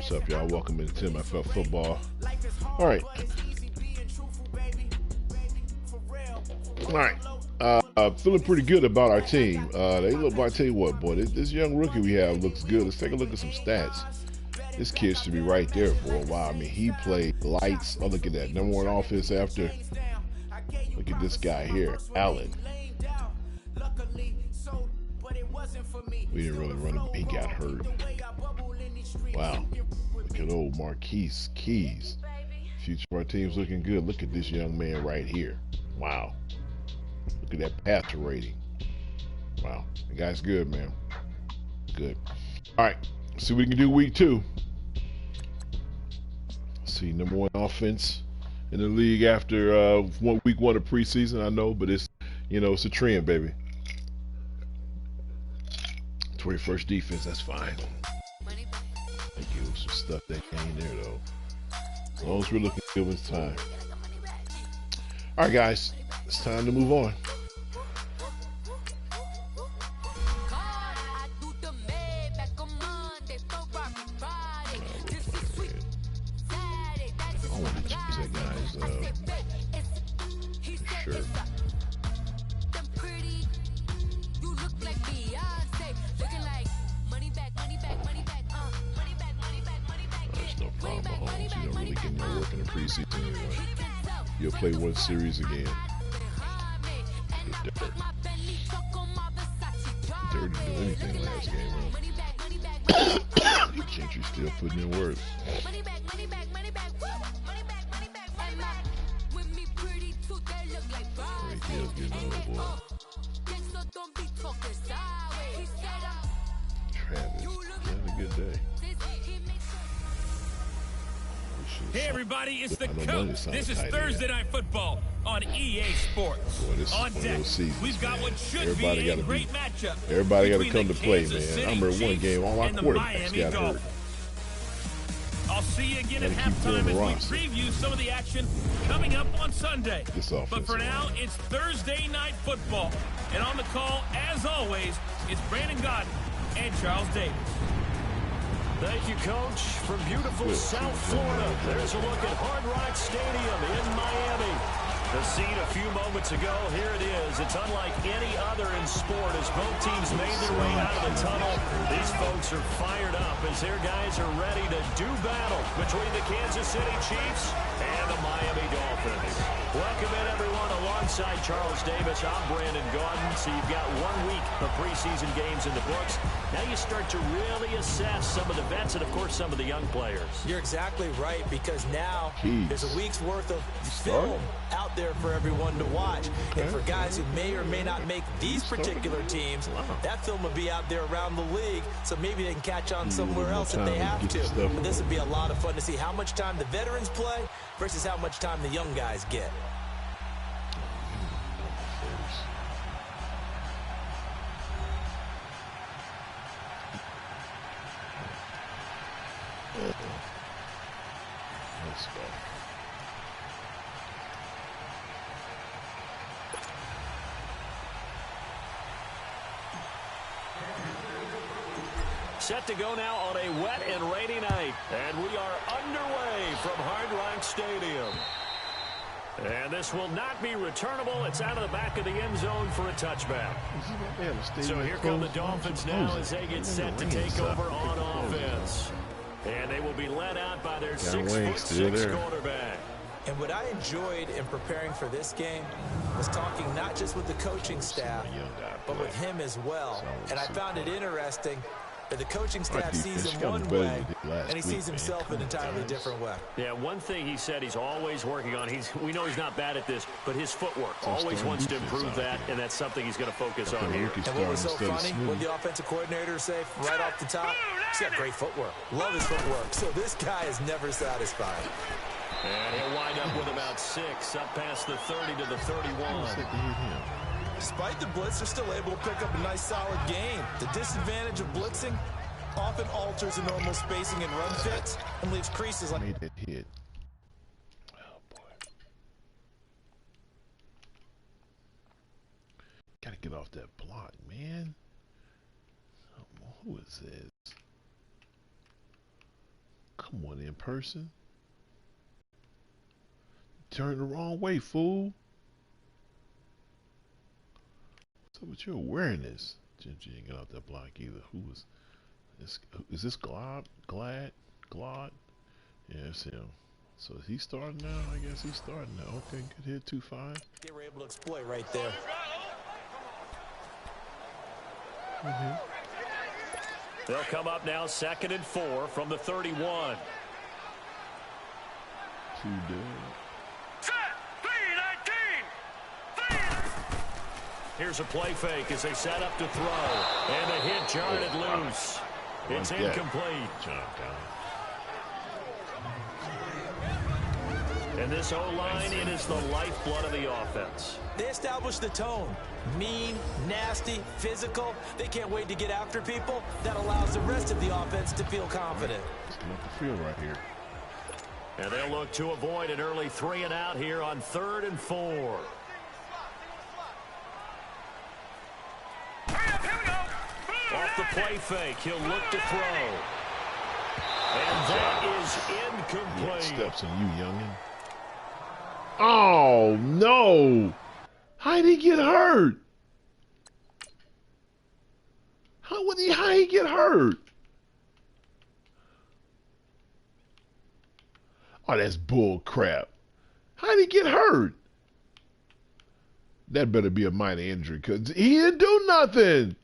What's up, y'all? Welcome into TMFL football. All right. Feeling pretty good about our team. I tell you what, boy, this young rookie we have looks good. Let's take a look at some stats. This kid should be right there for a while. I mean, he played lights. Oh, look at that. Number one offense after. Look at this guy here, Allen. We didn't really run him. He got hurt. Wow. Look at old Marquise Keys. Future of our team's looking good. Look at this young man right here. Wow. Look at that passer rating. Wow. The guy's good, man. Good. All right. See what we can do week 2. See, number one offense in the league after week 1 of preseason. I know, but it's, it's a trend, baby. 21st defense, that's fine. Thank you. Some stuff that came there, though. As long as we're looking good with time. All right, guys. It's time to move on. I want to change that guy's shirt. There's no problem, Mahomes. You don't really get no work in the preseason anyway. You'll play one series again. Dirt didn't do anything last game, huh? You can't, you still putting in work. Hill's getting old, boy. Travis, you having a good day. Hey everybody, it's the coach. This is Thursday Night Football on EA Sports. Boy, on deck, we've got what should be a great matchup. Everybody got to come to play, man. I remember one game, all our quarterbacks got hurt. I'll see you again at halftime as we preview some of the action coming up on Sunday. But for now, it's Thursday Night Football. And on the call, as always, it's Brandon Godden and Charles Davis. Thank you, Coach. From beautiful South Florida, there's a look at Hard Rock Stadium in Miami. The scene a few moments ago, here it is. It's unlike any other in sport as both teams made their way out of the tunnel. These folks are fired up as their guys are ready to do battle between the Kansas City Chiefs and the Miami Dolphins. Welcome in, everyone, alongside Charles Davis. I'm Brandon Gaudin. So you've got 1 week of preseason games in the books. Now you start to really assess some of the vets and, of course, some of the young players. You're exactly right, because now there's a week's worth of film out there for everyone to watch. And for guys who may or may not make these particular teams, that film will be out there around the league, so maybe they can catch on somewhere else if they have to. But this would be a lot of fun to see how much time the veterans play versus how much time the young guys get. Let's go. Set to go now on a wet and rainy night. And we are underway from Hard Rock Stadium. And this will not be returnable. It's out of the back of the end zone for a touchback. So here come the Dolphins now as they get set to take over on offense. And they will be led out by their 6'6" quarterback. And what I enjoyed in preparing for this game was talking not just with the coaching staff, but with him as well. And I found it interesting that the coaching staff sees him one way, and he sees himself an entirely different way. Yeah, one thing he said he's always working on, we know he's not bad at this, but his footwork, always wants to improve that, and that's something he's going to focus on here. And what was so funny, what the offensive coordinator say right off the top, he's got great footwork. Love his footwork. So this guy is never satisfied. And he'll wind up with about 6, up past the 30 to the 31. Despite the blitz, they're still able to pick up a nice, solid gain. The disadvantage of blitzing often alters the normal spacing and run fits and leaves creases like... Made that hit. Oh, boy. Gotta get off that block, man. Oh, who is this? Come on in person. Turn the wrong way, fool. What's up with your awareness? Jim G ain't got out that block either. Who is this Glad? Yeah, it's him. So is he starting now? I guess he's starting now. Okay, good hit, 2-5. They were able to exploit right there. They'll come up now 2nd and 4 from the 31. Two dead. Here's a play fake as they set up to throw. And the hit jarred it loose. It's incomplete. And this O-line, it is the lifeblood of the offense. They established the tone. Mean, nasty, physical. They can't wait to get after people. That allows the rest of the offense to feel confident. It's going to feel right here. And they'll look to avoid an early 3 and out here on 3rd and 4. Off the play fake, he'll look to throw. And that is incomplete. Steps on you, youngin'. Oh, no. How did he get hurt? How he get hurt? Oh, that's bull crap. How did he get hurt? That better be a minor injury because he didn't do nothing.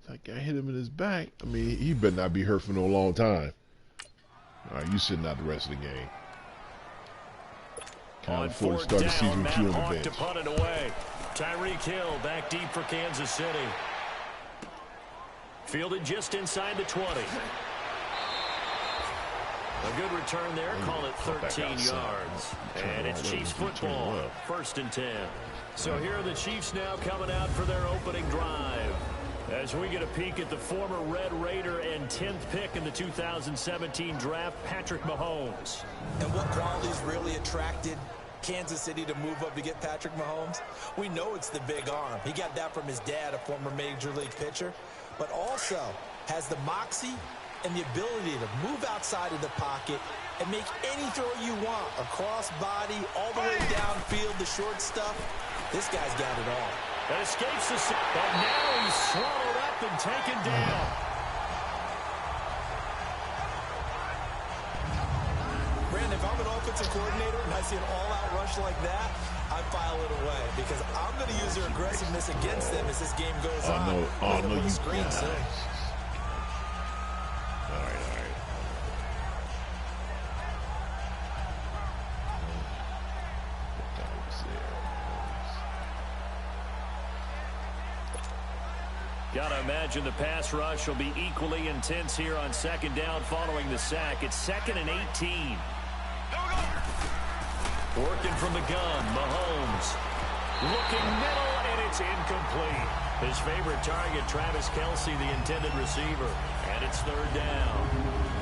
That guy hit him in his back. I mean, he better not be hurt for no long time. All right, you sitting out the rest of the game. On 4th down, Matt Hawk to punt it away. Tyreek Hill back deep for Kansas City. Fielded just inside the 20. A good return there. Call it 13 yards. And it's Chiefs football. 1st and 10. So here are the Chiefs now coming out for their opening drive. As we get a peek at the former Red Raider and 10th pick in the 2017 draft, Patrick Mahomes. And what qualities really attracted Kansas City to move up to get Patrick Mahomes? We know it's the big arm. He got that from his dad, a former Major League pitcher, but also has the moxie and the ability to move outside of the pocket and make any throw you want, across body, all the way downfield, the short stuff. This guy's got it all. That escapes the... But now he's swallowed up and taken down. Brandon, if I'm an offensive coordinator and I see an all-out rush like that, I file it away because I'm going to use their aggressiveness against them as this game goes on. Oh, no, you screen soon. All right. Got to imagine the pass rush will be equally intense here on 2nd down following the sack. It's 2nd and 18. Working from the gun, Mahomes. Looking middle, and it's incomplete. His favorite target, Travis Kelce, the intended receiver. And it's 3rd down.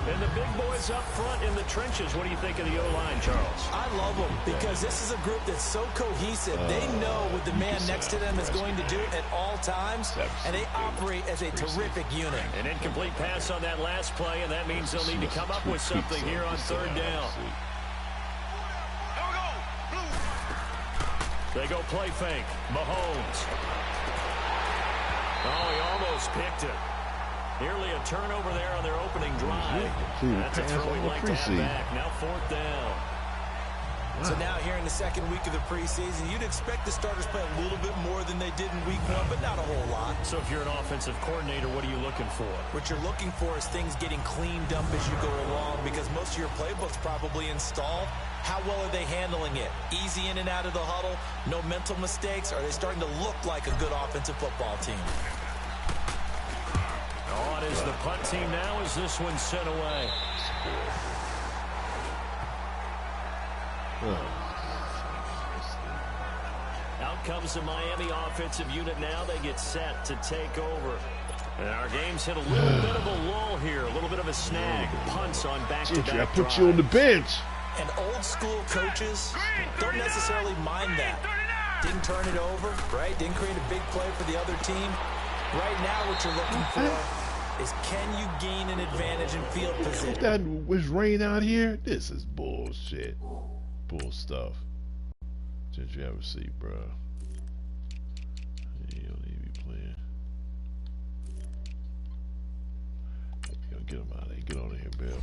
And the big boys up front in the trenches. What do you think of the O-line, Charles? I love them because this is a group that's so cohesive. They know what the man next to them is going to do at all times, and they operate as a terrific unit. An incomplete pass on that last play, and that means they'll need to come up with something here on 3rd down. They go play fake. Mahomes. Oh, he almost picked it. Nearly a turnover there on their opening drive. That's a throw we'd like to have back. Now 4th down. Wow. So now here in the 2nd week of the preseason, you'd expect the starters play a little bit more than they did in week 1, but not a whole lot. So if you're an offensive coordinator, what are you looking for? What you're looking for is things getting cleaned up as you go along because most of your playbook's probably installed. How well are they handling it? Easy in and out of the huddle? No mental mistakes? Are they starting to look like a good offensive football team? On is the punt team now as this one's sent away. Out comes the Miami offensive unit now. They get set to take over. And our game's hit a little bit of a lull here. A little bit of a snag. Punts on back-to-back I put you on the bench. And old school coaches don't necessarily mind that. Didn't turn it over, right? Didn't create a big play for the other team. Right now what you're looking for is, can you gain an advantage in field position? That was rain out here? This is bullshit. Bull stuff. Since you have a seat, bro. You don't need to be playing. Get him out of here. Get on in here, Bill.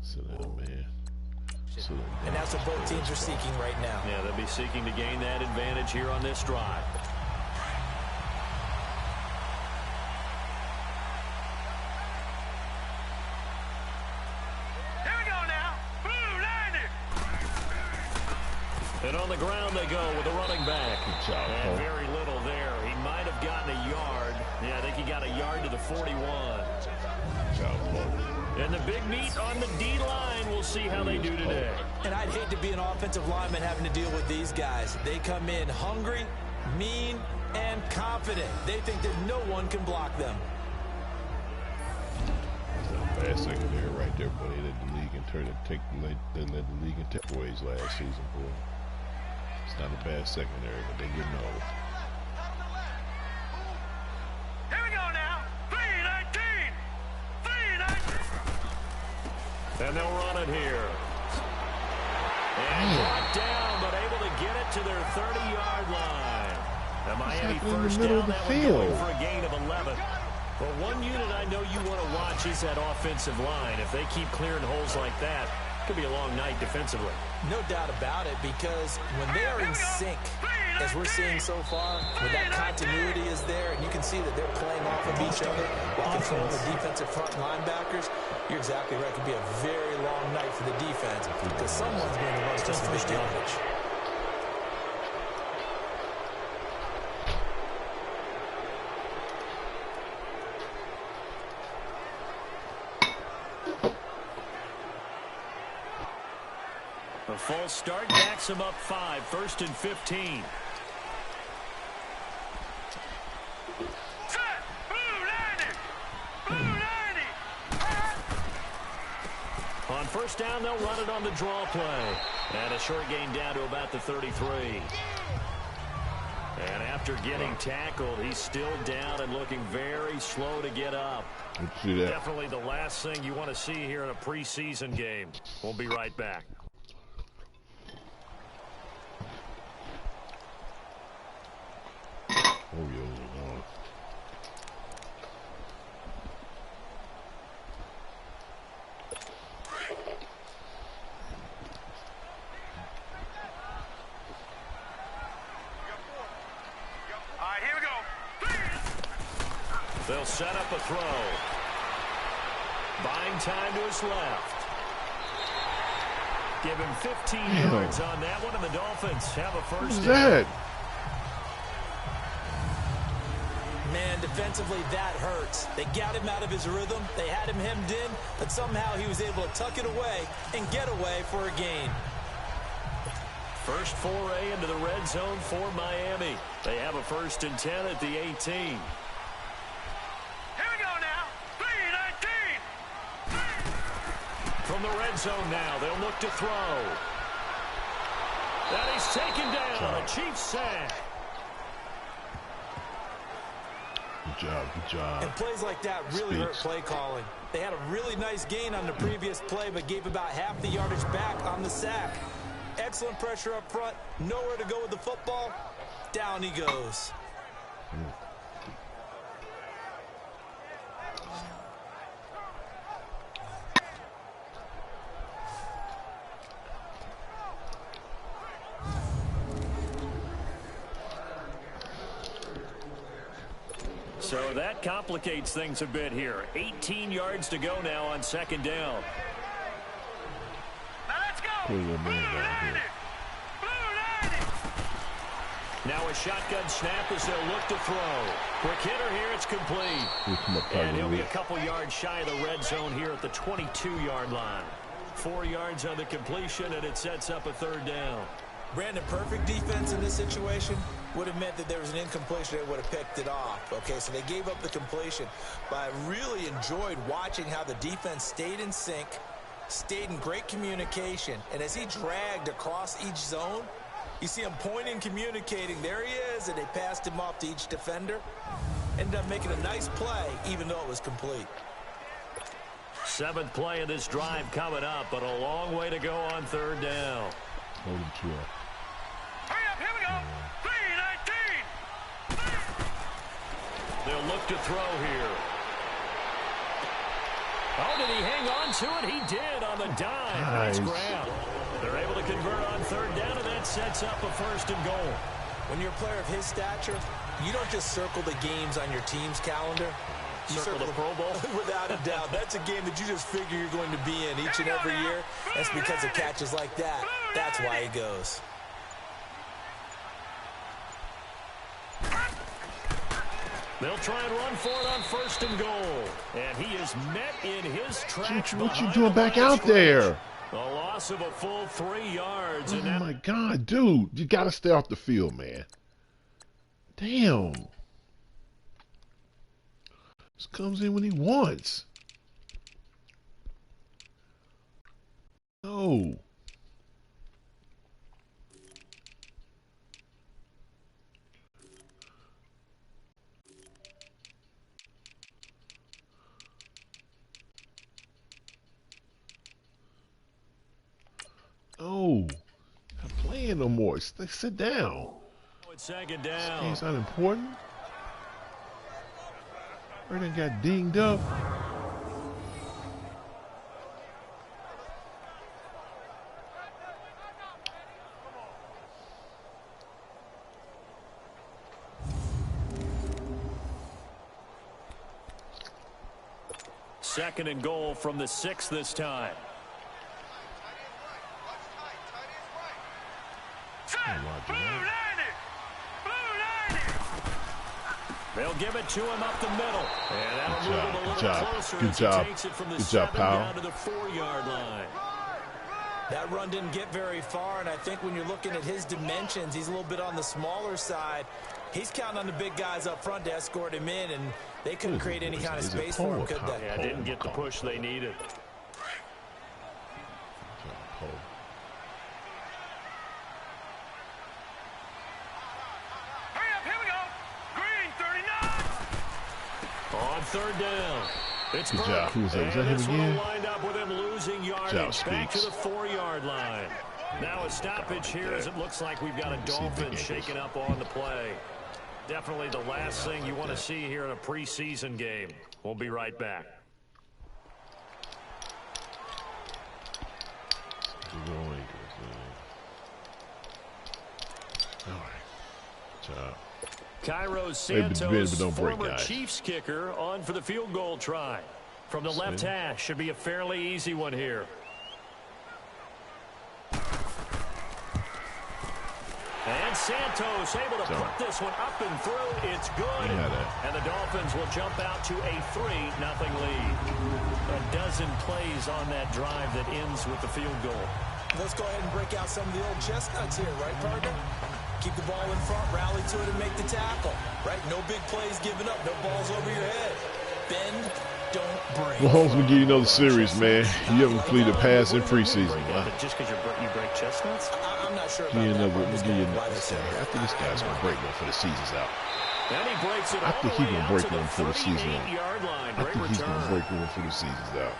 Sit down, man. Sit down. And that's what both teams are seeking right now. Yeah, they'll be seeking to gain that advantage here on this drive. Here we go now. Blue 90. And on the ground they go with the running back. Good job, and very little there. He might have gotten a yard. Yeah, I think he got a yard to the 41. Good job, Paul. And the big meat on the D-line. We'll see how they do today. And I'd hate to be an offensive lineman having to deal with these guys. They come in hungry, mean, and confident. They think that no one can block them. That's a bad secondary right there, boy. They let the league and they let the league and take aways last season, boy. It's not a bad secondary, but they're getting old. Here we go now. 319. 319. And they'll run it here. And brought down, but able to get it to their 30-yard line. The Miami first down, that one going for a gain of 11. Well, one unit I know you want to watch is that offensive line. If they keep clearing holes like that, it could be a long night defensively. No doubt about it, because when they are in sync, as we're seeing so far, when that continuity is there, and you can see that they're playing off of each other while controlling the defensive front linebackers, you're exactly right. It could be a very long night for the defense because someone's going to run some big yardage. A false start backs him up 5, 1st and 15. On first down, they'll run it on the draw play. And a short gain down to about the 33. And after getting tackled, he's still down and looking very slow to get up. Definitely the last thing you want to see here in a preseason game. We'll be right back. Oh, yeah. They'll set up a throw. Buying time to his left. Give him 15 yards on that one, and the Dolphins have a first down. Man, defensively, that hurts. They got him out of his rhythm. They had him hemmed in, but somehow he was able to tuck it away and get away for a gain. First foray into the red zone for Miami. They have a 1st and 10 at the 18. From the red zone now, they'll look to throw. And he's taken down. A Chiefs sack. Good job, good job. And plays like that really hurt play calling. They had a really nice gain on the previous play, but gave about half the yardage back on the sack. Excellent pressure up front. Nowhere to go with the football. Down he goes. So that complicates things a bit here. 18 yards to go now on 2nd down. Now let's go. Now a shotgun snap as they'll look to throw. Quick hitter here, it's complete. And he'll be a couple yards shy of the red zone here at the 22-yard line. 4 yards on the completion, and it sets up a 3rd down. Brandon, perfect defense in this situation would have meant that there was an incompletion that would have picked it off. Okay, so they gave up the completion. But I really enjoyed watching how the defense stayed in sync, stayed in great communication. And as he dragged across each zone, you see him pointing, communicating. There he is, and they passed him off to each defender. Ended up making a nice play, even though it was complete. 7th play of this drive coming up, but a long way to go on 3rd down. Hurry up, here we go. 3-19. They'll look to throw here. Oh, did he hang on to it? He did on the dime. Nice grab. They're able to convert on 3rd down, and that sets up a 1st and goal. When you're a player of his stature, you don't just circle the games on your team's calendar. You circle the Pro Bowl? Without a doubt. That's a game that you just figure you're going to be in each and every year. That's because of catches like that. That's why he goes. They'll try and run for it on 1st and goal. And he is met in his tracks. What you doing back out there? A loss of a full 3 yards. Oh, my God, dude. You got to stay off the field, man. Damn. Just comes in when he wants. No. Oh, not playing no more. Sit down. It's 2nd down. This game's not important. Everything got dinged up. Second and goal from the 6 this time. They'll give it to him up the middle. And that'll move him a little closer. Good job. Takes it from the Good job, 7 pal. down to the 4-yard line. That run didn't get very far, and I think when you're looking at his dimensions, he's a little bit on the smaller side. He's counting on the big guys up front to escort him in, and they couldn't create any kind of space for him, could they? Yeah, didn't get the push they needed. On 3rd down. It's good job. Who was that? Was that him again? Lined up with him losing yardage back to the 4-yard line. Now a stoppage here as it looks like we've got a Dolphin shaking up on the play. Definitely the last thing you want to see here in a preseason game. We'll be right back. All right. Good job. Cairo Santos, former Chiefs kicker, on for the field goal try. From the left hash, should be a fairly easy one here. And Santos able to put this one up and through. It's good. And the Dolphins will jump out to a 3-0 lead. A dozen plays on that drive that ends with the field goal. Let's go ahead and break out some of the old chestnuts here, right, partner? Keep the ball in front, rally to it, and make the tackle. Right? No big plays given up. No balls over your head. Bend, don't break. Mahomes will give you another series, man. You haven't completed a pass in preseason. Just because you break chestnuts? I'm not sure about that. I think this guy's going to break one for the season's out. And he breaks it I think he's going to break one for the season. I think he's going to break one for the season's out.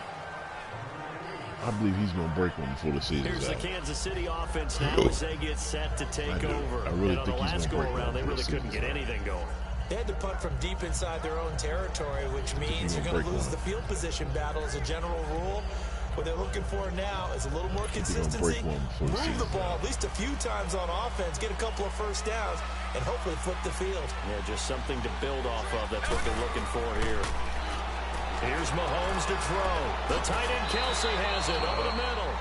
I believe he's going to break one before the season's Here's out. the Kansas City offense now as they get set to take over. I really think he's going to break one. They really couldn't get anything going. They had to punt from deep inside their own territory, which means you're going to lose the field position battle as a general rule. What they're looking for now is a little more consistency. Move the ball at least a few times on offense, get a couple of first downs, and hopefully flip the field. Yeah, just something to build off of. That's what they're looking for here. Here's Mahomes to throw. The tight end Kelsey has it over the middle.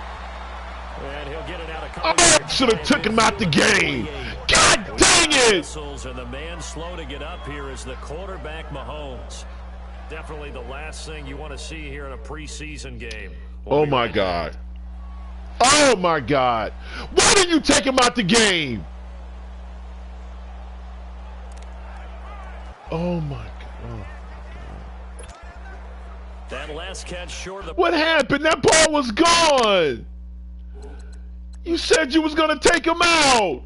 And he'll get it out of coverage. I should have took him out the game. God dang it! And the man slow to get up here is the quarterback Mahomes. Definitely the last thing you want to see here in a preseason game. Oh my God. Oh my God. Why didn't you take him out the game? Oh my God. That last catch short of the... What happened? That ball was gone. You said you was going to take him out.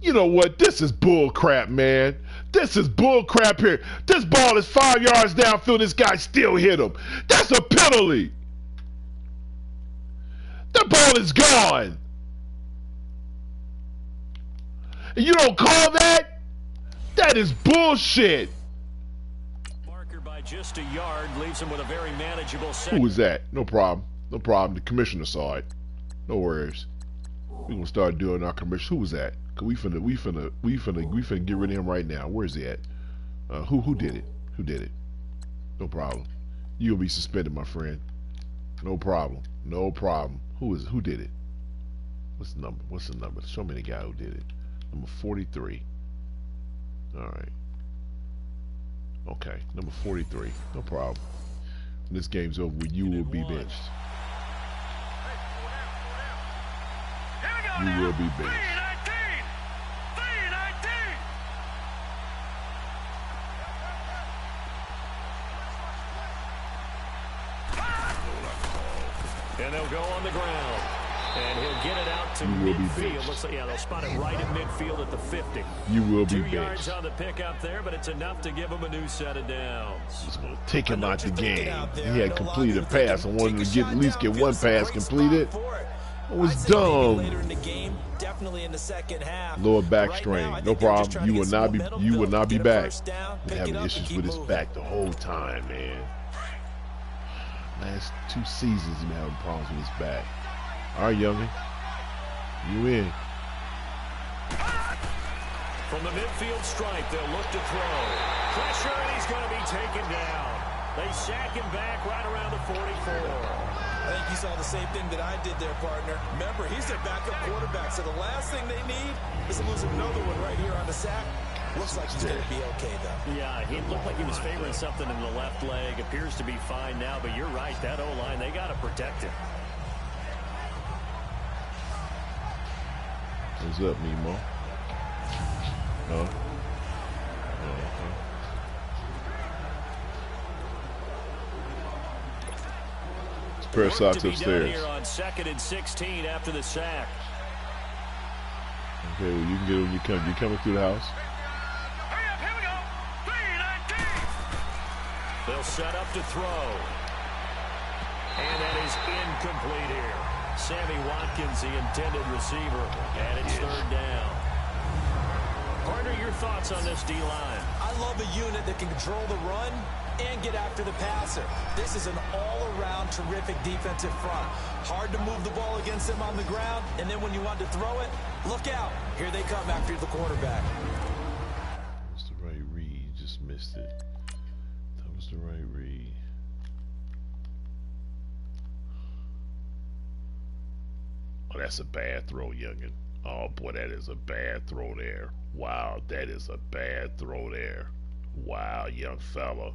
You know what? This is bull crap, man. This is bull crap here. This ball is 5 yards downfield. This guy still hit him. That's a penalty. The ball is gone. And you don't call that? That is bullshit. Marker by just a yard leaves him with a very manageable set. Who was that? No problem. No problem. The commissioner saw it. No worries. We're gonna start doing our commission. Who was that? Cause we finna get rid of him right now. Where's he at? Who did it? Who did it? No problem. You'll be suspended, my friend. No problem. No problem. Who did it? What's the number? What's the number? Show me the guy who did it. Number 43. All right. Okay, number 43. No problem. When this game's over, you will be benched. You will be benched. And they'll go on the ground. And he'll get it out to midfield. Looks like, yeah, they'll spot it right at midfield at the 50. You will be 2 yards on the pickup there, but it's enough to give him a new set of downs. He's going to take him out the game. He had completed a pass. I wanted to at least get one pass completed. It was dumb. Lower back strain. No problem. You will not be back. He's having issues with his back the whole time, man. Last 2 seasons he's been having problems with his back. All right, youngin. You in. From the midfield stripe, they'll look to throw. Pressure, and he's going to be taken down. They sack him back right around the 44. I think you saw the same thing that I did there, partner. Remember, he's their backup quarterback, so the last thing they need is to lose another one right here on the sack. Looks like he's going to be okay, though. Yeah, he looked like he was favoring something in the left leg. Appears to be fine now, but you're right. That O-line, they got to protect him. What's up, Nemo? Huh? It's pair of socks upstairs. Here on 2nd and 16 after the sack. Okay, well, you can get it when you come. You coming through the house? They'll set up to throw. And that is incomplete here. Sammy Watkins, the intended receiver, and it's 3rd down. Partner, your thoughts on this D-line? I love a unit that can control the run and get after the passer. This is an all-around terrific defensive front. Hard to move the ball against them on the ground, and then when you want to throw it, look out. Here they come after the quarterback. That's the right read. Just missed it. That was the right read. Oh, that's a bad throw, youngin. Oh, boy, that is a bad throw there. Wow, that is a bad throw there. Wow, young fella.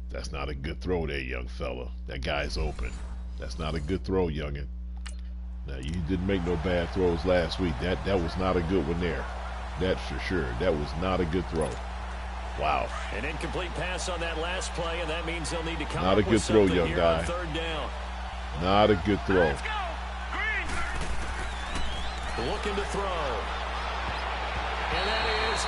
That's not a good throw there, young fella. That guy's open. That's not a good throw, youngin. Now, you didn't make no bad throws last week. That was not a good one there. That's for sure. That was not a good throw. Wow. An incomplete pass on that last play, and that means they'll need to come not up a good throw, young guy. 3rd down. Not a good throw. Looking to throw. And that is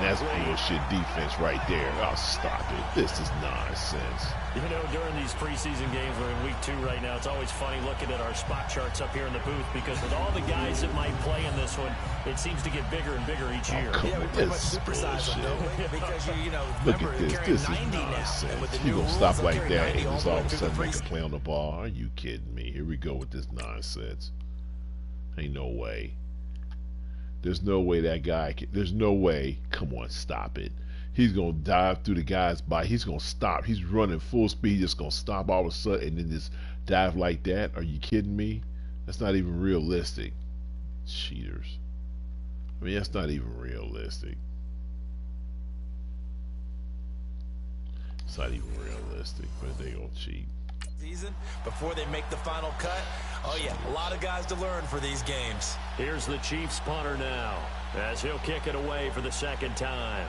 that's bullshit defense right there. Oh, stop it. This is nonsense. You know, during these preseason games, we're in week 2 right now, it's always funny looking at our spot charts up here in the booth because with all the guys that might play in this one, it seems to get bigger and bigger each year. Yeah, we pretty much supersize them, don't we? Because you know, look at this. This is nonsense. You gonna stop like that and just all of a sudden make a play on the ball? Are you kidding me? Here we go with this nonsense. Ain't no way. There's no way that guy can. There's no way. Come on, stop it. He's going to dive through the guy's body. He's going to stop. He's running full speed. He's just going to stop all of a sudden and then just dive like that. Are you kidding me? That's not even realistic. Cheaters. I mean, that's not even realistic. It's not even realistic, but they going to cheat. Season before they make the final cut. Oh yeah, a lot of guys to learn for these games. Here's the Chiefs punter now as he'll kick it away for the 2nd time.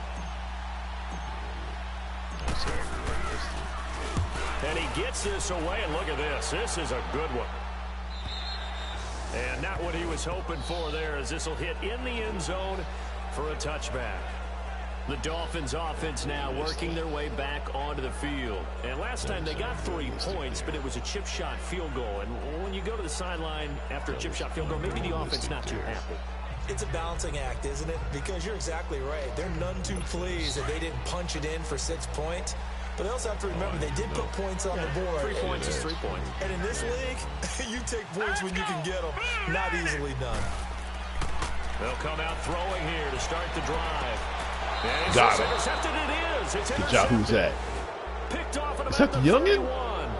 And he gets this away, and look at this. This is a good one. And not what he was hoping for there, as this will hit in the end zone for a touchback. The Dolphins offense now working their way back onto the field. And last time they got 3 points, but it was a chip shot field goal. And when you go to the sideline after a chip shot field goal, maybe the offense not too happy. It's a balancing act, isn't it? Because you're exactly right. They're none too pleased that they didn't punch it in for 6 points. But they also have to remember they did put points on the board. 3 points is 3 points. And in this league, you take points when you can get them. Not easily done. They'll come out throwing here to start the drive. And got it. Intercepted it is. It's good job. Who's that? Picked off at is that the youngin? 31.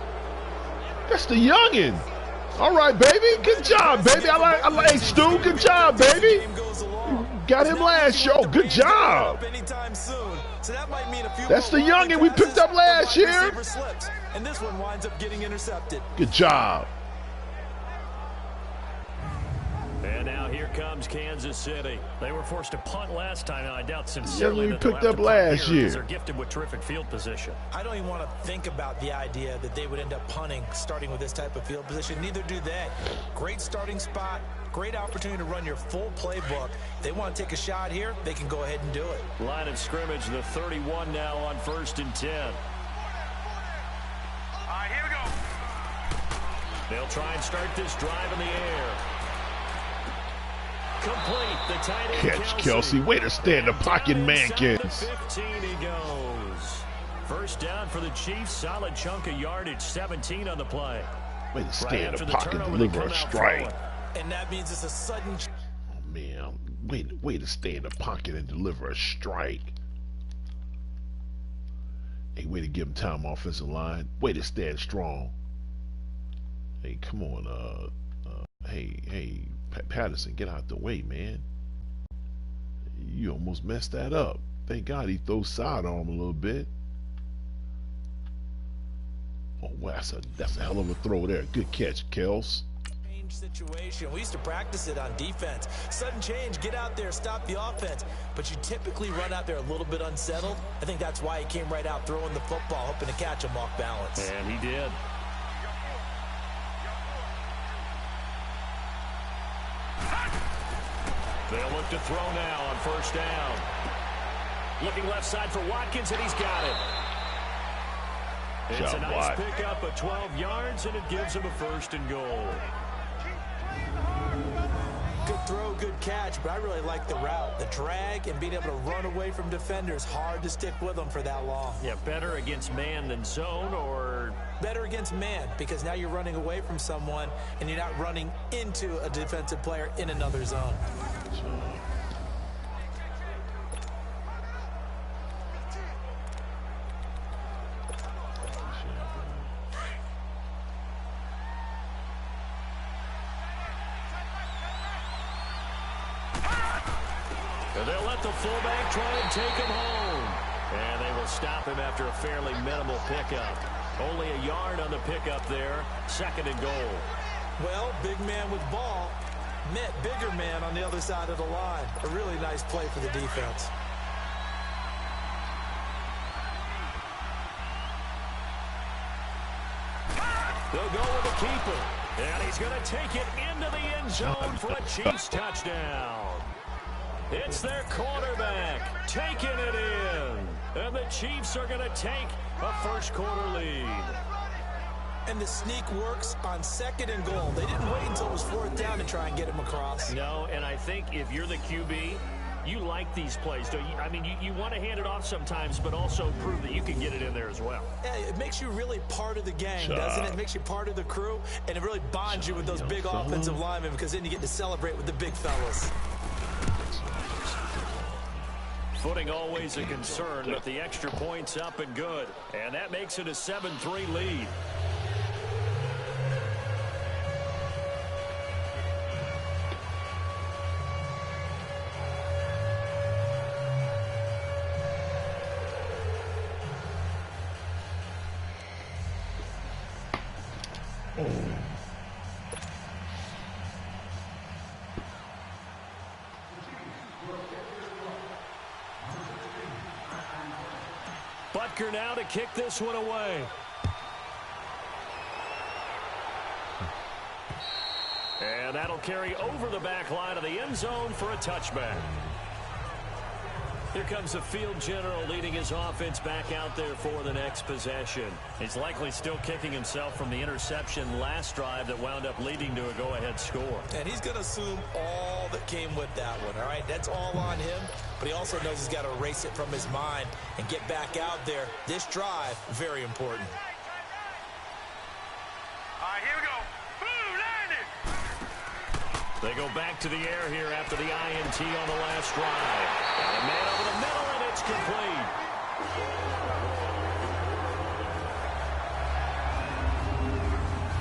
That's the youngin. All right, baby. Good job, baby. I like Stu. Good job, baby. Got him last show. Good job. That's the youngin we picked up last year. And this one winds up getting intercepted. Good job. And now here comes Kansas City. They were forced to punt last time, and I doubt sincerely we that picked up last year. They're gifted with terrific field position. I don't even want to think about the idea that they would end up punting starting with this type of field position. Neither do they. Great starting spot, great opportunity to run your full playbook. They want to take a shot here, they can go ahead and do it. Line of scrimmage, the 31 now on 1st and 10. All right, here we go. They'll try and start this drive in the air. Complete. The tight end Catch, Kelsey. Way to stay in the pocket, Mankins. 15 he goes. First down for the Chiefs. Solid chunk of yardage. 17 on the play. Way to stay in the pocket, deliver a strike. And that means it's a sudden... Oh, man. Way to stay in the pocket and deliver a strike. Hey, way to give him time, offensive line. Way to stand strong. Hey, come on. Hey, Patterson, get out the way, man. You almost messed that up. Thank God he throws sidearm a little bit. Oh, wow, that's a hell of a throw there. Good catch, Kels. Situation. We used to practice it on defense. Sudden change, get out there, stop the offense. But you typically run out there a little bit unsettled. I think that's why he came right out throwing the football, hoping to catch him off balance. And he did. They'll look to throw now on 1st down. Looking left side for Watkins, and he's got it. It's a nice pickup of 12 yards, and it gives him a 1st and goal. Good throw, good catch, but I really like the route. The drag and being able to run away from defenders. Hard to stick with them for that long. Yeah, better against man than zone, or... Better against man, because now you're running away from someone, and you're not running into a defensive player in another zone. And they'll let the fullback try and take him home. And they will stop him after a fairly minimal pickup. Only a yard on the pickup there. 2nd and goal. Well, big man with ball met bigger man on the other side of the line. A really nice play for the defense. They'll go with the keeper. And he's going to take it into the end zone for a Chiefs touchdown. It's their quarterback taking it in. And the Chiefs are going to take a first-quarter lead. And the sneak works on 2nd and goal. They didn't wait until it was 4th down to try and get him across. No, and I think if you're the QB, you like these plays, don't you? I mean, you want to hand it off sometimes, but also prove that you can get it in there as well. Yeah, it makes you really part of the gang, doesn't it? It makes you part of the crew, and it really bonds you with those big offensive linemen, because then you get to celebrate with the big fellas. Footing always a concern, but the extra point's up and good. And that makes it a 7-3 lead. Butker now to kick this one away. And that'll carry over the back line of the end zone for a touchback. Here comes the field general leading his offense back out there for the next possession. He's likely still kicking himself from the interception last drive that wound up leading to a go-ahead score. And he's going to assume all that came with that one, all right? That's all on him, but he also knows he's got to erase it from his mind and get back out there. This drive, very important. All right, here we go. They go back to the air here after the INT on the last drive. And a man over the middle, and it's complete.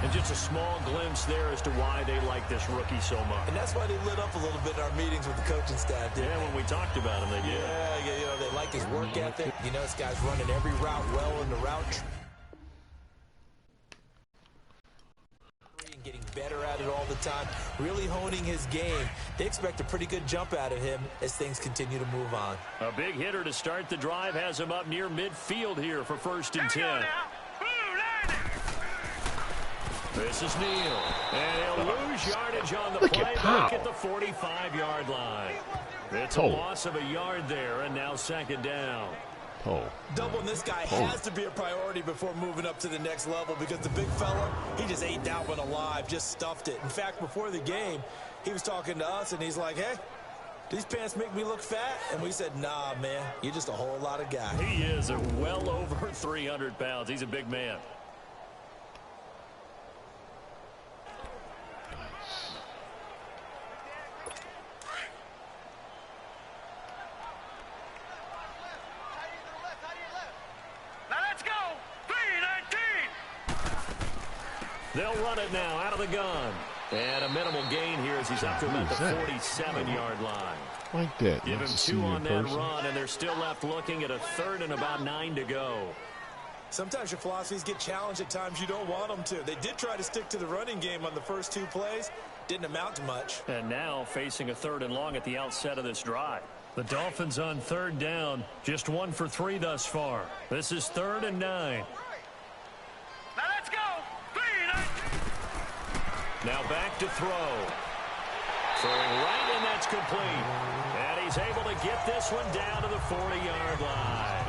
And just a small glimpse there as to why they like this rookie so much. And that's why they lit up a little bit in our meetings with the coaching staff. Yeah, when we talked about him, they did. Yeah, you know, they like his work ethic. You know, this guy's running every route well in the route. Getting better at it all the time, really honing his game. They expect a pretty good jump out of him as things continue to move on. A big hitter to start the drive has him up near midfield here for 1st and 10. This is Neal, and he'll lose yardage on the play back at the 45-yard line. It's a loss of a yard there, and now 2nd down. Doubling this guy has to be a priority before moving up to the next level, because the big fella, he just ate that one alive, just stuffed it. In fact, before the game, he was talking to us, and he's like, hey, these pants make me look fat? And we said, nah, man, you're just a whole lot of guy. He is well over 300 pounds. He's a big man. They'll run it now out of the gun. And a minimal gain here as he's up to about the 47-yard line. Like that. Give him 2 on that run, and they're still left looking at a 3rd and about 9 to go. Sometimes your philosophies get challenged at times you don't want them to. They did try to stick to the running game on the first 2 plays. Didn't amount to much. And now facing a 3rd and long at the outset of this drive. The Dolphins on 3rd down. Just 1 for 3 thus far. This is 3rd and 9. Now back to throw. Throwing right, and that's complete. And he's able to get this one down to the 40-yard line.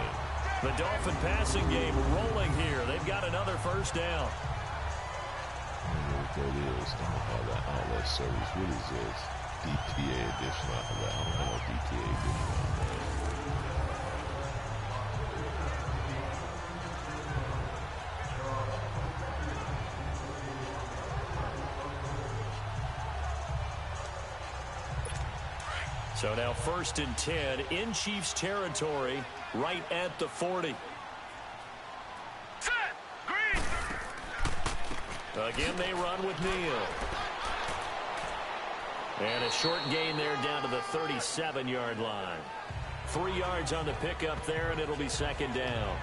The Dolphin passing game rolling here. They've got another 1st down. I don't know what that is. I don't know how that outlet service. What is this? DTA edition outlet. I don't know what DTA edition outlet is. So now 1st and 10 in Chiefs territory, right at the 40. Again, they run with Neal. And a short gain there down to the 37-yard line. 3 yards on the pickup there, and it'll be 2nd down.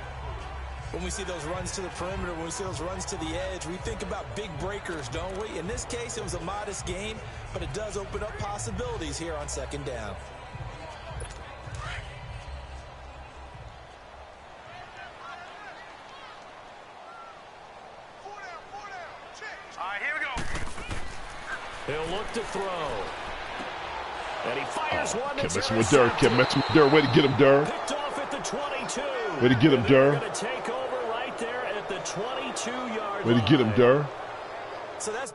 When we see those runs to the perimeter, when we see those runs to the edge, we think about big breakers, don't we? In this case, it was a modest gain, but it does open up possibilities here on 2nd down. All right, here we go. He'll look to throw. And he fires one. Kept messing with Durr. Kept messing with Durr. Way to get him, Durr. Picked off at the 22. Way to get him, Durr. Going to take over right there at the 22-yard line. Way to get him, Durr. So that's...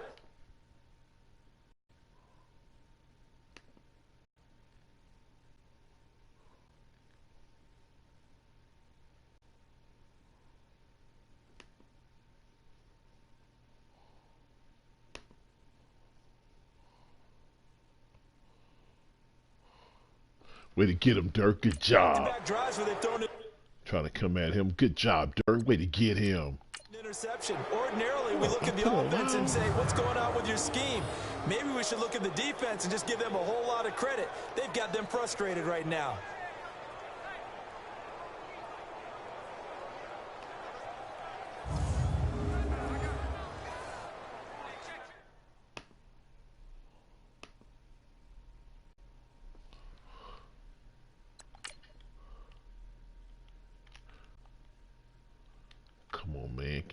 Way to get him, Dirk. Good job. Trying to come at him. Good job, Dirk. Way to get him. Interception. Ordinarily, we look at the offense and say, what's going on with your scheme? Maybe we should look at the defense and just give them a whole lot of credit. They've got them frustrated right now.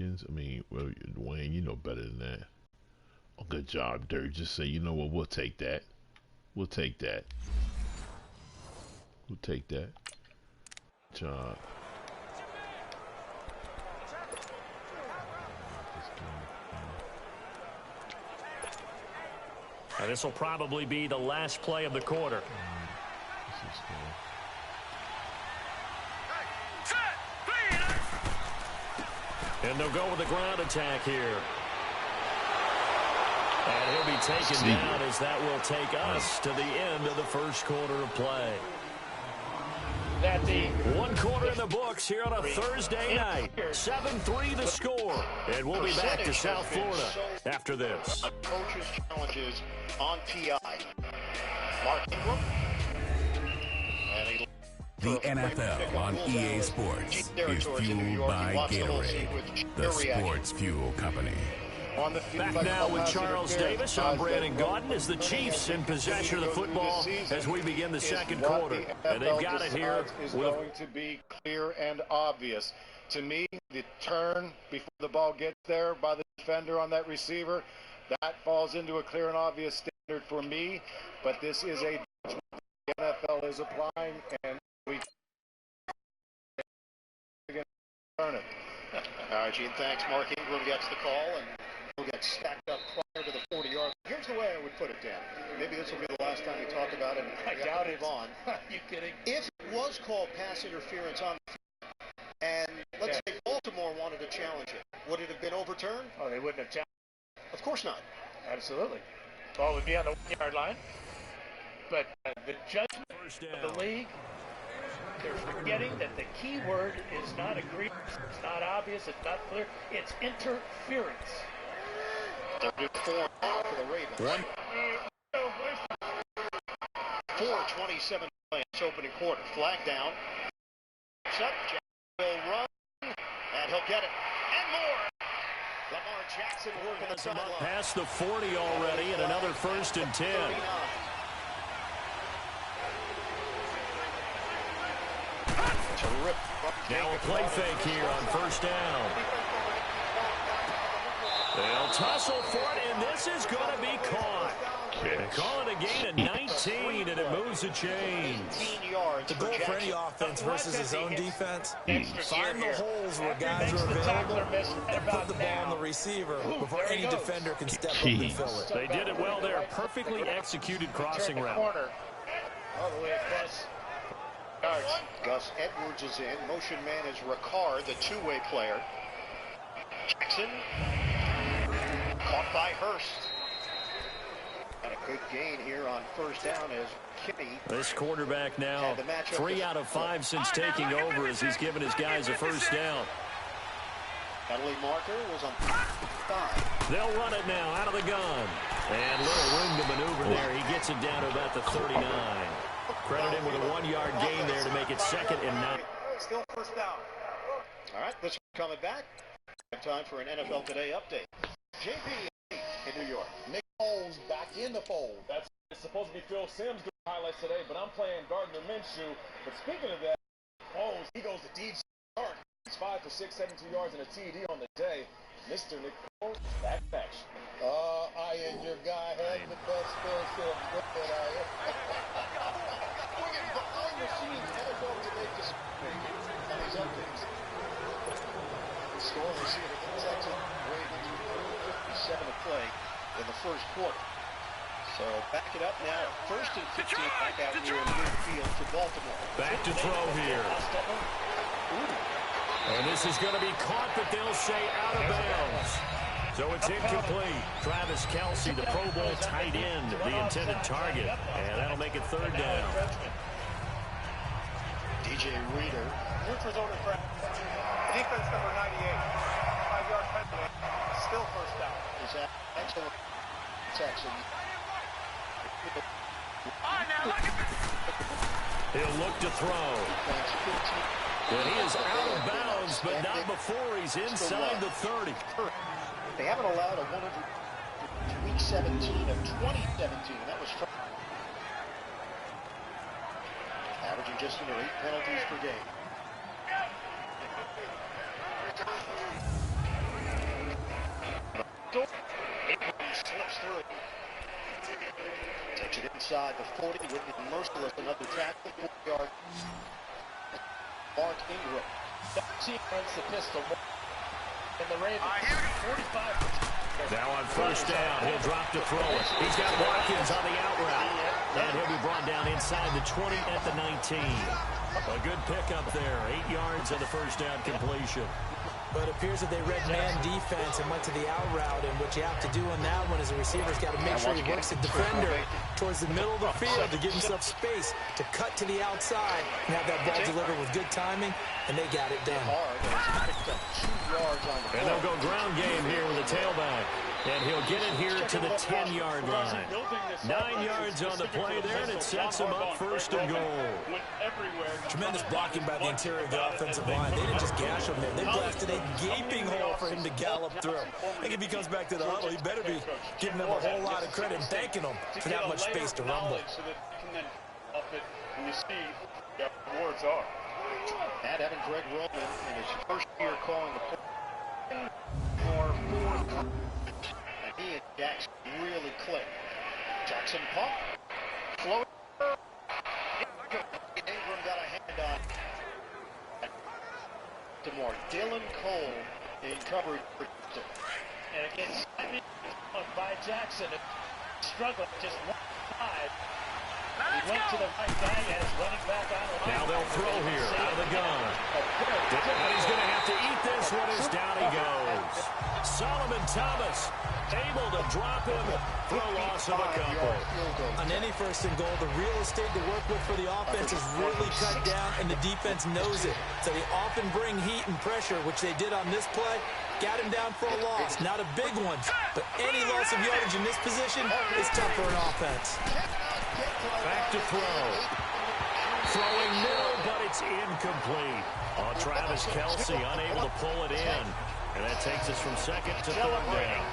Hawkins. I mean, well, Dwayne, you know better than that. Oh, good job, Dirk. Just say, you know what? We'll take that. We'll take that. We'll take that. Good job. This will probably be the last play of the quarter. And they'll go with the ground attack here. And he'll be taken down as that will take us to the end of the first quarter of play. One quarter in the books here on a Thursday night. 7-3 the score. And we'll be back to South Florida after this. Coaches' challenges on PI. Mark Ingram. The NFL on EA Sports is fueled by Gatorade, the sports fuel company. Back now with Charles Davis. I'm Brandon Gaudin as the Chiefs in possession of the football as we begin the second quarter. And they've got it here. Is going to be clear and obvious. To me, the turn before the ball gets there by the defender on that receiver, that falls into a clear and obvious standard for me. But this is a judgment the NFL is applying, and we can turn it. All right, Gene, thanks. Mark Ingram gets the call, and he'll get stacked up prior to the 40-yard. Here's the way I would put it, Dan. Maybe this will be the last time we talk about it. I doubt it. Are you kidding? If it was called pass interference on the field, and let's say Baltimore wanted to challenge it, would it have been overturned? Oh, they wouldn't have challenged. Of course not. Absolutely. Ball would be on the 1-yard line. But the judgment of the league, they're forgetting that the key word is not agreement, it's not obvious, it's not clear, it's interference. 34 for the Ravens. 4:27 play. It's opening quarter. Flag down. Up. Jackson will run, and he'll get it. And more. Lamar Jackson working the sideline. Past the 40 already, and another 1st and 10. Now a play fake here on 1st down. They'll tussle for it, and this is going to be caught. They call it a gain of 19, and it moves the chains. The goal for any offense versus his own defense, find the holes where guys are available and put the ball on the receiver before any defender can step up and fill it. They did it well there. Perfectly executed crossing route. All the way across. Gus Edwards is in. Motion man is Ricard, the two-way player. Jackson. Caught by Hurst. And a good gain here on 1st down as Kitty. This quarterback now 3 out of 5 since taking over as he's given his guys a 1st down. Penalty marker was on 5. They'll run it now out of the gun. And little room to maneuver there. He gets it down to about the 39. Credit him with a 1-yard gain there to make it 2nd and 9. Still 1st down. All right, this is coming back. Time for an NFL Today update. JP in New York. Nick Foles back in the fold. That's supposed to be Phil Simms doing highlights today, but I'm playing Gardner Minshew. But speaking of that, Foles, he goes to DJ Chark. He's 5 for 6, 72 yards and a TD on the day. Mr. Nick Foles, back to action. I and your guy had the best Phil Simms. Look at We're getting behind the scenes NFL Today on these updates. The score we see it at the Texans Ravens 57 to play in the 1st quarter. So back it up now. 1st and 15 back out here in midfield for Baltimore. Back to throw here. And this is going to be caught, but they'll say out of bounds. So it's incomplete. Travis Kelce, the Pro Bowl tight end, the intended target. And that'll make it 3rd down. DJ Reader. Neutral zone infraction. Defense number 98. 5-yard penalty. Still 1st down. Is that excellent protection? He'll look to throw. And he is out of bounds, but not before he's inside the 30. They haven't allowed a 100 week 17 of 2017. That was averaging just under 8 penalties per game. Slips through. Takes it inside the 40. Whitney merciless, another tackle. 4-yard. Mark Ingram. The team runs the pistol. And the Ravens, 45. Now on first down, he'll drop to throw it. He's got Watkins on the out route. And he'll be brought down inside the 20 at the 19. A good pickup there. 8 yards on the first down completion. But it appears that they read man defense and went to the out route, and what you have to do on that one is the receiver's got to make sure he works the defender towards the middle of the field to give himself space to cut to the outside and have that ball delivered with good timing, and they got it done. And they'll go ground game here with a tailback. And he'll get it here to the 10-yard line. 9 yards on the play there, and it sets him up first and goal. Tremendous blocking by the interior of the offensive line. They didn't just gash him there. They blasted a gaping hole for him to gallop through. I think if he comes back to the huddle, he better be giving them a whole lot of credit and thanking them for that much space to rumble. And you see what the rewards are. And having Greg Roman in his first year calling the play for fourth. And he and Jackson really click. Jackson pump. Float. Ingram got a hand on. DeMar. Dylan Cole in coverage. And again, by Jackson. Struggled just 1-5. He went to the right guy as running back out of the line. Now they'll throw here out of the gun. And he's going to have to eat this one as down he goes. Solomon Thomas able to drop him for a loss of a couple. On any first and goal, the real estate to work with for the offense is really cut down, and the defense knows it. So they often bring heat and pressure, which they did on this play. Got him down for a loss. Not a big one, but any loss of yardage in this position is tough for an offense. Back to throw. Throwing middle, but it's incomplete. Oh, Travis Kelce unable to pull it in. And that takes us from second to third down.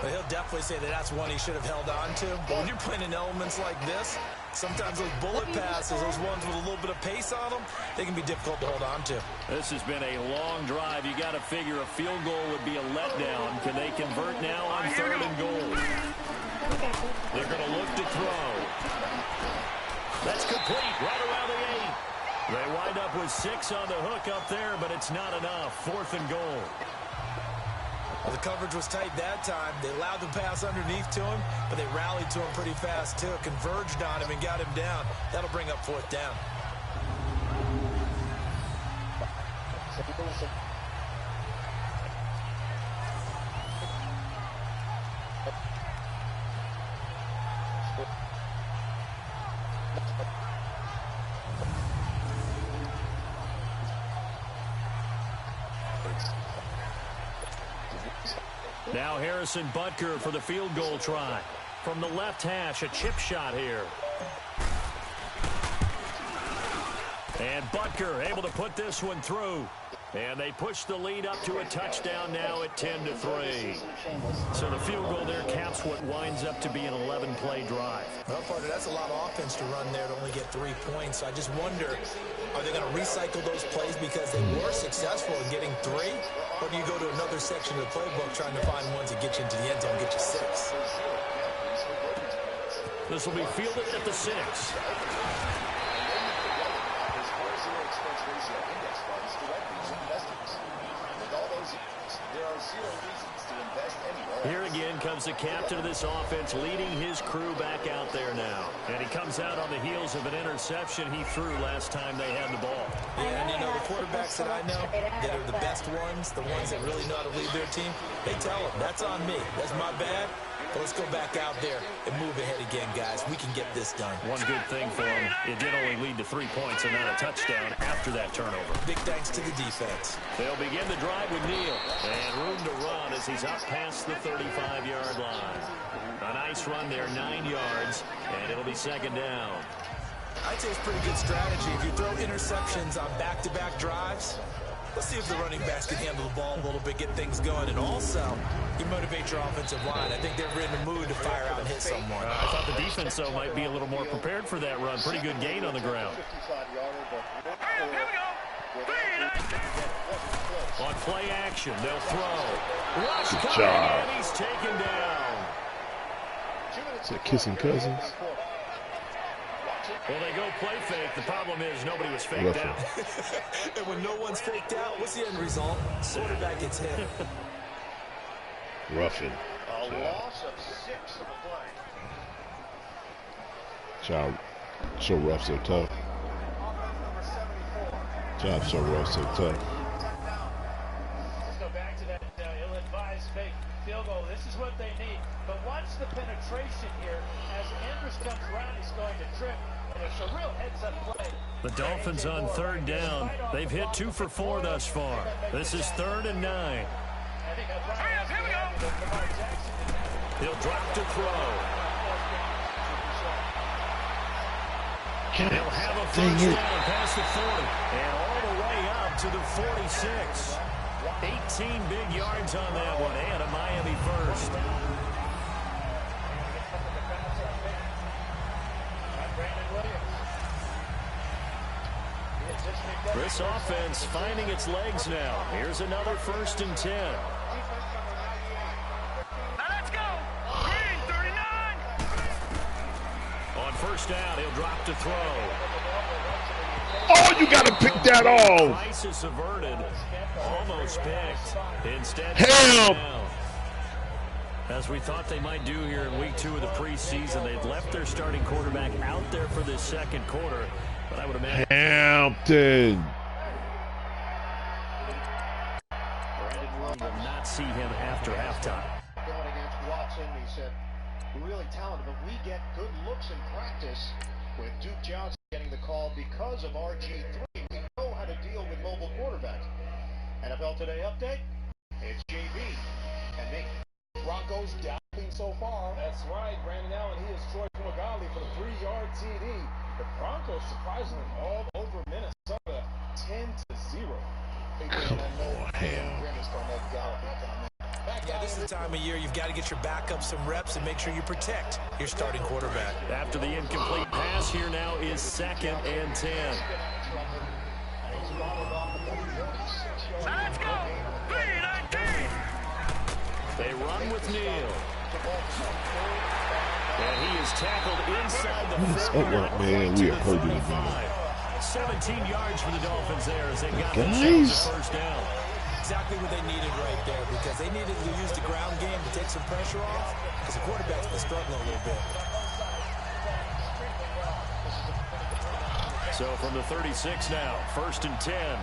Well, he'll definitely say that that's one he should have held on to. But when you're playing in elements like this, sometimes those bullet passes, those ones with a little bit of pace on them, they can be difficult to hold on to. This has been a long drive. You got to figure a field goal would be a letdown. Can they convert now on third and goal? They're going to look to throw. That's complete right around the 8. They wind up with 6 on the hook up there, but it's not enough. Fourth and goal. Well, the coverage was tight that time. They allowed the pass underneath to him, but they rallied to him pretty fast, too. Converged on him and got him down. That'll bring up fourth down. Now Harrison Butker for the field goal try. From the left hash, a chip shot here. And Butker able to put this one through. And they push the lead up to a touchdown now at 10-3. So the field goal there caps what winds up to be an 11-play drive. Well, partner, that's a lot of offense to run there to only get 3 points. So I just wonder, are they going to recycle those plays because they were successful in getting 3? Or do you go to another section of the playbook trying to find ones that get you into the end zone and get you 6? This will be fielded at the 6. Here again comes the captain of this offense leading his crew back out there now. And he comes out on the heels of an interception he threw last time they had the ball. Yeah, and you know, the quarterbacks that I know that are the best ones, the ones that really know how to lead their team, they tell them, that's on me. That's my bad. But let's go back out there and move ahead again, guys. We can get this done. One good thing for him, it did only lead to 3 points and not a touchdown after that turnover. Big thanks to the defense. They'll begin the drive with Neal. And room to run as he's up past the 35-yard line. A nice run there, 9 yards, and it'll be second down. I'd say it's pretty good strategy. If you throw interceptions on back-to-back drives, let's see if the running backs can handle the ball a little bit, get things going. And also, you motivate your offensive line. I think they're in the mood to fire out and hit someone. I thought the defense, though, might be a little more prepared for that run. Pretty good gain on the ground. On play action, they'll throw. Rush Good coming, job. and he's taken down. Is that kissing cousins? Well, they go play fake. The problem is nobody was faked out. And when no one's faked out, what's the end result? Quarterback gets hit. Roughing. A loss of 6 of the play. Child, so rough, so tough. Child, so rough, so tough. Let's go back to that ill-advised fake field goal. This is what they need. But watch the penetration here. As Andrews comes around, he's going to trip. And it's a real heads-up play. The Dolphins on third down. They've hit 2 for 4 thus far. This is 3rd and 9. I think here we go. He'll drop to throw. He'll have a first down past the 40 and all the way up to the 46. 18 big yards on that one and a Miami first. This offense finding its legs now. Here's another 1st and 10. Now let's go. Green, 39. On first down, he'll drop to throw. Oh, you got to pick that off. Crisis averted. Almost picked. Instead, help. As we thought they might do here in week 2 of the preseason, they'd left their starting quarterback out there for this second quarter. But I would imagine Hampton. will not see him after halftime. Going against Watson, he said, really talented, but we get good looks in practice with Duke Johnson getting the call because of RG3. We know how to deal with mobile quarterbacks. NFL Today update, it's JB and me. Broncos doubting so far. That's right, Brandon Allen. He is Troy Fumagalli for the 3-yard TD. The Broncos surprisingly all over Minnesota, 10-0. Come on, hell. Yeah, this is the time of year you've got to get your backup some reps and make sure you protect your starting quarterback. After the incomplete pass, here now is 2nd and 10. Now let's go. 3-19. They run with Neal. And he is tackled inside the 40. Man, we are hurting again. 17 yards for the Dolphins there as they got themselves a first down. Exactly what they needed right there, because they needed to use the ground game to take some pressure off, because the quarterback's been struggling a little bit. So from the 36 now, 1st and 10.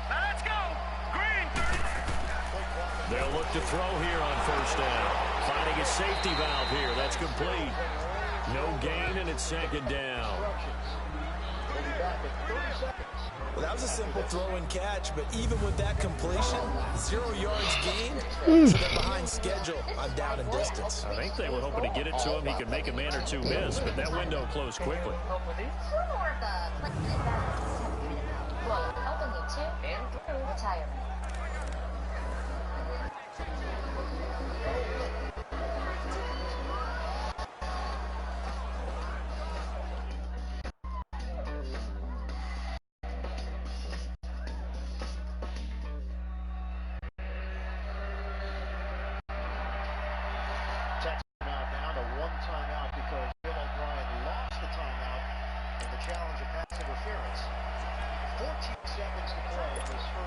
Now let's go. Green, 30. They'll look to throw here on first down. Finding a safety valve here. That's complete. No gain, and it's 2nd down. Well, that was a simple throw and catch, but even with that completion, 0 yards gained, so they're behind schedule on down and distance. I think they were hoping to get it to him. He could make a man or two miss, but that window closed quickly. Helping you to and through retirement.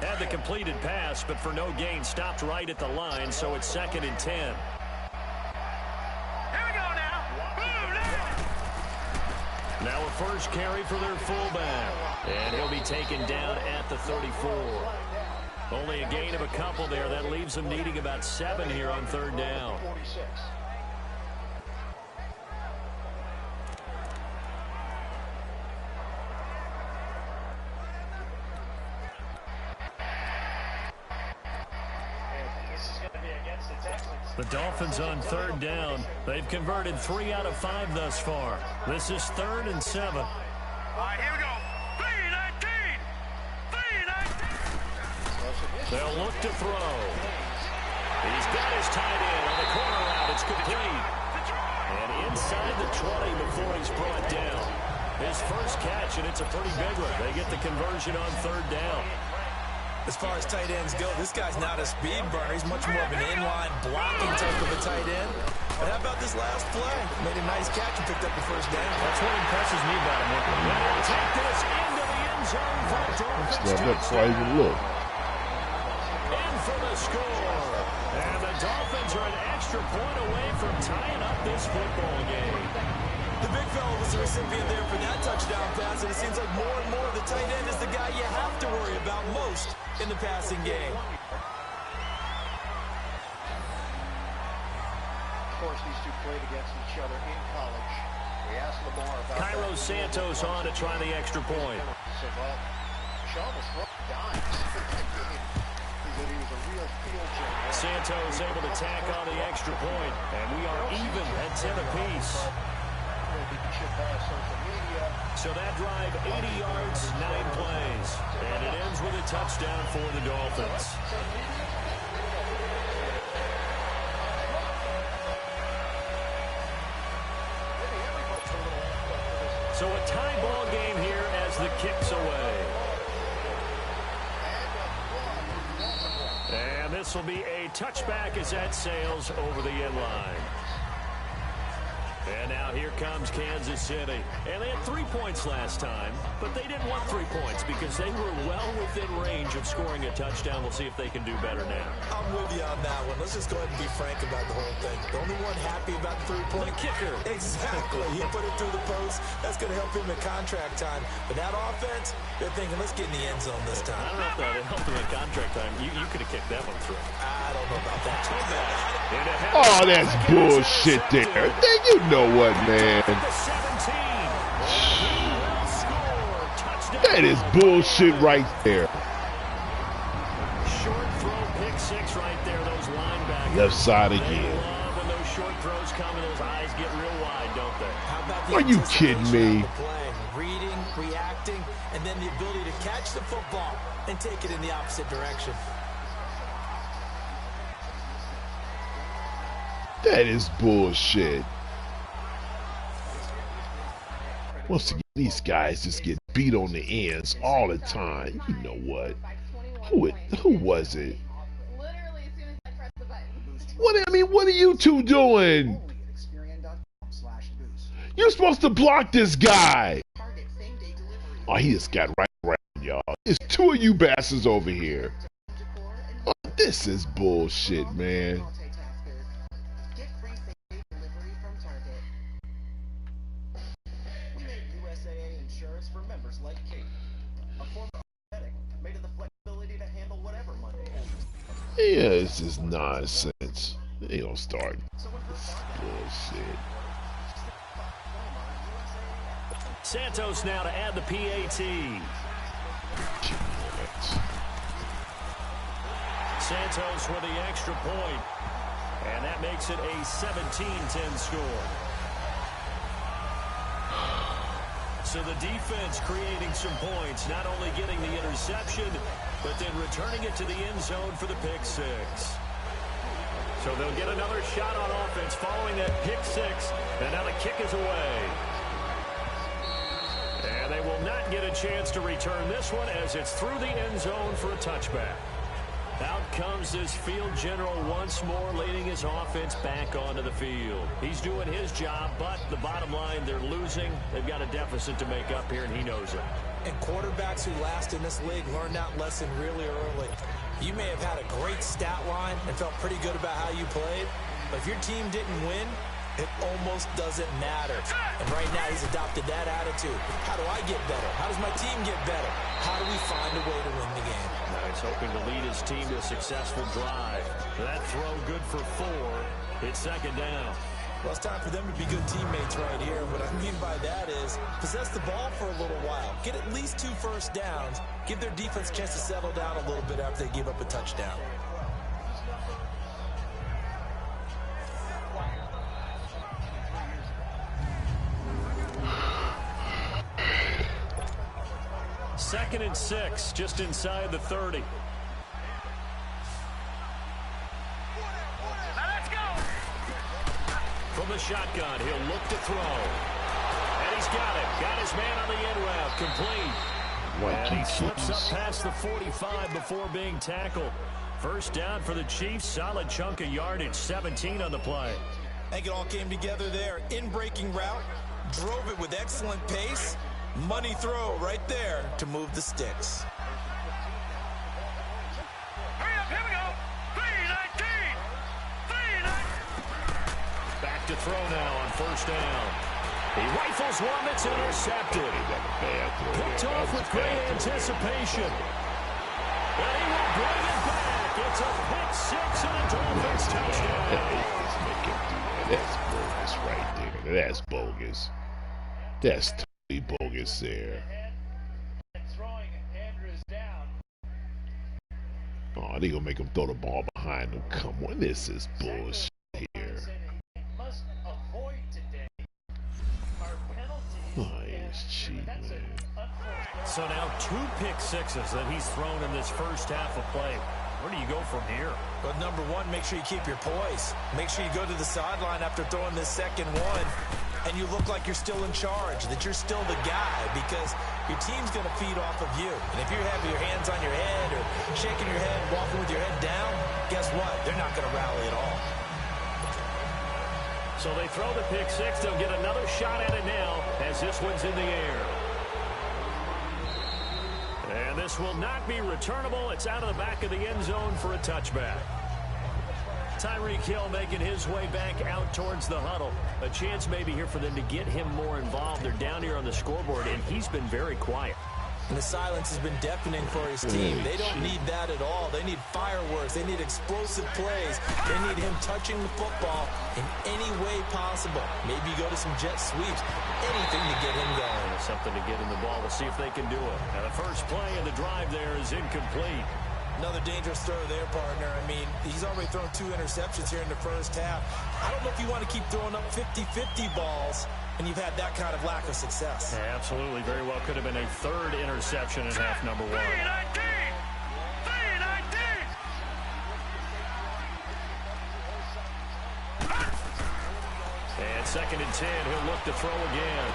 Had the completed pass, but for no gain, stopped right at the line, so it's 2nd and 10. Here we go now. Now a first carry for their fullback, and he'll be taken down at the 34. Only a gain of a couple there. That leaves them needing about 7 here on 3rd down. The Dolphins on 3rd down. They've converted 3 out of 5 thus far. This is 3rd and 7. All right, here we go. 3-19. 3-19. They'll look to throw. He's got his tight end on the corner route. It's complete. And inside the 20 before he's brought down. His first catch, and it's a pretty big one. They get the conversion on third down. As far as tight ends go, this guy's not a speed burner. He's much more of an inline blocking type of a tight end. But how about this last play? Made a nice catch and picked up the first down. That's what impresses me about him. They'll take this into the end zone for the Dolphins. Snap that before I even look. In for the score. And the Dolphins are an extra point away from tying up this football game. The big fella was the recipient there for that touchdown pass, and it seems like more and more the tight end is the guy you have to worry about most in the passing game. Of course, these two played against each other in college. We asked Lamar about Cairo Santos on to try the extra point. So, Sean was throwing dimes. He said he was a real field general. Santos able to tack on the extra point, and we are even at 10 apiece. So that drive, 80 yards, 9 plays. And it ends with a touchdown for the Dolphins. So a tie ball game here as the kick's away. And this will be a touchback as that sails over the end line. And now here comes Kansas City. And they had 3 points last time, but they didn't want 3 points because they were well within range of scoring a touchdown. We'll see if they can do better now. I'm with you on that one. Let's just go ahead and be frank about the whole thing. The only one happy about the 3-point. The kicker. Exactly. He put it through the post. That's going to help him at contract time. But that offense, they're thinking, let's get in the end zone this time. I don't know if that helped him at contract time. You could have kicked that one through. I don't know about that. Oh, that's bullshit there. You know what, man? That is bullshit right there. Short throw, pick six right there. Those linebackers. Left side again. They love when those short throws come and those eyes get real wide, don't they? How about the Are you kidding me? Reading, reacting, and then the ability to catch the football and take it in the opposite direction. That is bullshit. Once again, these guys just get beat on the ends all the time. You know what? Who was it? What are you two doing? You're supposed to block this guy. Oh, he just got right around, y'all. There's 2 of you bastards over here. Oh, this is bullshit, man. Yeah, this is nonsense. They don't start. Bullshit. Santos now to add the PAT. Santos with the extra point. And that makes it a 17-10 score. So the defense creating some points, not only getting the interception, but then returning it to the end zone for the pick six. So they'll get another shot on offense following that pick six, and now the kick is away. And they will not get a chance to return this one as it's through the end zone for a touchback. Out comes this field general once more, leading his offense back onto the field. He's doing his job, but the bottom line, they're losing. They've got a deficit to make up here, and he knows it. And quarterbacks who last in this league learned that lesson really early. You may have had a great stat line and felt pretty good about how you played, but if your team didn't win, it almost doesn't matter. And right now, he's adopted that attitude. How do I get better? How does my team get better? How do we find a way to win the game? Now he's hoping to lead his team to a successful drive. That throw good for 4. It's second down. Well, it's time for them to be good teammates right here. What I mean by that is possess the ball for a little while. Get at least 2 first downs. Give their defense a chance to settle down a little bit after they give up a touchdown. Second and 6, just inside the 30. Now let's go. From the shotgun, he'll look to throw. And he's got it. Got his man on the in route. Complete. And he slips up past the 45 before being tackled. First down for the Chiefs. Solid chunk of yardage. 17 on the play. I think it all came together there. In-breaking route. Drove it with excellent pace. Money throw right there to move the sticks. Hurry up, here we go. 3-19. 3-19. Back to throw now on first down. He rifles one that's intercepted. Picked off with great anticipation. And he will bring it back. It's a pick six and a Dolphins touchdown. That's bogus right there. That's bogus. That's totally bogus there. Oh, they gonna make him throw the ball behind him. Come on, this is bullshit here. Oh, he's cheap, man. So now 2 pick sixes that he's thrown in this first half of play. Where do you go from here? But number one, make sure you keep your poise. Make sure you go to the sideline after throwing this second one, and you look like you're still in charge, that you're still the guy, because your team's going to feed off of you. And if you have your hands on your head or shaking your head, walking with your head down, guess what? They're not going to rally at all. So they throw the pick six. They'll get another shot at it now as this one's in the air. And this will not be returnable. It's out of the back of the end zone for a touchback. Tyreek Hill making his way back out towards the huddle. A chance maybe here for them to get him more involved. They're down here on the scoreboard, and he's been very quiet. And the silence has been deafening for his team. They don't need that at all. They need fireworks. They need explosive plays. They need him touching the football in any way possible. Maybe go to some jet sweeps. Anything to get him going. Something to get in the ball. We'll see if they can do it. Now the first play of the drive there is incomplete. Another dangerous throw there, partner. I mean, he's already thrown 2 interceptions here in the first half. I don't know if you want to keep throwing up 50-50 balls, and you've had that kind of lack of success. Yeah, absolutely. Very well could have been a 3rd interception in half number 1. 3-19. And 2nd and 10. He'll look to throw again.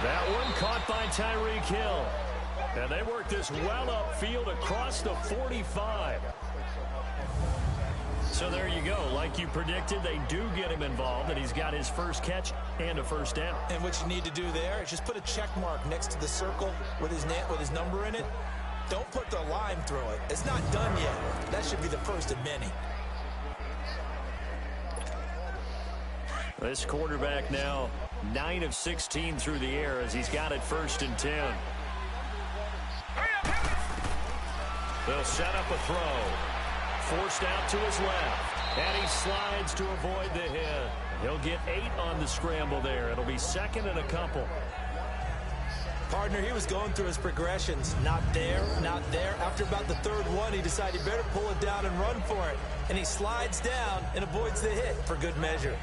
That one caught by Tyreek Hill. And they work this well upfield across the 45. So there you go. Like you predicted, they do get him involved, and he's got his first catch and a first down. And what you need to do there is just put a check mark next to the circle with his number in it. Don't put the line through it. It's not done yet. That should be the first of many. This quarterback now 9 of 16 through the air as he's got it 1st and 10. They'll set up a throw. Forced out to his left. And he slides to avoid the hit. He'll get 8 on the scramble there. It'll be 2nd and a couple. Partner, he was going through his progressions. Not there, not there. After about the 3rd one, he decided he better pull it down and run for it. And he slides down and avoids the hit for good measure.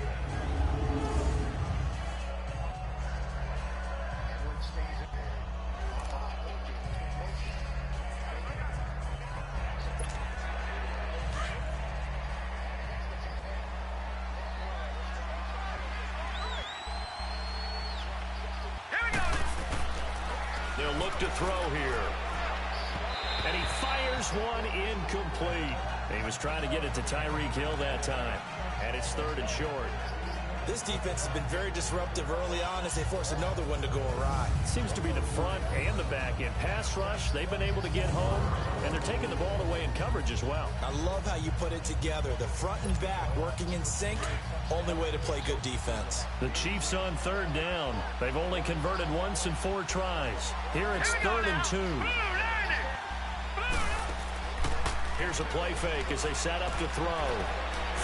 They'll look to throw here. And he fires one incomplete. He was trying to get it to Tyreek Hill that time. And it's 3rd and short. This defense has been very disruptive early on as they force another one to go awry. Seems to be the front and the back end. Pass rush, they've been able to get home, and they're taking the ball away in coverage as well. I love how you put it together. The front and back working in sync. Only way to play good defense. The Chiefs on 3rd down. They've only converted once in 4 tries. Here it's 3rd and 2. Here's a play fake as they set up to throw.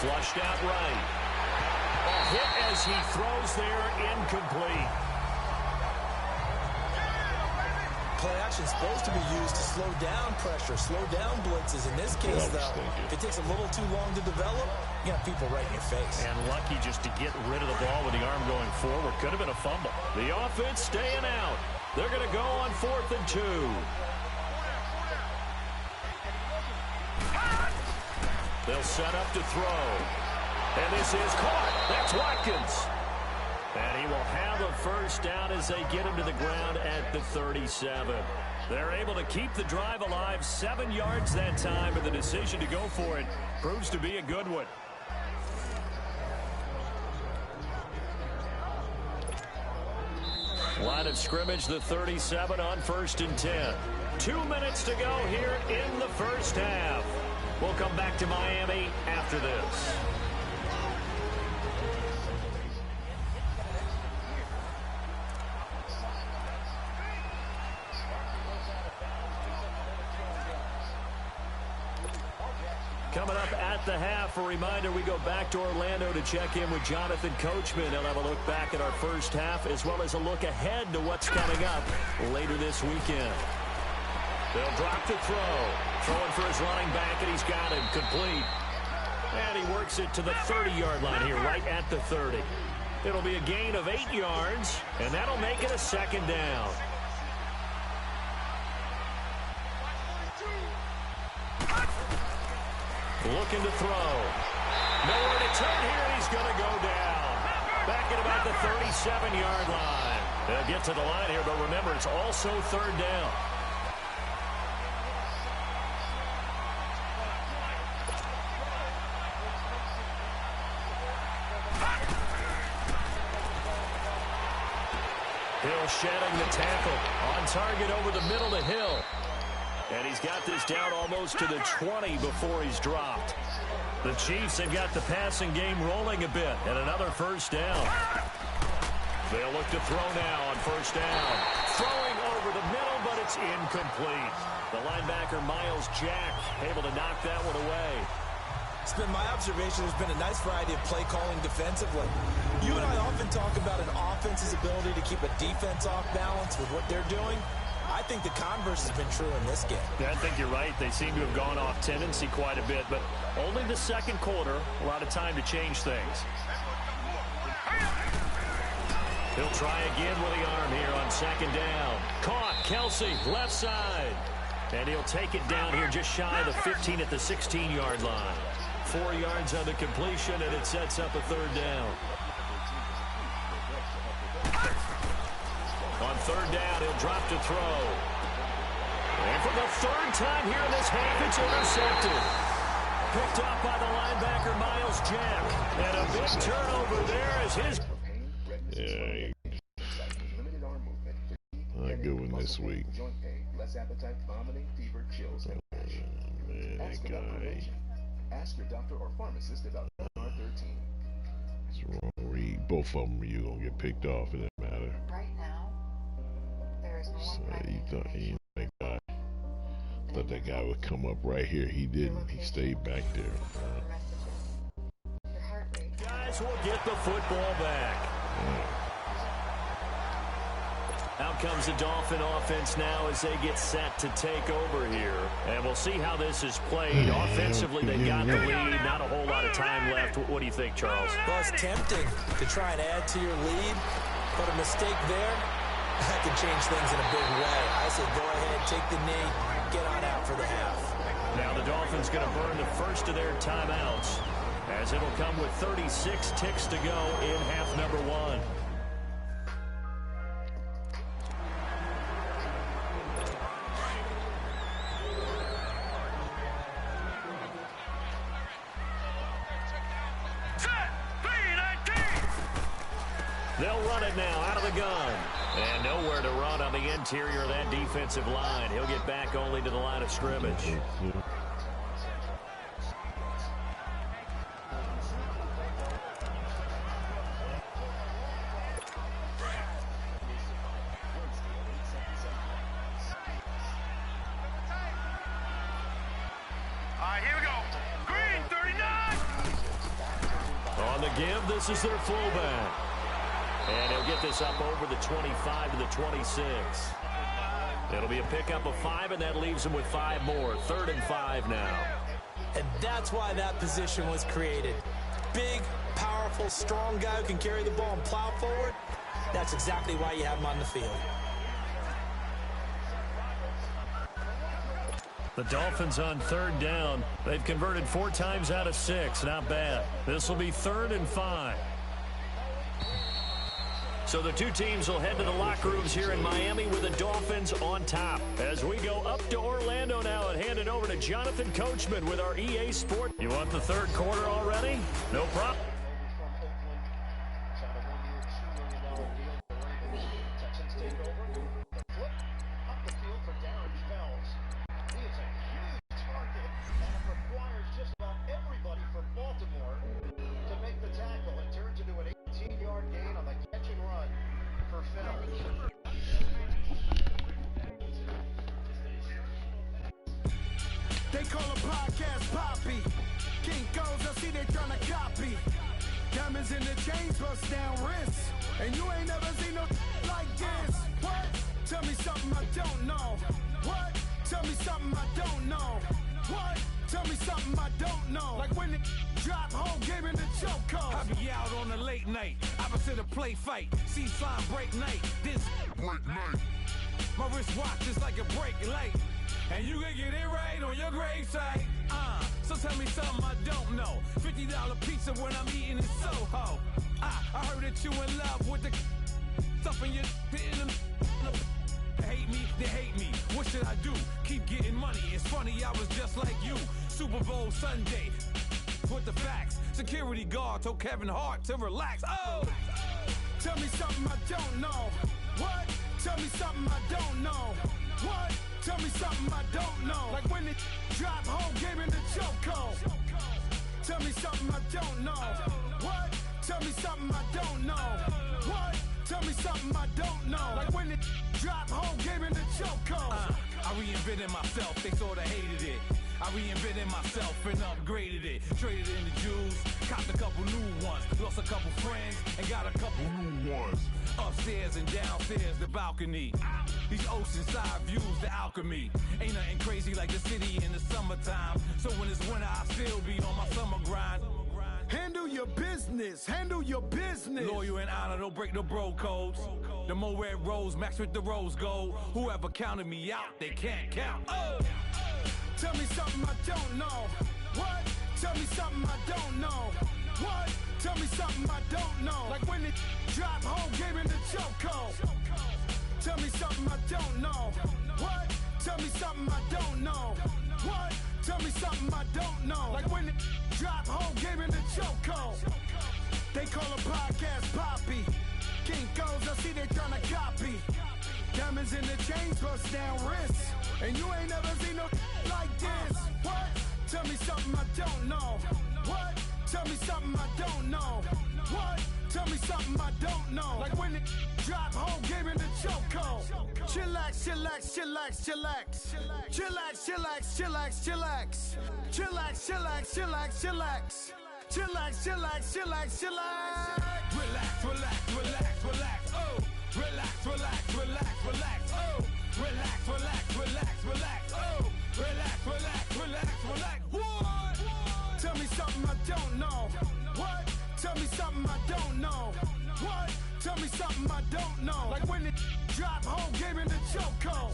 Flushed out right. A hit as he throws there, incomplete. Play action is supposed to be used to slow down pressure, slow down blitzes. In this case, though, if it takes a little too long to develop, you got people right in your face. And lucky just to get rid of the ball with the arm going forward. Could have been a fumble. The offense staying out. They're going to go on 4th and 2. They'll set up to throw. And this is caught. That's Watkins. And he will have a first down as they get him to the ground at the 37. They're able to keep the drive alive, 7 yards that time, but the decision to go for it proves to be a good one. Line of scrimmage, the 37 on 1st and 10. 2 minutes to go here in the first half. We'll come back to Miami after this. Coming up at the half, a reminder, we go back to Orlando to check in with Jonathan Coachman. He'll have a look back at our first half as well as a look ahead to what's coming up later this weekend. They'll drop the throw. Throwing for his running back, and he's got him complete. And he works it to the 30-yard line here, right at the 30. It'll be a gain of 8 yards, and that'll make it a second down. Looking to throw. Nowhere to turn here, and he's going to go down. Back at about the 37-yard line. They'll get to the line here, but remember, it's also 3rd down. Hill shedding the tackle. On target over the middle to Hill. And he's got this down almost to the 20 before he's dropped. The Chiefs have got the passing game rolling a bit. And another first down. They'll look to throw now on 1st down. Throwing over the middle, but it's incomplete. The linebacker, Miles Jack, able to knock that one away. It's been my observation there's been a nice variety of play calling defensively. You and I often talk about an offense's ability to keep a defense off balance with what they're doing. I think the converse has been true in this game. Yeah, I think you're right. They seem to have gone off tendency quite a bit, but only the second quarter, a lot of time to change things. He'll try again with the arm here on 2nd down. Caught, Kelsey, left side. And he'll take it down here just shy of the 15 at the 16-yard line. 4 yards on the completion, and it sets up a 3rd down. On 3rd down, he'll drop to throw. And for the 3rd time here in this half, it's intercepted. Picked up by the linebacker, Miles Jack. And a big turnover there as his... Yeah, not good one this week. Man, guy. Ask your doctor or pharmacist about R13. It's the wrong read. Both of them, you're going to get picked off. It doesn't matter. Right now, there is no Thought that guy would come up right here. He didn't. He stayed back there. Your heart rate. Guys will get the football back. Out comes the Dolphin offense now as they get set to take over here. And we'll see how this is played. Offensively, they got the lead. Not a whole lot of time left. What do you think, Charles? Well, it's tempting to try and add to your lead, but a mistake there, that can change things in a big way. I say go ahead, take the knee, get on out for the half. Now the Dolphins going to burn the first of their timeouts as it'll come with 36 ticks to go in half number 1. They'll run it now out of the gun. And nowhere to run on the interior of that defensive line. He'll get back only to the line of scrimmage. Here we go. Green 39. On the give, this is their fullback. And he'll get this up over the 25 to the 26. It'll be a pickup of 5, and that leaves him with 5 more. 3rd and 5 now. And that's why that position was created. Big, powerful, strong guy who can carry the ball and plow forward. That's exactly why you have him on the field. The Dolphins on 3rd down. They've converted 4 times out of 6. Not bad. This will be 3rd and 5. So the two teams will head to the locker rooms here in Miami with the Dolphins on top. As we go up to Orlando now and hand it over to Jonathan Coachman with our EA Sport. You want the third quarter already? No problem. They call a podcast Poppy. Kinkos, I see they tryna copy. Diamonds in the chains, bust down wrists. And you ain't never seen no like this. What? Tell me something I don't know. What? Tell me something I don't know. What? Tell me something I don't know. Like when it drop, whole game in the chokehold. I be out on a late night, opposite a play fight. See sign break night, this break night. My wristwatch is like a break light. And you can get it right on your gravesite. So tell me something I don't know. $50 pizza when I'm eating in Soho. I heard that you in love with the stuff in your in them. Hate me, they hate me. What should I do? Keep getting money. It's funny, I was just like you. Super Bowl Sunday. With the facts. Security guard told Kevin Hart to relax. Oh! Tell me something I don't know. What? Tell me something I don't know. What? Tell me something I don't know. Like when it drop, whole game in the chokehold. Tell me something I don't know. What? Tell me something I don't know. What? Tell me something I don't know. Like when it drop, whole game in the chokehold. I reinvented myself, they sorta hated it. I reinvented myself and upgraded it. Traded in the Jews, copped a couple new ones. Lost a couple friends and got a couple new ones. Upstairs and downstairs, the balcony. These oceanside views, the alchemy. Ain't nothing crazy like the city in the summertime. So when it's winter, I still be on my summer grind. Handle your business, handle your business. Loyal and honor, don't break no bro codes. The more red rose, max with the rose gold. Whoever counted me out, they can't count. Oh! Tell me something I don't know. What? Tell me something I don't know. What? Tell me something I don't know. Like when it drop, whole game in the chokehold. Tell me something I don't know. What? Tell me something I don't know. What? Tell me something I don't know. Like when it drop, whole game in the chokehold. They call a podcast Poppy. Kinkos, I see they tryna copy. Diamonds in the chains, bust down wrists. And you ain't never seen no like this. What? Tell me something I don't know. What? Tell me something I don't know. What? Tell me something I don't know. Like when it drop, whole game in the chokehold. Chillax, chillax, chillax, chillax. Chillax, chillax, chillax, chillax. Chillax, chillax, chillax, chillax. Chillax, chillax, chillax, chillax. Relax, relax, relax, relax. Oh! Relax, relax, relax, relax. Oh! Relax, relax, relax, relax. Oh! Relax, relax, relax, relax. What? Tell me something I don't know. What? Tell me something I don't know. What? Tell me something I don't know. Like when it drop, whole game in the chokehold.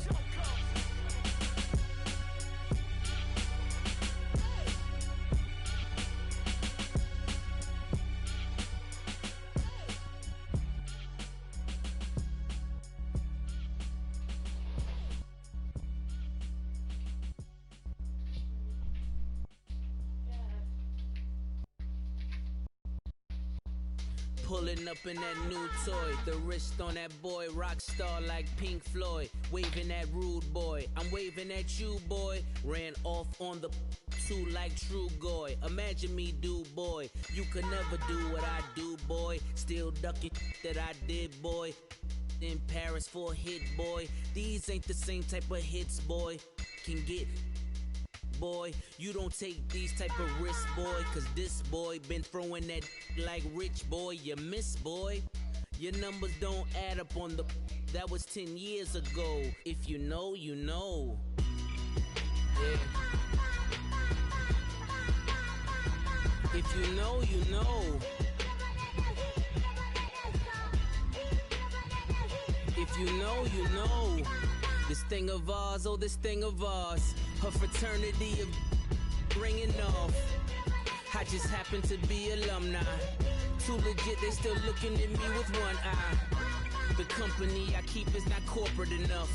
Pulling up in that new toy, the wrist on that boy, rock star like Pink Floyd, waving at rude boy, I'm waving at you boy, ran off on the two like True Goy, imagine me do boy, you could never do what I do boy, still ducking that I did boy, in Paris for a hit boy, these ain't the same type of hits boy, can get boy, you don't take these type of risks, boy, cause this boy been throwing that like rich boy, you miss, boy. Your numbers don't add up on the, that was 10 years ago. If you know, you know. Yeah. If you know, you know. If you know, you know. This thing of ours, oh this thing of ours. Her fraternity of ringing off. I just happen to be alumni. Too legit, they still looking at me with one eye. The company I keep is not corporate enough.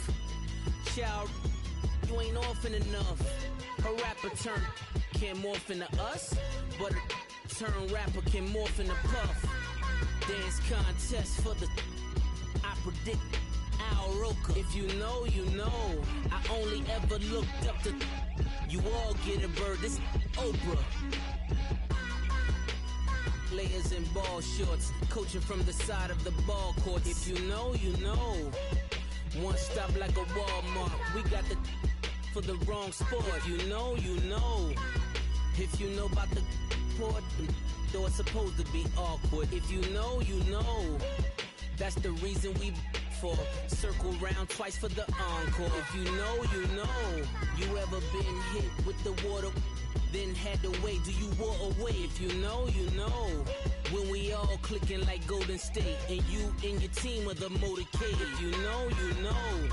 Child, you ain't orphan enough. A rapper turn can't morph into us, but a turn rapper can morph into Puff. Dance contest for the I predict Al Roker. If you know, you know. I only ever looked up to you all get a bird. This Oprah. Layers in ball shorts, coaching from the side of the ball court. If you know, you know. One stop like a Walmart. We got the for the wrong sport. If you know, you know. If you know about the port, though it's supposed to be awkward. If you know, you know. That's the reason we for circle round twice for the encore. If you know, you know. You ever been hit with the water, then had to wait? Do you walk away? If you know, you know. When we all clicking like Golden State, and you and your team are the motorcade. If you know, you know.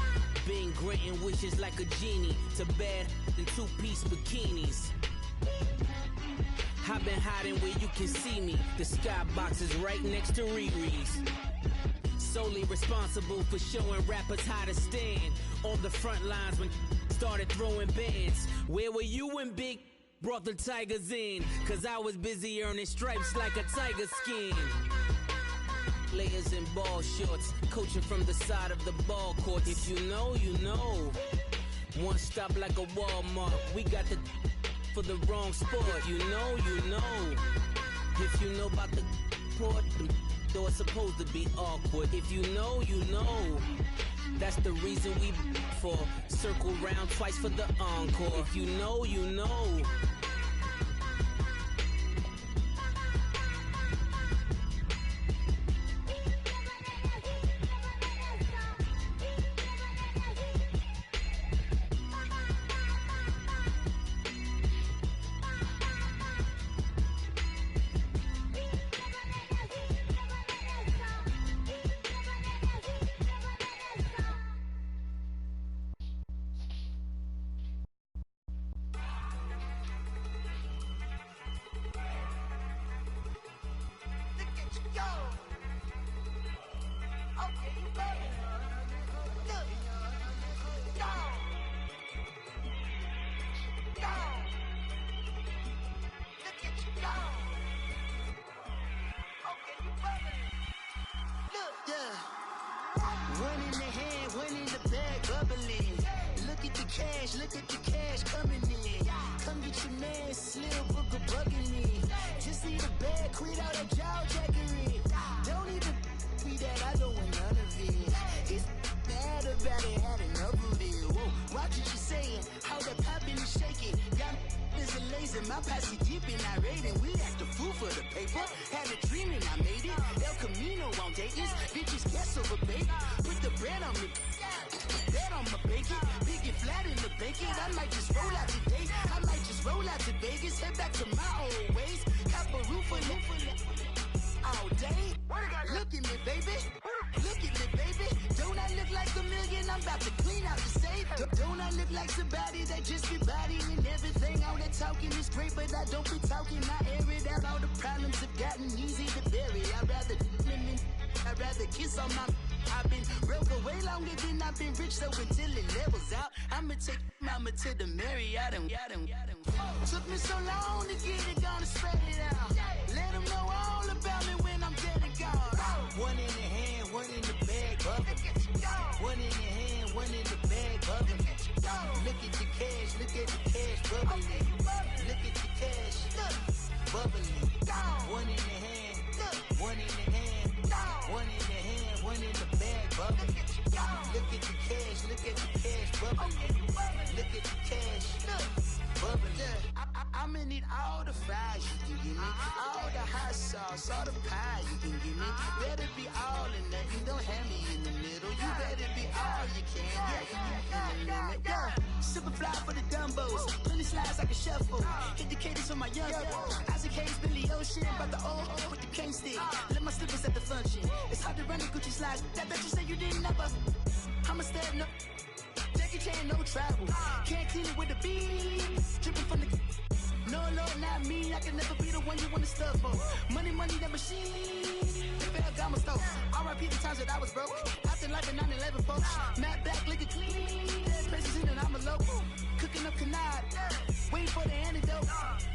Been granting wishes like a genie to bad in two-piece bikinis. I've been hiding where you can see me. The skybox is right next to Riri's. Solely responsible for showing rappers how to stand on the front lines when started throwing bands. Where were you when Big brought the Tigers in? Cause I was busy earning stripes like a tiger skin. Layers in ball shorts, coaching from the side of the ball court. If you know, you know. One stop like a Walmart. We got the for the wrong sport. You know, you know. If you know about the port, though it's supposed to be awkward. If you know, you know. That's the reason we for circle round twice for the encore. If you know, you know. Look at the cash coming in. Come get your man, Slim Booker bugging me. Just need a bag, quit all that jaw jackery. Don't even be that, I don't want none of it. He's mad about it, had enough of it. Whoa, watch what you saying, how that poppin' and shaking. Y'all is a lazy, my posse deep and irate. And we act the fool for the paper. Had a dream and I made it. El Camino on Dayton's, bitches guess over bait. Put the bread on me, bet on my bacon. Big and flat in the bacon. I might just roll out today. I might just roll out to Vegas. Head back to my old ways. Cop a roof for all day. Look at me, baby. Look at me, baby. Don't I look like a million? I'm about to clean out the safe. Don't I look like somebody that just be bodying everything? All that talking is great, but I don't be talking. I air it out. All the problems have gotten easy to bury. I'd rather kiss on my. I've been broke way longer than I've been rich, so until it levels out, I'ma take mama to the Marriott and took me so long to get it, gonna spread it out. Let them know all about me when I'm dead and gone. One in the hand, one in the bag, bubbling. One in the hand, one in the bag, bubbling. Look at the cash, look at the cash, bubbling. Look at the cash, bubbling. One in the hand, one in the hand, one in the hand, one in the bag, bubbling. Look at the cash, look at the cash, bubbling. Look at the cash, bubbling. I'ma need all the fries you can give me, all the hot sauce, all the pie you can give me. Better be all in nothing, don't have me in the middle. You better be all you can, yeah. Super fly for the Dumbos, plenty slides like a shuffle. Hit the cadence on my young Isaac Hayes, Billy Ocean, but the old with the cane stick. Let my slippers at the function. It's hard to run the Gucci slides. That bet you say you didn't never. I'ma step no. Jackie Chan, no travel. Can't clean it with the beat. Dripping from the. No, Lord, not me. I can never be the one you want to stuff for. Money, that machine. They fell down my stove. R.I.P. the times that I was broke. Acting like a 9/11 folks. Matte black, looking clean. There's places in and I'm a local. Cooking up canard. Waiting for the antidote.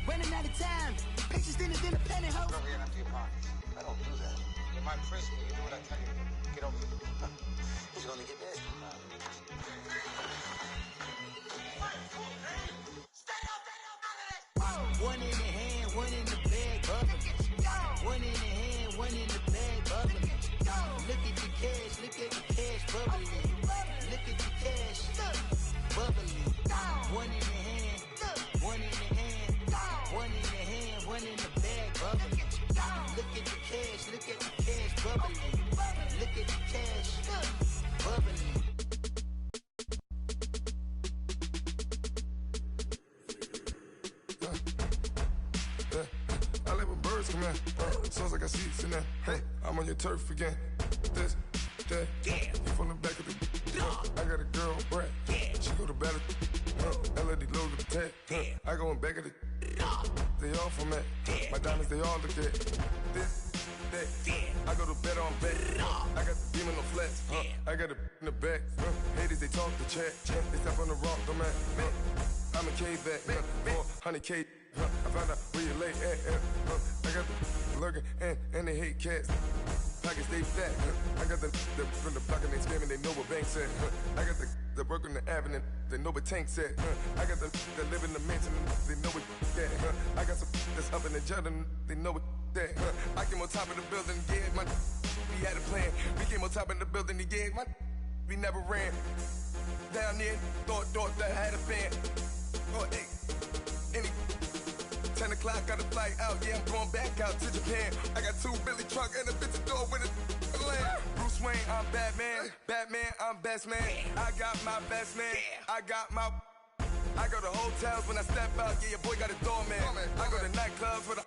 Running out of time. Patience thinner than a pantyhose. I don't do that. You might press me. You do what I tell you. Get over here. He's gonna get nasty. One in the hand, one in the bag, bubbling. One in the hand, one in the bag, bubbling. Look at the cash, bubbling. Look at the cash, bubbling. One in the hand, one in the hand, one in the hand, one in the bag, bubbling. Look at the cash, bubbling. Look at the cash, bubbling. I let my birds come in. Sounds like I see seats in there. Hey, I'm on your turf again. This, that, you from the back of the. I got a girl, Brad. She go to battle. LED logo the tag. I go in back of the. They all from that. My diamonds, they all look at. This, that. I go to bed on bed. I got the demon on flats. I got a in the back. Haters, they talk the chat. They step on the rock, don't man. I'm a K back. 400K. I found out where you lay at. I got the lurking and they hate cats. Pockets stay fat. I got the from the block and they screaming, they know what banks at. I got the work on the avenue, they know what tanks at. I got the live in the mansion, they know what that. I got some that's up in the jungle, they know what that. I came on top of the building, yeah, we had a plan. We came on top of the building, yeah, we never ran. Down there, thought that I had a fan. Oh, hey, any 10 o'clock, got a flight out, yeah, I'm going back out to Japan. I got 2 Billy truck and a bitch door with a land. Bruce Wayne, I'm Batman. Batman, I'm best man. I got my best man. I go to hotels when I step out, yeah, your boy got a doorman. I go to nightclubs with a,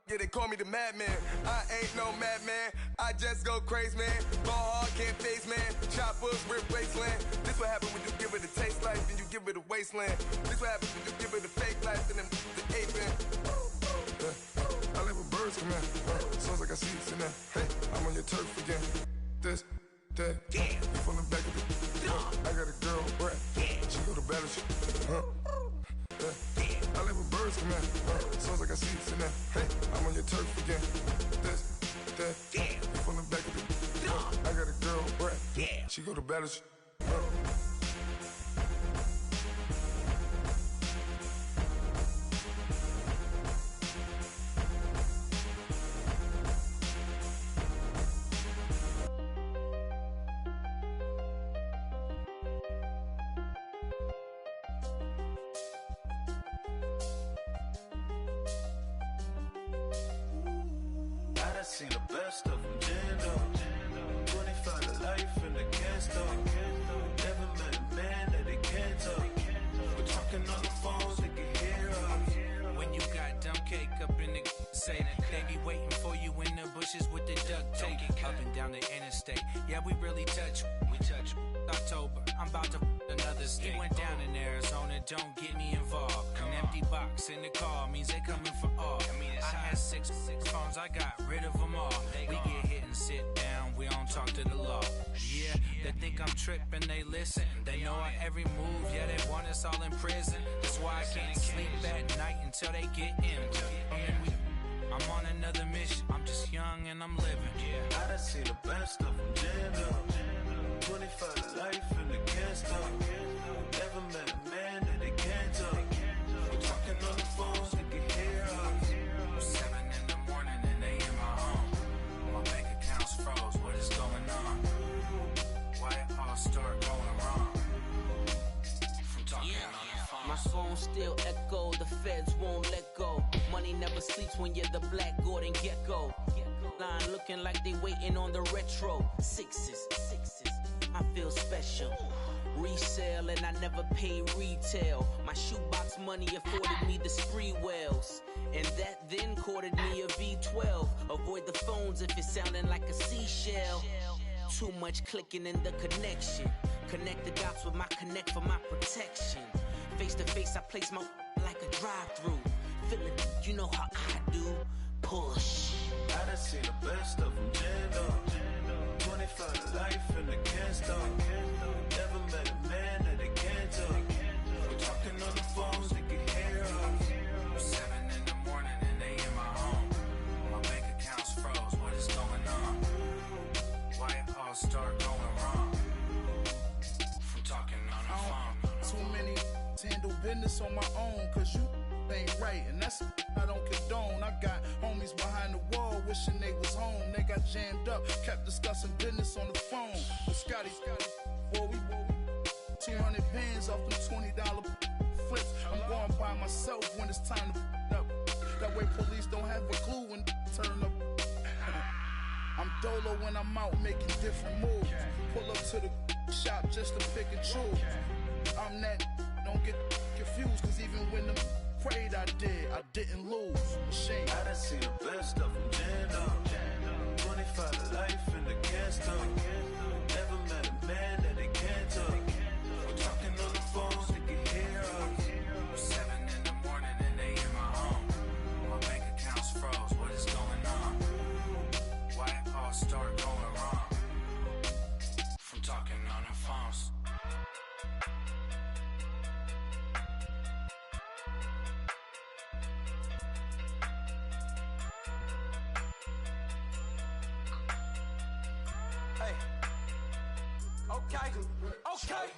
yeah, they call me the madman. I ain't no madman, I just go crazy, man. Ball hard, can't face, man. Choppers, rip wasteland. This what happens when you give it a taste life, then you give it a wasteland. This what happens when you give it a fake life, and then the ape in. I let my birds come in. Sounds like I see seats in there. Hey, I'm on your turf again. This, that, you from the back of the. I got a girl, Brad. She go to battle shit. I let my birds come in. Sounds like I see seats in there. Hey, I'm on your turf again. This, that, you from the back of the. I got a girl, Brad. She go to battle shit. I seen the best of them, Jando. 25 to life in the cansto. Never met a man that they can't talk. We're talking on the phones, they can hear us. When you got dumb cake up in the say that they be waiting for you in the bushes with the duct tape. Up and down the interstate, yeah, we really touch. We touch October. I'm about to another state. He went down in Arizona, don't get me involved. An empty box in the car means they coming for all. I had six phones, I got rid of them all. We get hit and sit down, we don't talk to the law. Yeah, they think I'm tripping, they listen. They know our every move, yeah, they want us all in prison. That's why I can't sleep at night until they get in. I'm on another mission, I'm just young and I'm living. I done seen the best of them, Jando. 25 to life in the cansto. Never met a man that they can't talk. We're talking on the phones, they can hear us. 7 in the morning and they in my home. My bank account's froze, what is going on? Why it all start going wrong? From talking on the phone. My phone still echo, the feds won't let go. Money never sleeps when you're the black Gordon Gecko. Line looking like they waiting on the retro. Sixes, I feel special. Resale and I never pay retail. My shoebox money afforded me the spree wells. And that then courted me a V12. Avoid the phones if it's sounding like a seashell. Too much clicking in the connection. Connect the dots with my connect for my protection. Face to face I place my like a drive-through. feeling, you know how I do. Push. I done seen the best of them jammed up. 25 to life and they can't stop. Never met a man that they can't talk. We're talking on the phones, they can hear us. 7 in the morning and they in my home. My bank account's froze, what is going on? Why it all start going wrong? From talking on the phone. Too many handle business on my own, cause you ain't right, and that's I don't condone. I got homies behind the wall wishing they was home. They got jammed up, kept discussing business on the phone. But Scotty, boy, we 200 bands off them $20 flips. I'm going by myself when it's time to up. That way police don't have a clue when turn up. I'm dolo when I'm out making different moves. Pull up to the shop just to pick and choose. I'm that, don't get confused, cause even when them prayed I didn't lose. Shame. I done seen the best of them jammed up. 25 to life and they can't stop. Never met a man that they can't talk. We're talking on the phones, they can hear us. 7 in the morning and they in my home. My bank account's froze, what is going on? Why it all start going wrong? From talking on the phones. Okay,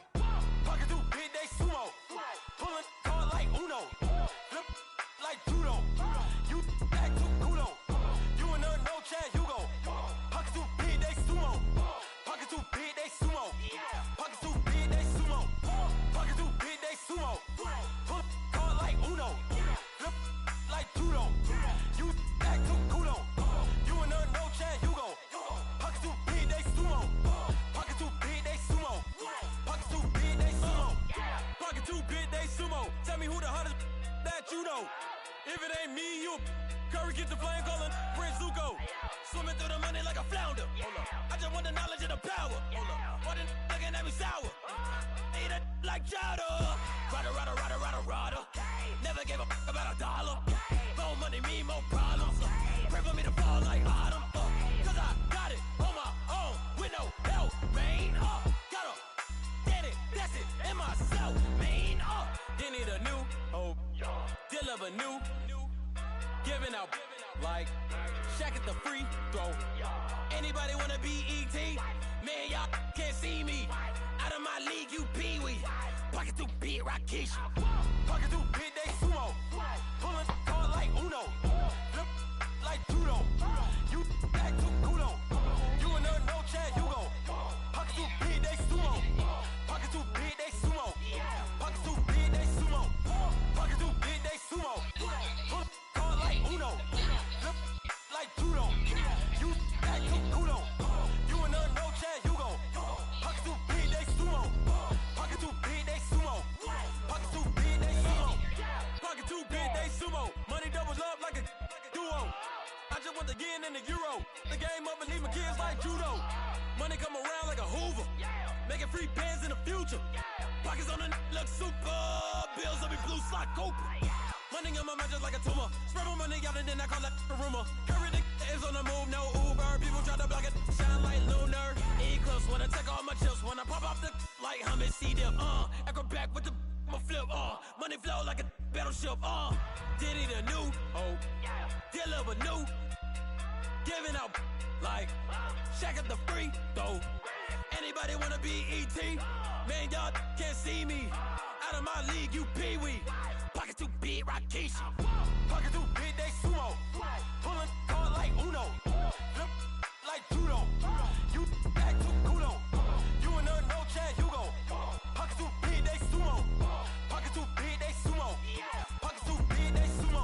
pocket through big day sumo, pulling card like Uno, flip like judo. You act too kudo, you and her no chance you go. Pocket through big day sumo, pocket through big day sumo, pocket through big day sumo, pocket through big day sumo, pull card like Uno, flip like judo. You act too kudo, you and her no chance you go. Pocket through big day sumo, pocket through big day sumo. Pocket too big, they sumo. Pocket too big, they sumo. Tell me who the hottest that you know. If it ain't me, you Curry get the flame calling Prince Zuko. Swimming through the money like a flounder. I just want the knowledge and the power. Why they looking at me sour? Eat it like chowder. Rada. Never gave a fuck about $1. More money, me, more problems. Pray for me to fall like autumn. Cause I got it on my own with no help, man. Gotta get it, that's it, and myself, man. They need a new hope, deliver new, giving out like Shaq at the free throw. Anybody wanna be ET? Man, y'all can't see me. Out of my league, you pee-wee. Pocket too big, Rakesh. Pocket too big, they sumo. Pulling card like Uno. Flip like judo. You act too kudo. You and her no chance, you go. Pocket too big, they sumo. Pocket too big, they sumo. Pocket too big, they sumo. Pocket too big, they sumo. Pull card like Uno. Flip like judo. You act too kudo. You and her no chance, you go. Pocket too big, they sumo. Pocket too big, they sumo. Pocket too big, they sumo. Pocket too big, they sumo. Money doubles up like a duo. I just want the yen and the euro. The game up and leave my kids like judo. Money come around like a Hoover. Making free bands in the future. Pockets on the look super. Bills will be blue slot Cooper. Money on my mind just like a tumor. Spread my money out and then I call that a rumor. Curry the is on the move, no Uber. People try to block it, shine like lunar. Eclipse when I take all my chips. When I pop off the like hummus, see them. Acrobat with the flip. Money flow like a battleship. Diddy the new hope. Deliver new. Giving out like Shaq at the free throw. Anybody wanna be ET? Man, y'all can't see me. Out of my league, you pee-wee. Pocket too big, Rakesh. Pocket too big, they sumo. Pulling card like Uno. Flip like judo. You act too kudo. You and her no chance, you go. Pocket too big, they sumo. Pocket too big, they sumo. Pocket too big, they sumo.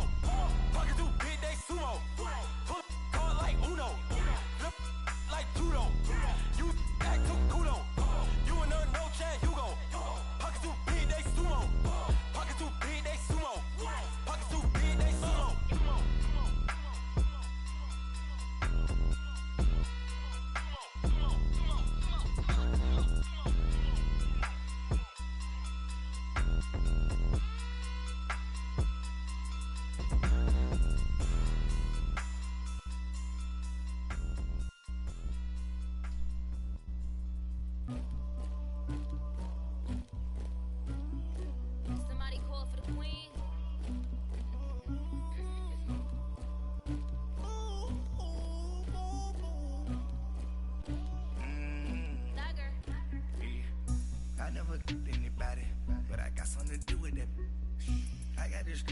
Pocket too big, they sumo. Pull card like Uno. Flip like judo. You act too kudo. You and her no chance, you go. Pocket too big, they sumo. Pocket too big, they sumo. Pocket too big, they sumo.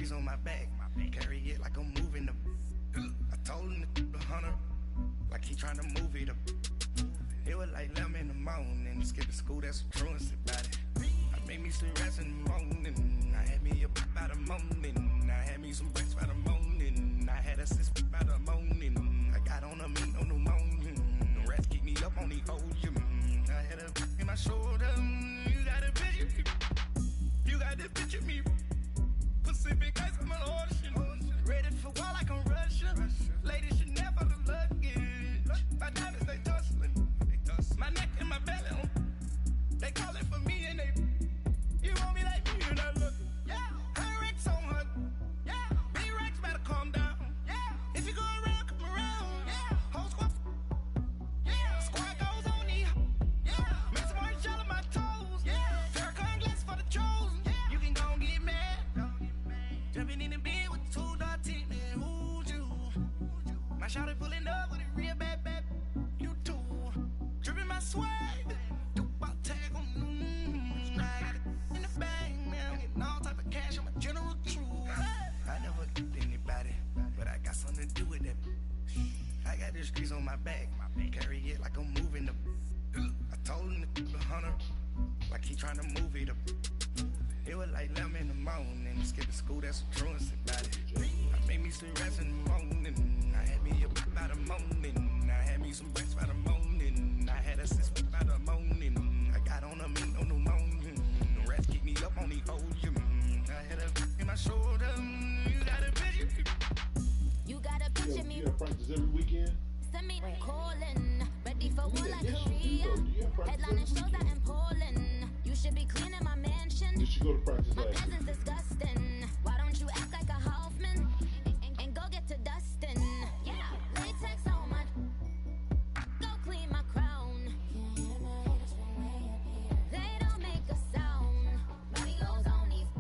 grease on my back. Carry it like I'm moving the. I told him the hunter, like he trying to move it up. It was like 11 in the morning. Skipping school, that's a truancy about it. I made me some rest in the morning. I had me up by the morning. I had me some breaks by the morning. I had a sis by the morning. I got on a meat on the morning. The rats keep me up on the ocean. I had a in my shoulder. You got a picture. You got the picture me. Pacific ice on my ocean. Ready for war like I'm Russian. Ladies should never the luggage. My diamonds they tussling. My neck and my belly on. They calling for me and they. You want me like me and I look. Yeah. Her Rex on her. Yeah. Big Rex better calm down. Yeah. If you go around, come around. Yeah. Whole squad. Yeah. Squad goes on the. Yeah. Make some orange gel on my toes. Yeah. Farrakhan glass for the chosen. Yeah. You can go and get mad. Jumping in the bed with 2 dark teeth, man. Who's you? My shawty pulling up with a real bad. You too. Dripping my swag. Dupe tag on. I got it in the bag, man. Getting all type of cash. I'm a general truth. I never get anybody, but I got something to do with that. I got this grease on my back. Carry it like I'm moving the. I told him the hunter, like he trying to move it up. It was like 11 in the morning. Skipping school, that's a truancy about it. I made me some rest in the morning. I had me up by the morning. I had me some breaks by the morning. I had a sis by the morning. I got on a meat on the morning. The rats keep me up on the ocean. I had a in my shoulder. You got a picture. You got a picture me. You practice every weekend? Send me calling. Ready for war like Korea. Headlining shows out in Poland. You should be cleaning my mansion. Did you go to practice my last presence disgusting. Why don't you act like a Hoffman and go get to dustin'? Yeah, latex on my. Go clean my crown. They don't make a sound. Body goes on these.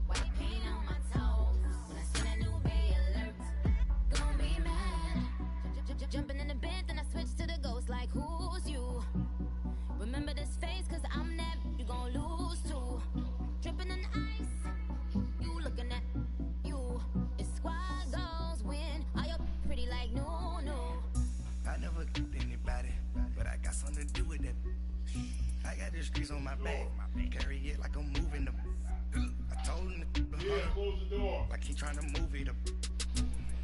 White paint on my toes. When I see that new Bay alert, gon' be mad. Jumping in the bed, then I switch to the ghost like who's you? Remember this face, cause I'm that you gon' lose too. Dripping in ice, you looking at you. It's squad goals win. Are you pretty like no? I never get anybody, but I got something to do with that. I got this grease on my back. Carry it like I'm moving the. I told him close the door. Like he trying to move it up.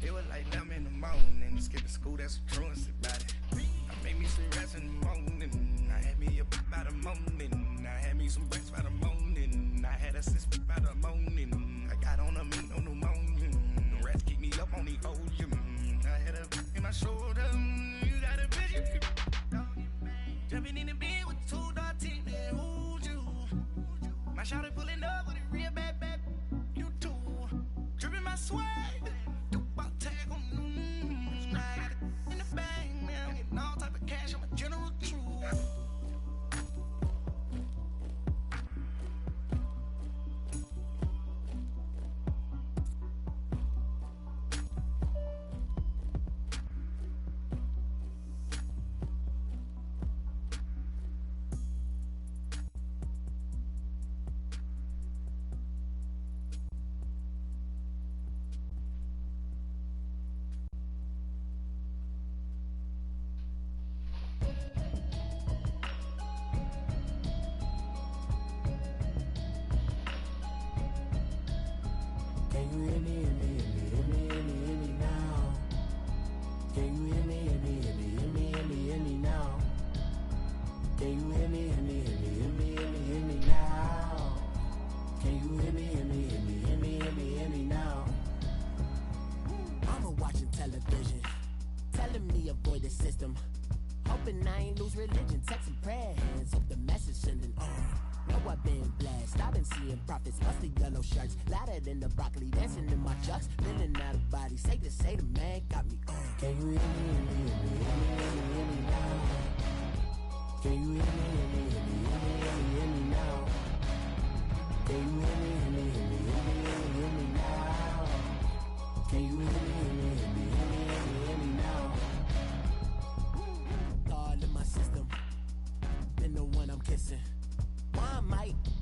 It was like 11 in the morning. Skipping school, that's a truancy about it. I made me some rest in the morning. I had me up by the morning. I had me some breaks by the morning. I had a sis by the morning. I got on a meat on the morning. The rats keep me up on the ocean. I had a in my shoulder. You got a picture. Jumping in the bed with 2 dark teeth, man. Who's you? My shawty pulling up with a real bad. You too. Dripping my swag. Tag on. I got it in the bag, man. Getting all type of cash. I'm a general truth.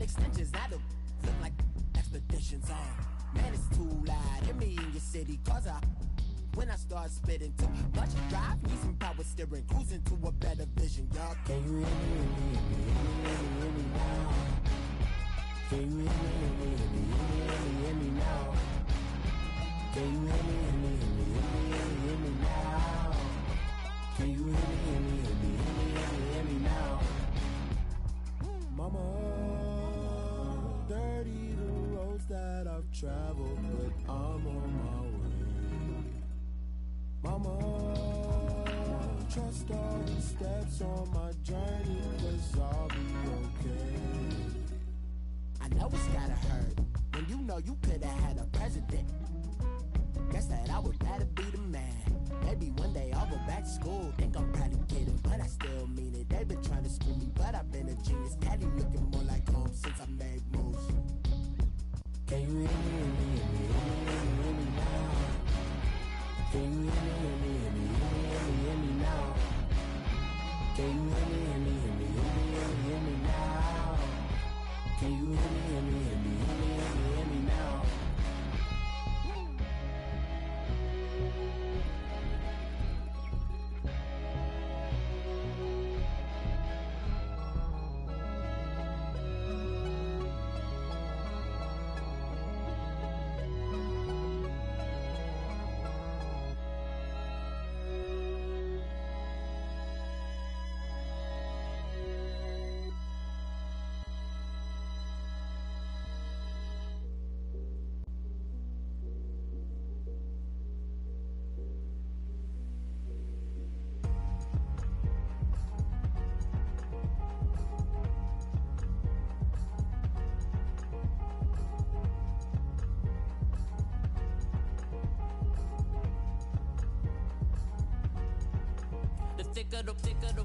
Extensions that'll look like expeditions on. Man, it's too loud. Hear me in your city, cause when I start spitting too much drive, need some power steering, cruising to a better vision, y'all. Can you hear me, hear me now? Can you hear me, hear me now? Can you hear me, hear me now? Can you hear me now? Mama, dirty the roads that I've traveled, but I'm on my way. Mama, trust all the steps on my journey, 'cause I'll be okay. I know it's gotta hurt when you know you could've had a president. Guess that I would rather be the man. Maybe one day I'll go back to school. Think I'm probably kidding, but I still mean it. They've been trying to screw me, but I've been a genius. Caddy looking more like home since I made moves. Can you hear me, hear me now? Can you hear me now? Can you hear me now? Can you hear me now?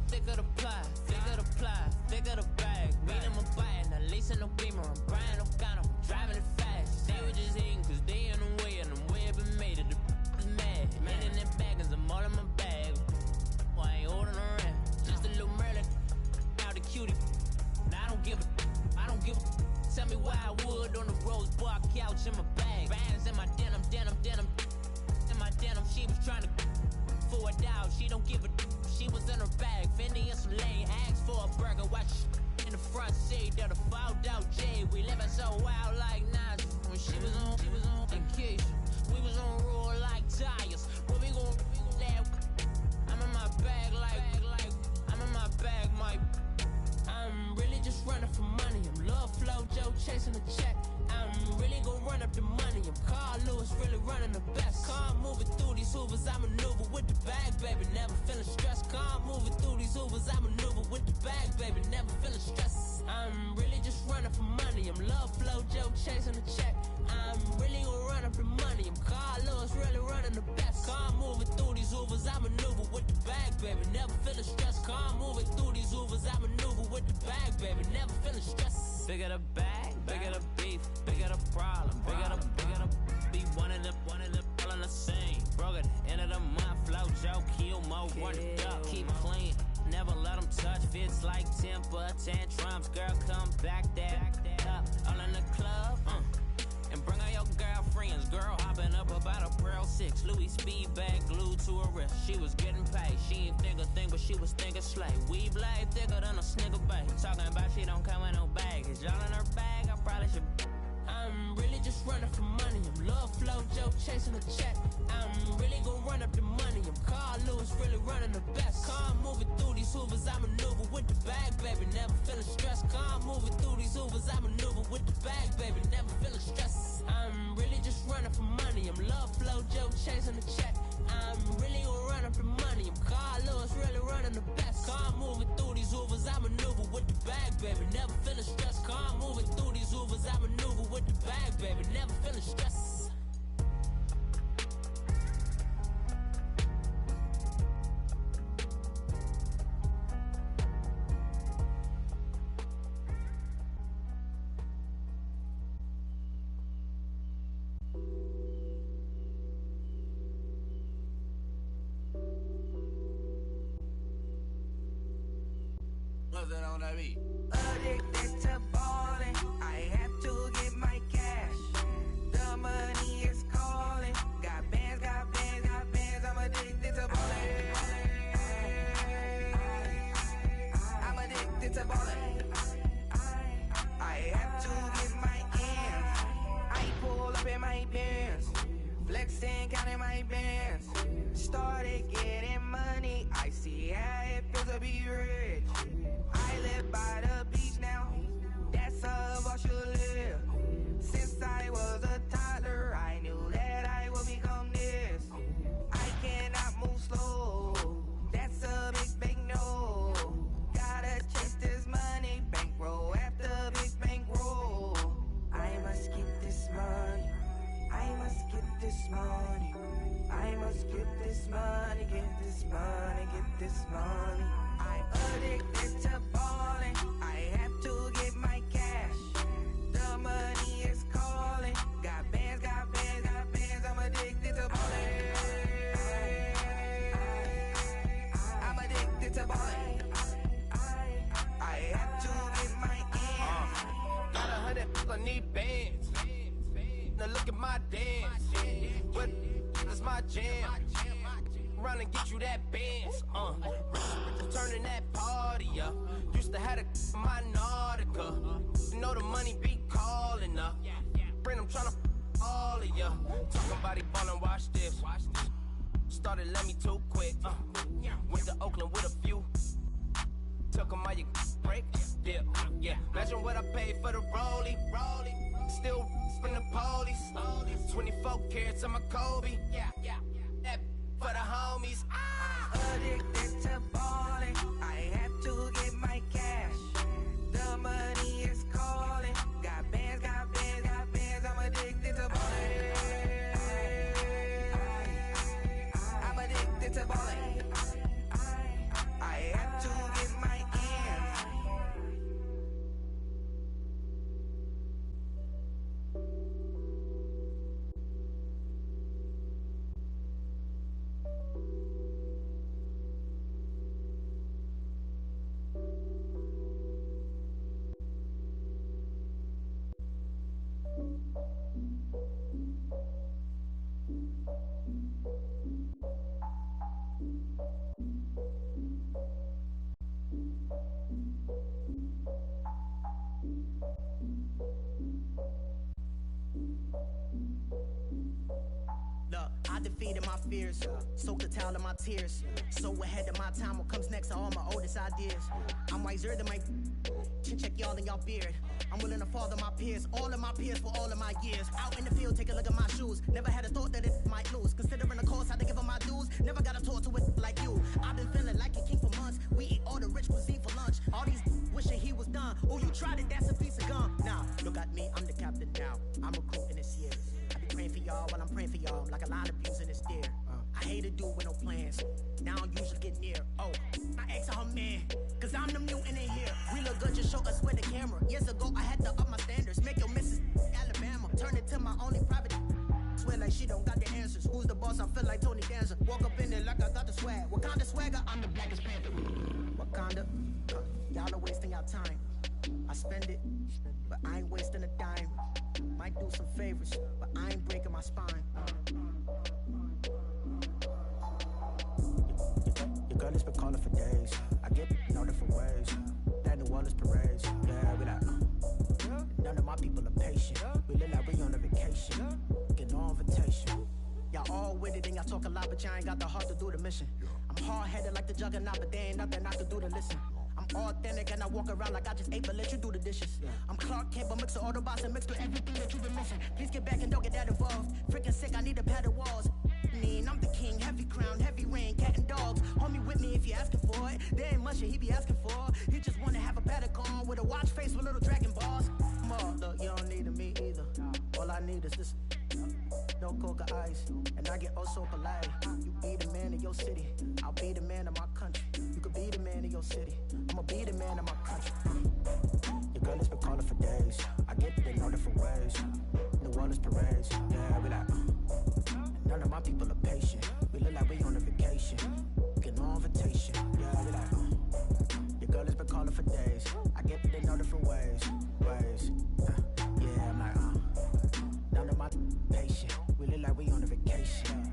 Thicker the ply, thicker the bag. Beat them a bite, now lacing no beamer. I'm Brian O'Connor, driving it fast. They were just hating 'cause they in the way, and the way I've been made it. The mad, man in them baggins, I'm all in my bag. Well, I ain't holding around, just a little Merlin, out the cutie. Now I don't give a. Tell me why I would on the rose bar couch in my bag. Bands in my denim. In my denim, she was trying to for a doubt. She don't give a. She was in her bag, Fendi and some lane. Asked for a burger, watch in the front seat of the fouled out J. We living so wild like Nas. When she was on vacation, we was on roll like tires. What we gon' that? I'm in my bag like I'm in my bag, Mike. I'm really just running for money. I'm Love Flow Joe chasing a check. I'm really gon' run up the money. I'm Carl Lewis, really running the best. Calm moving through these Hoovers, I maneuver with the bag, baby. Never feeling stressed. Calm moving through these Hoovers, I maneuver with the bag, baby. Never feeling stressed. I'm really just running for money. I'm Love Flow Joe chasing a check. I'm really gon' run up the money. I'm Carl Lewis, really running the best. Calm moving through these Hoovers, I maneuver with the bag, baby. Never feeling stressed. Calm moving through these Hoovers, I maneuver with the bag, baby. Never feeling stressed. Bigger the bag, bigger the beef, bigger the problem, bigger the be one of the all in the same. Broke at the end of the month, Flow Joe, kill mo, run it up, keep clean. Never let them touch, fits like temper tantrums. Girl, come back that up, all in the club, and bring all your girlfriends. Girl hopping up about a Pearl 6, Louis speed bag glued to her wrist. She was getting paid, she ain't think a thing, but she was thinking slay. We blade thicker than a snigger bag. Talking about she don't come with no baggage. Y'all in her bag, I probably should. I'm really just running for money. I'm Love Flow Joe chasing a check. I'm really gon' run up the money. I'm Carl Lewis, really running the best. Calm moving through these Hoovers, I maneuver with the bag, baby. Never feeling stressed. Calm moving through these Hoovers, I maneuver with the bag, baby. Never feeling stressed. I'm really just running for money. I'm Love Flow Joe chasing a check. I'm really gon' run up the money. I'm Carl Lewis, really running the best. Calm moving through these Hoovers, I maneuver with the bag, baby. Never feeling stressed. Calm moving through these Hoovers, I maneuver with the bag, baby. Never feeling stressed. What's that on that beat? Addicted to ballin', I have to get my cash. The this money. I'm addicted to balling. I have to get my cash. The money is calling. Got bands, got bands, got bands. I'm addicted to balling. I'm addicted to balling. I have to get my ends. Got 100, I need bands. Now look at my dance. What is my jam? Run and get you that bands. Turning that party up. Used to have a my Nautica. You know the money be calling up. Bring them tryna all of ya. Talking about it ballin', watch this. Started let me too quick. Went to Oakland with a few. Took 'em all you break. Dip. Yeah. Imagine what I paid for the rollie. Still from the police. 24 carats on my Kobe. That for the homies. Addicted to balling. I have to get my cash. The money is calling. Got bands, got bands, got bands. I'm addicted to balling. I'm addicted to balling. I have to get my ends. Look, I defeated my fears, soaked the towel of my tears. So ahead of my time, what comes next are all my oldest ideas. I'm wiser than my chin check y'all in y'all beard. I'm willing to father my peers, all of my peers for all of my years. Out in the field, take a look at my shoes. Never had a thought that it might lose. Considering the cost, I had to give them my dues. Never got a talk to it like you. I've been feeling like a king for months. We eat all the rich cuisine for lunch. All these wishing he was done. Oh, you tried it, that's a piece of gum. Now, look at me, I'm the captain now. I'm recruiting this year. I be praying for y'all while I'm praying for y'all. Like a line of views in the stare. I hate to do with no plans. Now I usually get near. Oh, I ex her man. Cause I'm the mutant in here. We look good, just show us where the camera. Years ago, I had to up my standards. Make your missus Alabama. Turn it to my only private. Swear like she don't got the answers. Who's the boss? I feel like Tony Danza. Walk up in there like I got the swag. What kind of swagger? I'm the blackest panther. Wakanda. Y'all are wasting your time. I spend it, but I ain't wasting a dime. Might do some favors, but I ain't breaking my spine. Your girl has been calling for days. I get in all different ways. That New Orleans parades. Yeah, we like, none of my people are patient. We look like we on a vacation. Get no invitation. Y'all all with it and y'all talk a lot, but y'all ain't got the heart to do the mission. I'm hard-headed like the juggernaut, but there ain't nothing I can do to listen. I'm authentic and I walk around like I just ate, but let you do the dishes. I'm Clark Kent, but mix the Autobots and mix with everything that you've been missing. Please get back and don't get that involved. Freaking sick, I need a pad of walls. I'm the king, heavy crown, heavy rain, cat and dogs. Homie with me if you asking for it. There ain't much that he be asking for. He just wanna have a paddock on with a watch face with little dragon balls. Look, you don't need me either. All I need is this. No coca ice, and I get oh so polite. You be the man of your city, I'll be the man of my country. You could be the man of your city, I'ma be the man of my country. Your girl has been calling for days. I get it in all different ways. New Orleans parades, yeah, we like. None of my people are patient. We look like we on a vacation. Get no invitation, yeah, we like. Your girl has been calling for days. I get it in all different ways. Yeah, I'm like, none of my patient. We look like we on a vacation.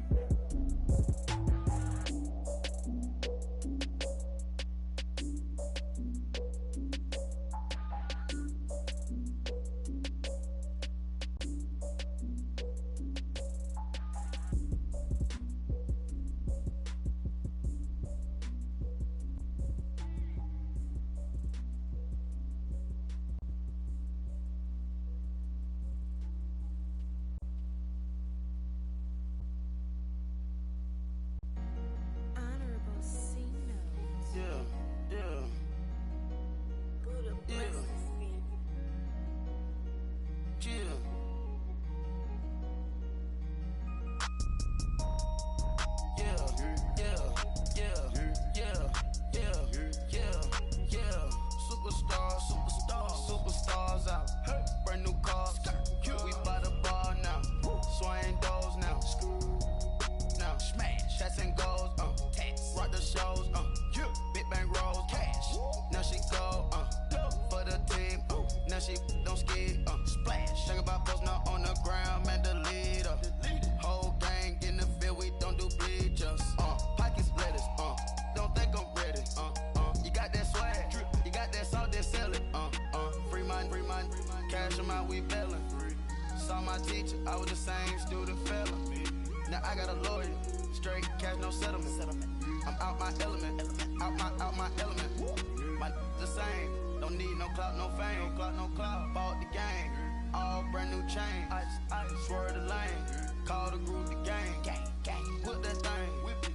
cash them out, we bailin'. Saw my teacher, I was the same student fella. Now I got a lawyer, straight cash, no settlement. I'm out my element, out my element. My the same, don't need no clout, no fame. No clout, bought the game, all brand new chain. I swerve the lane, call the group the gang. Whip that thing,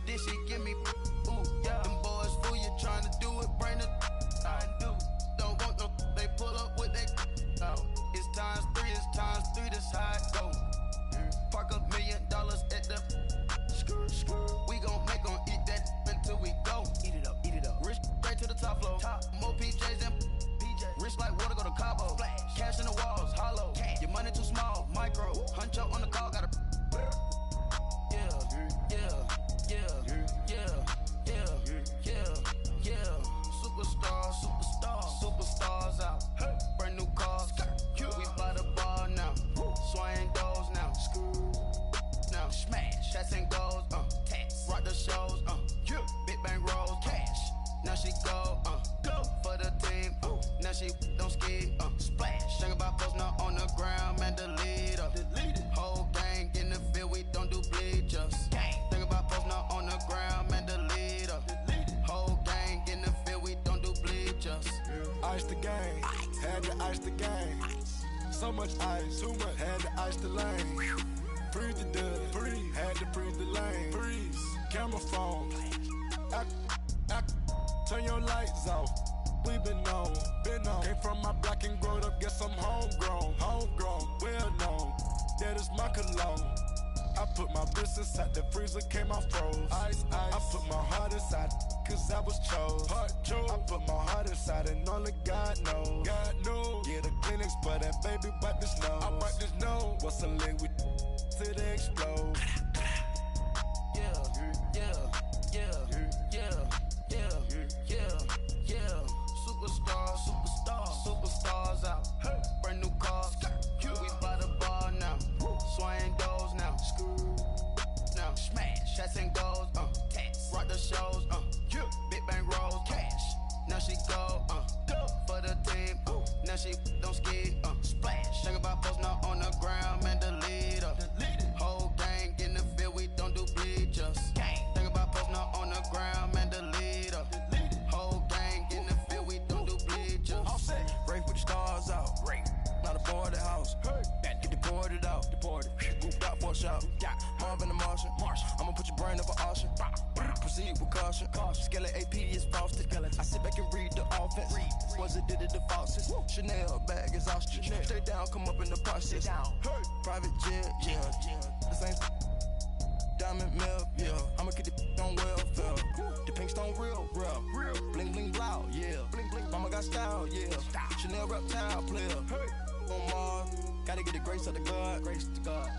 this shit give me ooh, yeah. Them boys fool you tryna do it, bring the I do. Don't want no, they pull up with they It's times three, this how it go. Park $1 million at the we gon' eat that until we go. Eat it up. Rich straight to the top floor. More PJs and rich like water, go to Cabo. Flash. Cash in the walls, hollow. Cash. Your money too small, micro. Hunch up on the call, gotta. Superstars out. Brand new cars. We by the bar now. Swaying doors now. Now smash. Shots and goals. Rock the shows. Big bang rolls. Cash. Now she go. Go for the team. Now she don't ski. Splash. Think about posting up on the ground, man. Delete her. Whole gang in the field. We don't do bleachers. Think about posting up on the ground, man. Delete her. Whole gang in the field. We don't do bleachers. Ice the game. Had to ice the game. So much ice. Too much. Had to ice the lane. Freeze the dud. Freeze. Had to freeze the lane. Freeze. Camera phone. Turn your lights off. We been on. Came from my block and growed up. Guess I'm homegrown. Well known. That is my cologne. I put my wrist inside the freezer, came out froze. Ice. I put my heart inside, cause I was chose. I put my heart inside and only God knows. Yeah, the clinics, but that baby wipe this nose. I wipe this nose. What's a liquid till they explode? Superstars out. Brand new cars. We by the bar now. Swaying doors now. Now smash. Shots and goals. Rock the shows. Big bang rolls. Cash. Now she go. Go for the team. Now she don't ski. Splash. Think about posting up on the ground, man. Delete her. Whole gang in the field. We don't do bleachers. Think about posting up on the ground, man. Delete her. Whole gang in the field. We don't do bleachers. All set. Race with the stars out. Not a boarded house. Get deported out. Moved out for a shot. Marvin the Martian. I'ma put your brain over auction. Proceed with caution. Skeleton AP is frosted. I sit back and read the offense. Was it did it the faucets? Chanel bag is ostrich. Stay down, come up in the process. Private jet, yeah. The same diamond milk, yeah. I'ma get the on welfare. The pink stone real. Bling bling blow, yeah. Mama got style, yeah. Chanel reptile player. On Mars, gotta get the grace of the God.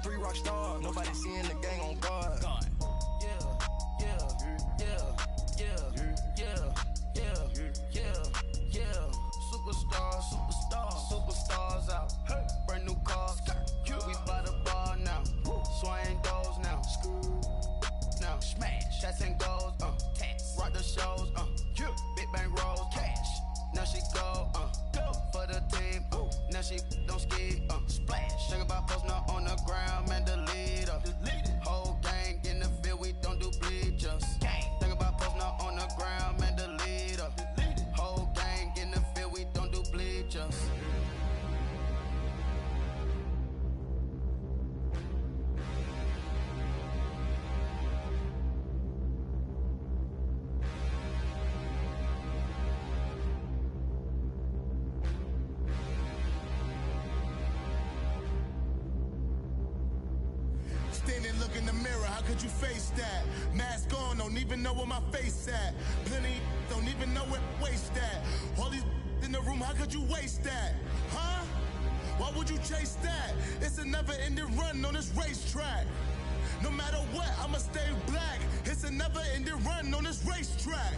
3 rock stars, nobody seeing the gang on guard. Superstars out. Brand new cars. We by the bar now. Swaying doors now. Now smash. Shots and goals. Rock the shows. Big bang rolls. Cash. Now she go. Go for the team. Now she don't ski. Splash. Think about posting up on the ground, man. Delete her. Whole gang in the field. We don't do bleachers. Think about posting up on the ground, man. Delete her. Whole gang in the field. We don't do bleachers. Standing, look in the mirror, how could you face that? Mask on, don't even know where my face at. Plenty, don't even know where waist at. All these in the room, how could you waste that? Huh? Why would you chase that? It's a never-ending run on this racetrack. No matter what, I'ma stay black. It's a never-ending run on this racetrack.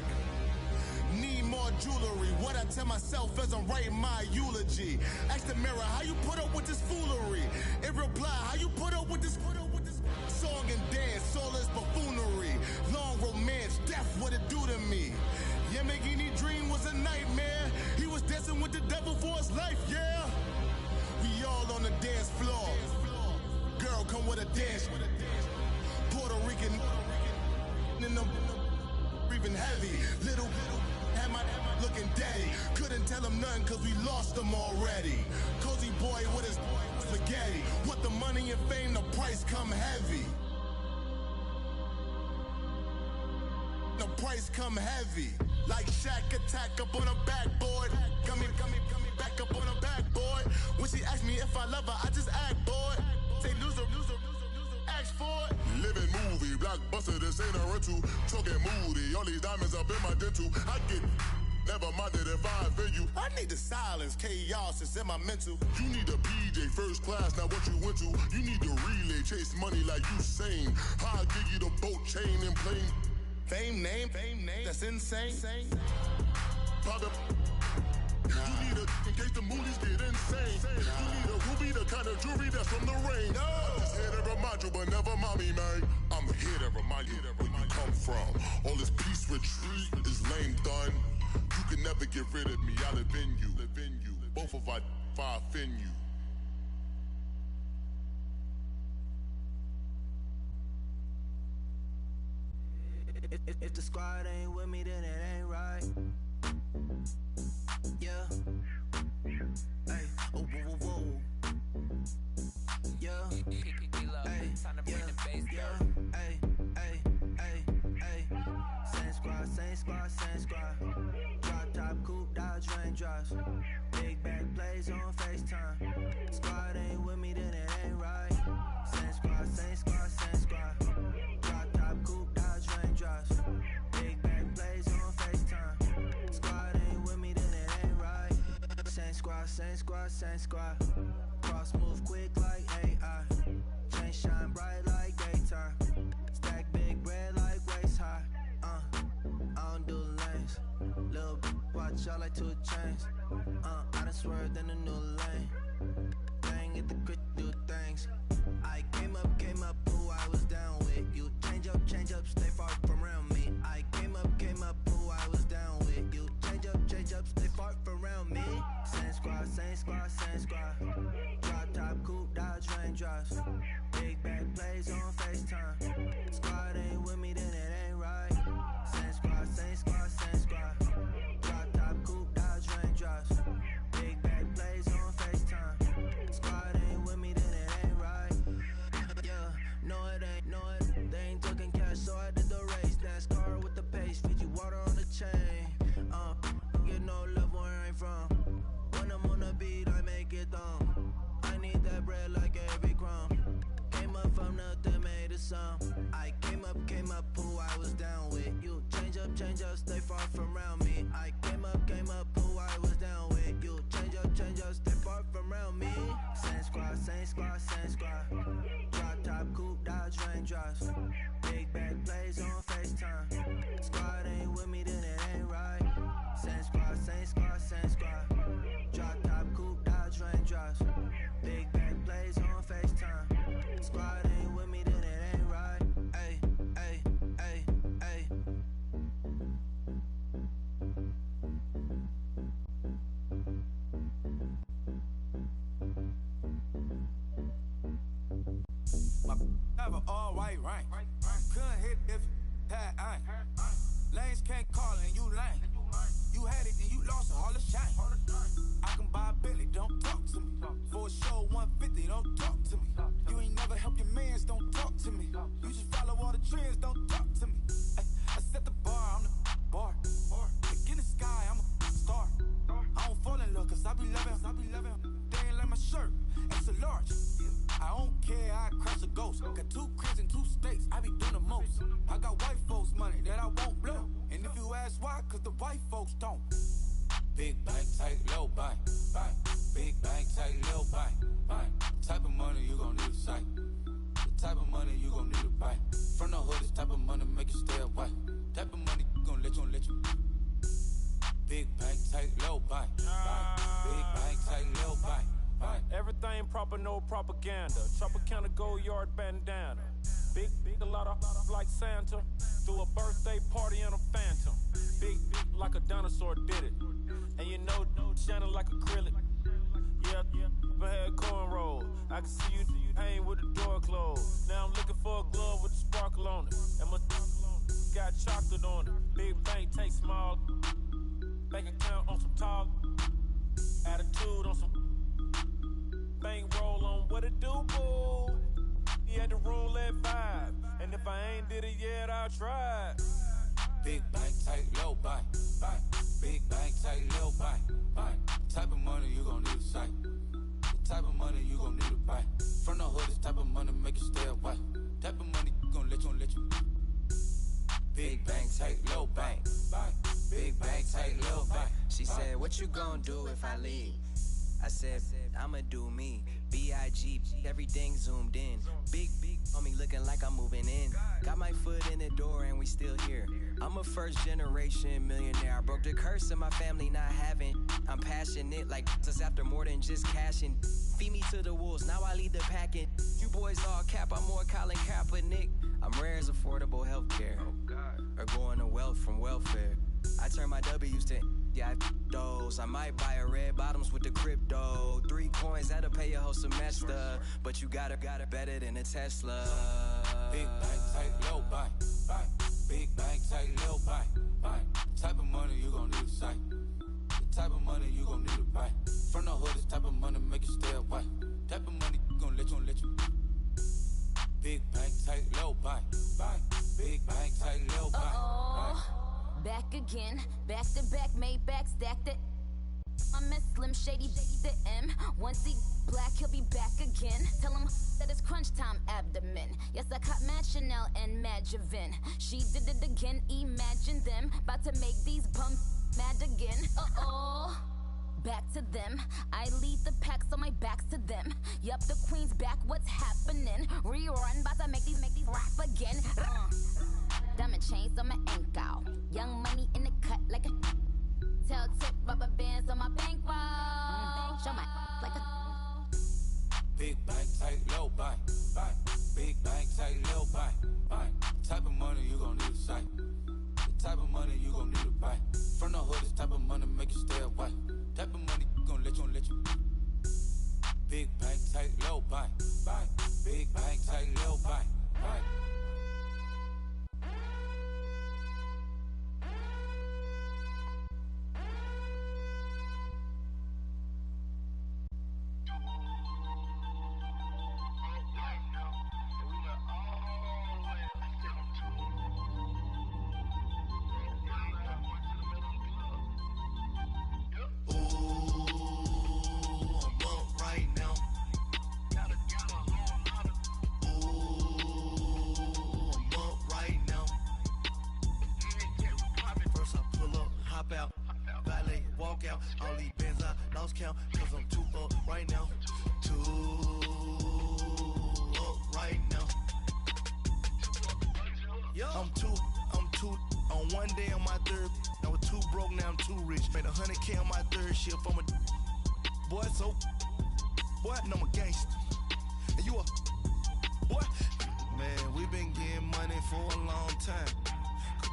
Need more jewelry. What I tell myself as I'm writing my eulogy. Ask the mirror, how you put up with this foolery? It reply, how you put up with this song and dance, all this buffoonery. Long romance, death, what it do to me? Yamagini dream was a nightmare. He was dancing with the devil for his life, yeah. all on the dance floor. Girl, come with a dance. Puerto Rican in the breathing heavy. Little had my looking daddy. Couldn't tell him nothing cause we lost him already. Cozy boy with his spaghetti. With the money and fame, the price come heavy. The price come heavy. Like Shaq attack up on a backboard. Come back up on a backboard. When she asked me if I love her, I just act bored. Say loser, ask for it. Living movie, blockbuster, this ain't a rental. Talking moody, all these diamonds up in my dental. I get never minded if I offend you. I need the silence, chaos, it's in my mental. You need a PJ, first class, not what you went to. You need the relay, chase money like you sane. I'll give you the boat, chain, and plane. Fame name, that's insane. Pop up. You need a, in case the movies get insane. You need a ruby, the kind of jewelry that's from the rain. I'm just here to remind you, but never mommy, man. I'm here to remind you where you come from. All this peace retreat is lame done. You can never get rid of me, I live in you. Both of us, if I offend you. If the squad ain't with me, then it ain't right. Yeah. Hey. Oh, whoa, whoa, whoa. Yeah. Hey. Yeah. Hey. Hey. Hey. Hey. Same squad. Drop top, coupe, Dodge raindrops. Big back plays on FaceTime. Squad ain't with me, then it ain't right. Same squad. Drop top, coupe, Dodge raindrops. Big back plays on FaceTime. Squad ain't with me, then it ain't right. Same squad. Cross move quick like AI. Chain shine bright like daytime. Stack big bread like waist high. I don't do lanes. Little watch out like 2 chains. I done swerved in a new lane. Bang at the crit, do things. I came up, who I was down with. You change up, stay far from around me. I came up, who I was down with. You change up, stay far from around me. Same squad. Drop top, coupe, Dodge raindrops. Big back plays on FaceTime. Squad ain't with me, then it ain't right. Same squad. Drop top, coupe, Dodge raindrops. Big back plays on FaceTime. Squad ain't with me, then it ain't right. Yeah, no it ain't. They ain't talking cash, so I did the race. NASCAR with the pace, Fiji water on the chain. Get no love where I ain't from. When I'm on the beat, I make it dumb. I need that bread like every crumb. Came up from nothing, made it some. I came up, who I was down with. You change up, stay far from around me. I came up, who I was down with. You change up, stay far from around me. Same squad. Drop top, coupe, Dodge raindrops. Big back plays on FaceTime. Squad ain't with me, then it ain't right. Same squad. Drop top, coupe, Dodge raindrops. Big back plays on FaceTime. Squad ain't with me, then it ain't right. Ay. My have an all white rank. Couldn't hit if had ain't. Lanes can't call and you lame. You had it and you lost all the shine. I can buy a Billy, don't talk to me. For a show 150, don't talk to me. You ain't never helped your mans, don't talk to me. You just follow all the trends, don't talk to me. I set the bar, I'm the bar. Look in the sky, I'm a star. I don't fall in love cause I be loving. They ain't like my shirt, it's a large. I don't care, I crash a ghost. Got 2 cribs in 2 states, I be doing the most. I got white folks money that I won't blow. And if you ask why, cause the white folks don't. Big bank, tight, low bank. Big bank, tight, low bank. Type of money you gon' need a sight. The type of money you gon' need a buy. From the hood, this type of money make you stay away. Type of money gon' let you. Big bank, tight, low bank. Big bank, tight, low bank. Everything proper, no propaganda. Tropicana gold yard bandana. Big, a lot of like Santa. Threw a birthday party in a phantom. Big, like a dinosaur did it. And you know, shining like acrylic. Yeah, I had corn I can see you hang with the door closed. Now I'm looking for a glove with a sparkle on it. And my got chocolate on it. Big bank take small. Bank account on some talk. Attitude on some bank roll on what it do, boo. He had the roulette vibe. And if I ain't did it yet, I'll try. Big bank, tight, low bank, bank. Big bank, tight, low bank, bank. Type of money you gon' need to sight. The type of money you gon' need to buy. From the hood, this type of money make you stay away. Type of money gon' let you. Big bank, tight, low bank, bank. Big bank, tight, low bank. She said, what you gon' do if I leave? I said, I'ma do me. B.I.G. Everything zoomed in. Big on me looking like I'm moving in. Got my foot in the door and we still here. I'm a first generation millionaire. I broke the curse of my family not having. I'm passionate like just after more than just cashing. Feed me to the wolves, now I lead the packing. You boys all cap, I'm more Colin Kaepernick. I'm rare as affordable healthcare. Or going to wealth from welfare. I turn my W's to those. I might buy a red bottoms with the crypto. 3 coins that'll pay your whole semester. But you got it better than a Tesla. Big bank, tight, low bank, bank. Big bank, tight, low bank, bank. Type of money you gon' need to sight. The type of money you gon' need to buy. From the hood, this type of money make you stay away. Type of money gon' let you. Big bank, tight, low bank, bank. Big bank, tight, low bank, bank. Back again, back to back, made back, stacked it. I'm a Slim Shady, the M. Once he black, he'll be back again. Tell him that it's crunch time abdomen. Yes, I caught Mad Chanel and Mad Javin. She did it again, imagine them. About to make these bums mad again. Back to them. I lead the pack, so my back's to them. Yup, the queen's back, what's happening? Rerun, about to make these rap again. Diamond chains on my ankle. Young money in the cut like a tail tip, rubber bands on my bankroll. Show my like a Big bank, tight, low bank, bank. Big bank, tight, low bank, bank. Type of money you gon' need to sight. The type of money you gon' need to buy. From the hood, this type of money make you stay away. Type of money gon' let you. Big bank, tight, low bank, bank. Big bank, tight, low bank, bank. All these bands I lost count, cause I'm too up right now. Too up right now. I'm too on one day on my third. I was too broke, now I'm too rich. Made 100K on my third shift. I'm a boy, so boy, and I'm a gangster. And you a boy. Man, we been getting money for a long time.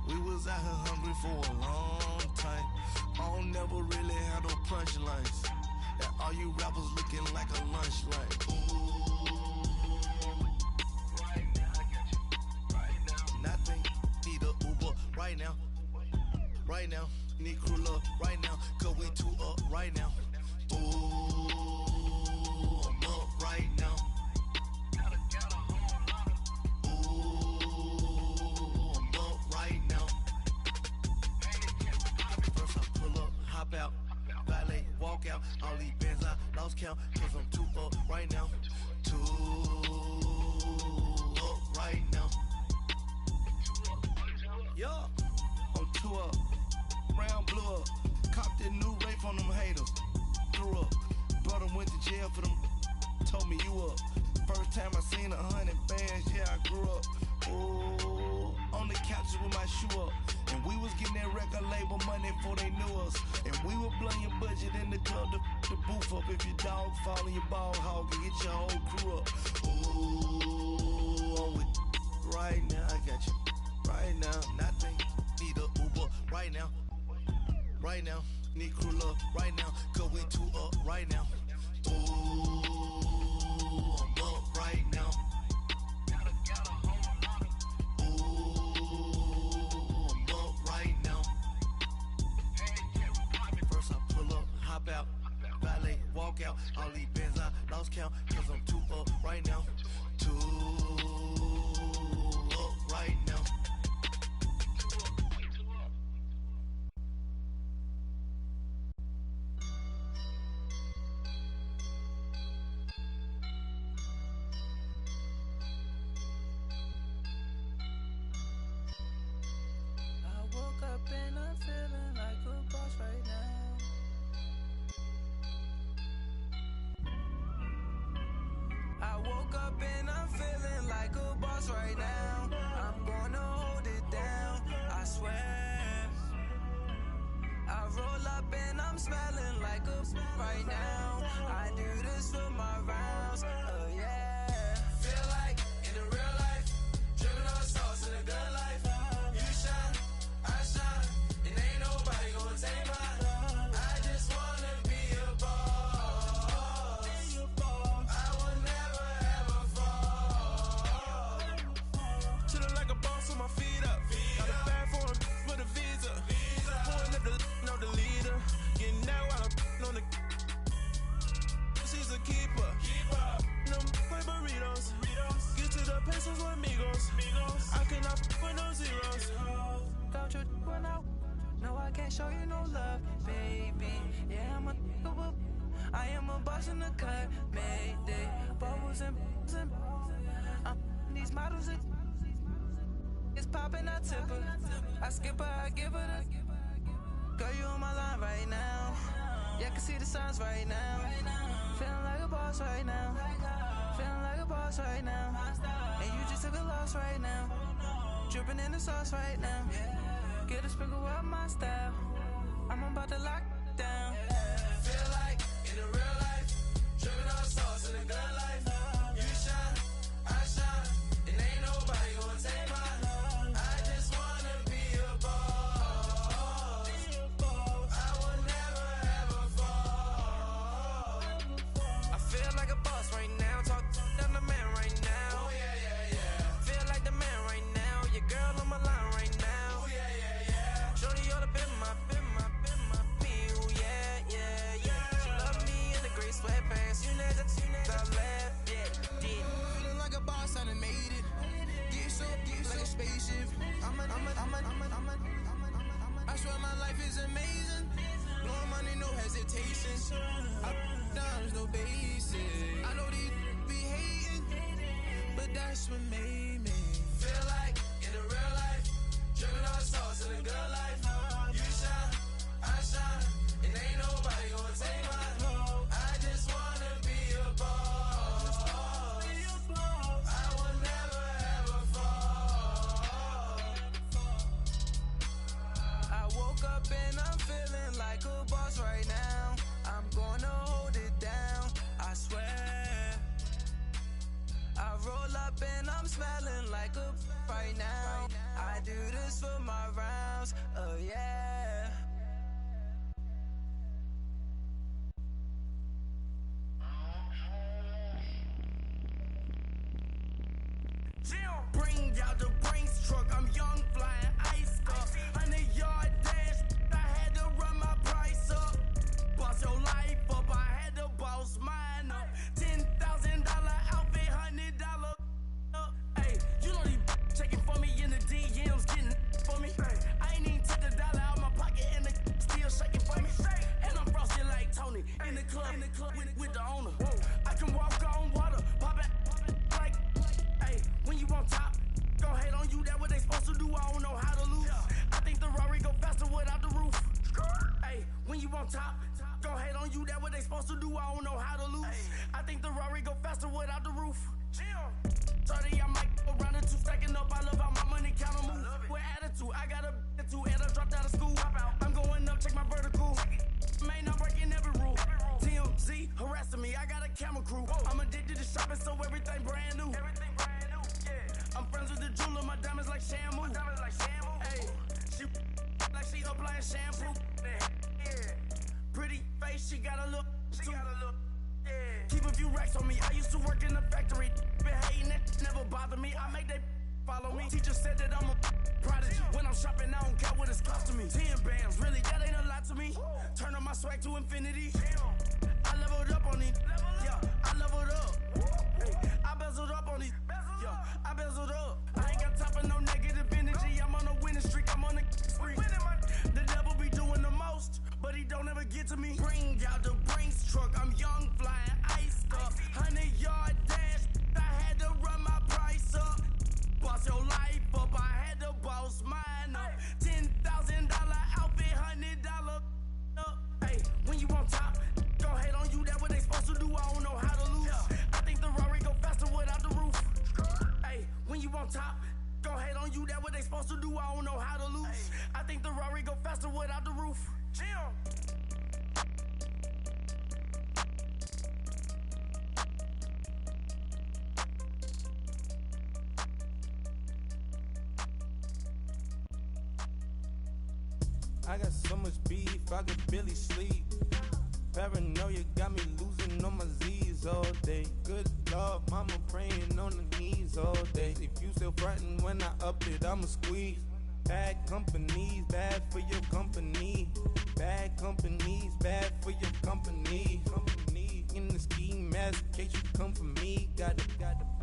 We was out here hungry for a long time. I don't never really have no punchlines. And all you rappers looking like a lunch line. Right now, I got you. Right now. Nothing. Need a Uber right now. Right now. Need crew love right now. Cause we too up right now. Ooh, I'm up right now. Out, valet, walk out. All these bands I lost count, cause I'm too up right now. Too up right now. Yeah, I'm too up. Round blew up. Copped that new rape on them haters. Threw up. Brother went to jail for them. Told me you up. First time I seen 100 bands, yeah, I grew up. Ooh, on the couches with my shoe up. And we was getting that record label money before they knew us. And we were blowing your budget in the club to booth up. If your dog fall in your ball hog and get your whole crew up. Ooh, I'm with right now, I got you. Right now, nothing. Need a Uber right now. Right now, need crew love right now. Cause we too up right now. Ooh, I'm up right now. Ooh, I'm up right now. First I pull up, hop out, valet, walk out. All these bands I lost count, cause I'm too up right now. Too up right now. I woke up and I'm feeling like a boss right now. I woke up and I'm feeling like a boss right now. I'm gonna hold it down, I swear. I roll up and I'm smelling like a right now. I do this for my rounds, oh yeah. Feel like in the real life, dripping on sauce in the good life. You shine, I shine, and ain't nobody gonna take mine. I just wanna be a boss. I will never ever fall. Chillin' like a boss with my feet up. Got a bag for him with a visa. Pulling up the no the leader. Getting that while I'm on the. She's a keeper. No play burritos. Get to the pesos with amigos. I cannot with no zeros. Don't you run out? No, I can't show you no love, baby. Yeah, I am a boss in the cut, Mayday. Bubbles and these models are. It's popping, I tip her. I skip her, I give her the. Girl, you on my line right now. Yeah, I can see the signs right now. Feeling like a boss right now. Feeling like a boss right now. And you just took a loss right now. Dripping in the sauce right now. Get a sprinkle up my style. I'm about to lock down. Feel like in the real life, dripping on sauce in the good life. You shine, I shine, and ain't nobody gonna take mine. I just wanna be a boss. I will never ever fall. I feel like a boss right now. Talk to the man right now. Oh yeah, yeah, yeah. Feel like the man right now. Your girl on my line right now. Oh yeah, yeah, yeah. Shorty oughta been my me. Oh yeah, yeah, yeah. She love me in the gray sweatpants. You never left, yeah, did. Feeling like a boss, I done made it. Get so like a spaceship. I swear my life is amazing. Blowing money, no hesitation. I down, no basic. I know these be hating, but that's what made me. Feel like in the real life, dripping on sauce in the good life. You shine, I shine, and ain't nobody gonna take mine. I just wanna be a boss. I will never ever fall. I woke up and I'm feeling like a boss right now. I'm gonna hold it down, I swear. I roll up and I'm smelling like a right now. I do this for my rounds, oh yeah. Bring out the Brinks truck. I'm young, flying ice up. 100-yard dash. I had to run my price up. Boss your life up. I had to boss mine up. $10,000 outfit, $100 up. Hey, you know these checking for me in the DMs, getting for me. I ain't even took the dollar out my pocket and the still shaking for me. And I'm frosted like Tony in the club with the owner. I can walk on water, pop it like. Hey, when you on top, go hate on you, that what they supposed to do, I don't know how to lose. I think the Rari go faster without the roof. Hey, when you on top, go hate on you, that what they supposed to do, I don't know how to lose. I think the Rari go faster without the roof. 30, I might go round the two, stacking up, I love how my money counter move. With attitude, I got a attitude, and I dropped out of school. I'm going up, check my vertical. Man, I'm breaking every rule. TMZ harassing me, I got a camera crew. I'm addicted to shopping, so everything brand new. I'm friends with the jeweler, my diamonds like Shamu. Hey, she like she applying shampoo. Pretty face, she got a look. Keep a few racks on me. I used to work in the factory. Been hating it, never bother me. I make they follow me. Teacher said that I'm a prodigy. When I'm shopping, I don't care what it's costing me. 10 bands, really, that ain't a lot to me. Turn on my swag to infinity. I leveled up on these. Yeah, I leveled up. I bezeled up on these. Yeah, I bezeled up. I ain't got time for no negative energy. I'm on a winning streak. I'm on a spree. The devil be doing the most, but he don't ever get to me. Bring out the Brinks truck. I'm young, flying, iced up. 100-yard dash. I had to run my price up. Boss your life up. I had to boss mine up. $10,000 outfit, $100 up. Hey, when you on top, go hate on you. That what they supposed to do. I don't know how to lose. I think the Rari go faster without the roof. Hey, when you on top, go hate on you. That what they supposed to do. I don't know how to lose. I think the Rari go faster without the roof. Jim. I got so much beef, I could barely sleep. Paranoia got me losing on my Z's all day. Good Lord, mama praying on the knees all day. If you still frontin' when I up it, I'ma squeeze. Bad companies, bad for your company. Bad companies, bad for your company. Company in the ski mask in case you come for me. Got it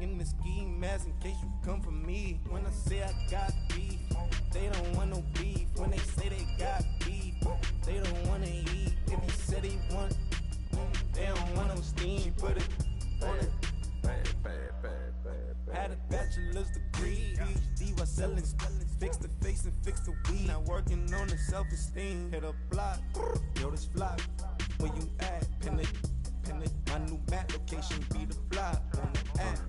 in the ski mask in case you come for me. When I say I got beef, they don't want no beef. When they say they got beef, they don't wanna eat. If you said they want, they don't want no steam. Put it on it. Had a bachelor's degree, PhD while selling. Fix the face and fix the weed. Now working on the self-esteem. Hit a block, yo this flock. Where you at? Pin it. My new map location be the block. On the app.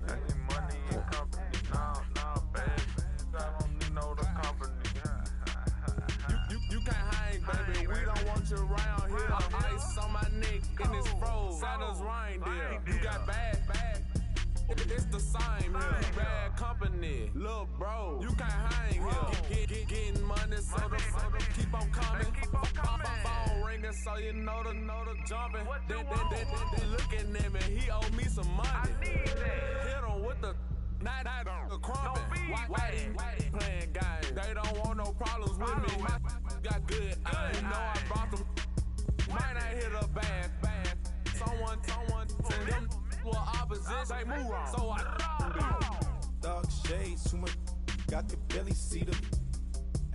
Money and company, nah, baby. I don't need no other company. You can't hang, baby. We don't want you around here. Ice on my neck and it's froze. Santa's reindeer. You got bad. It's the same here. Bad company, little bro. You can't hang here. Getting money, so the keep on coming. Phone ringing, so you know the jumping. They looking at me. He owe me some money. Hit him with the night crumping. Why playing games? They don't want no problems with me. My got good. I ain't know I brought them. Might not hit a bad. Someone tell them. Well, opposition, they move wrong. So I dark shades, too much. I could barely see them.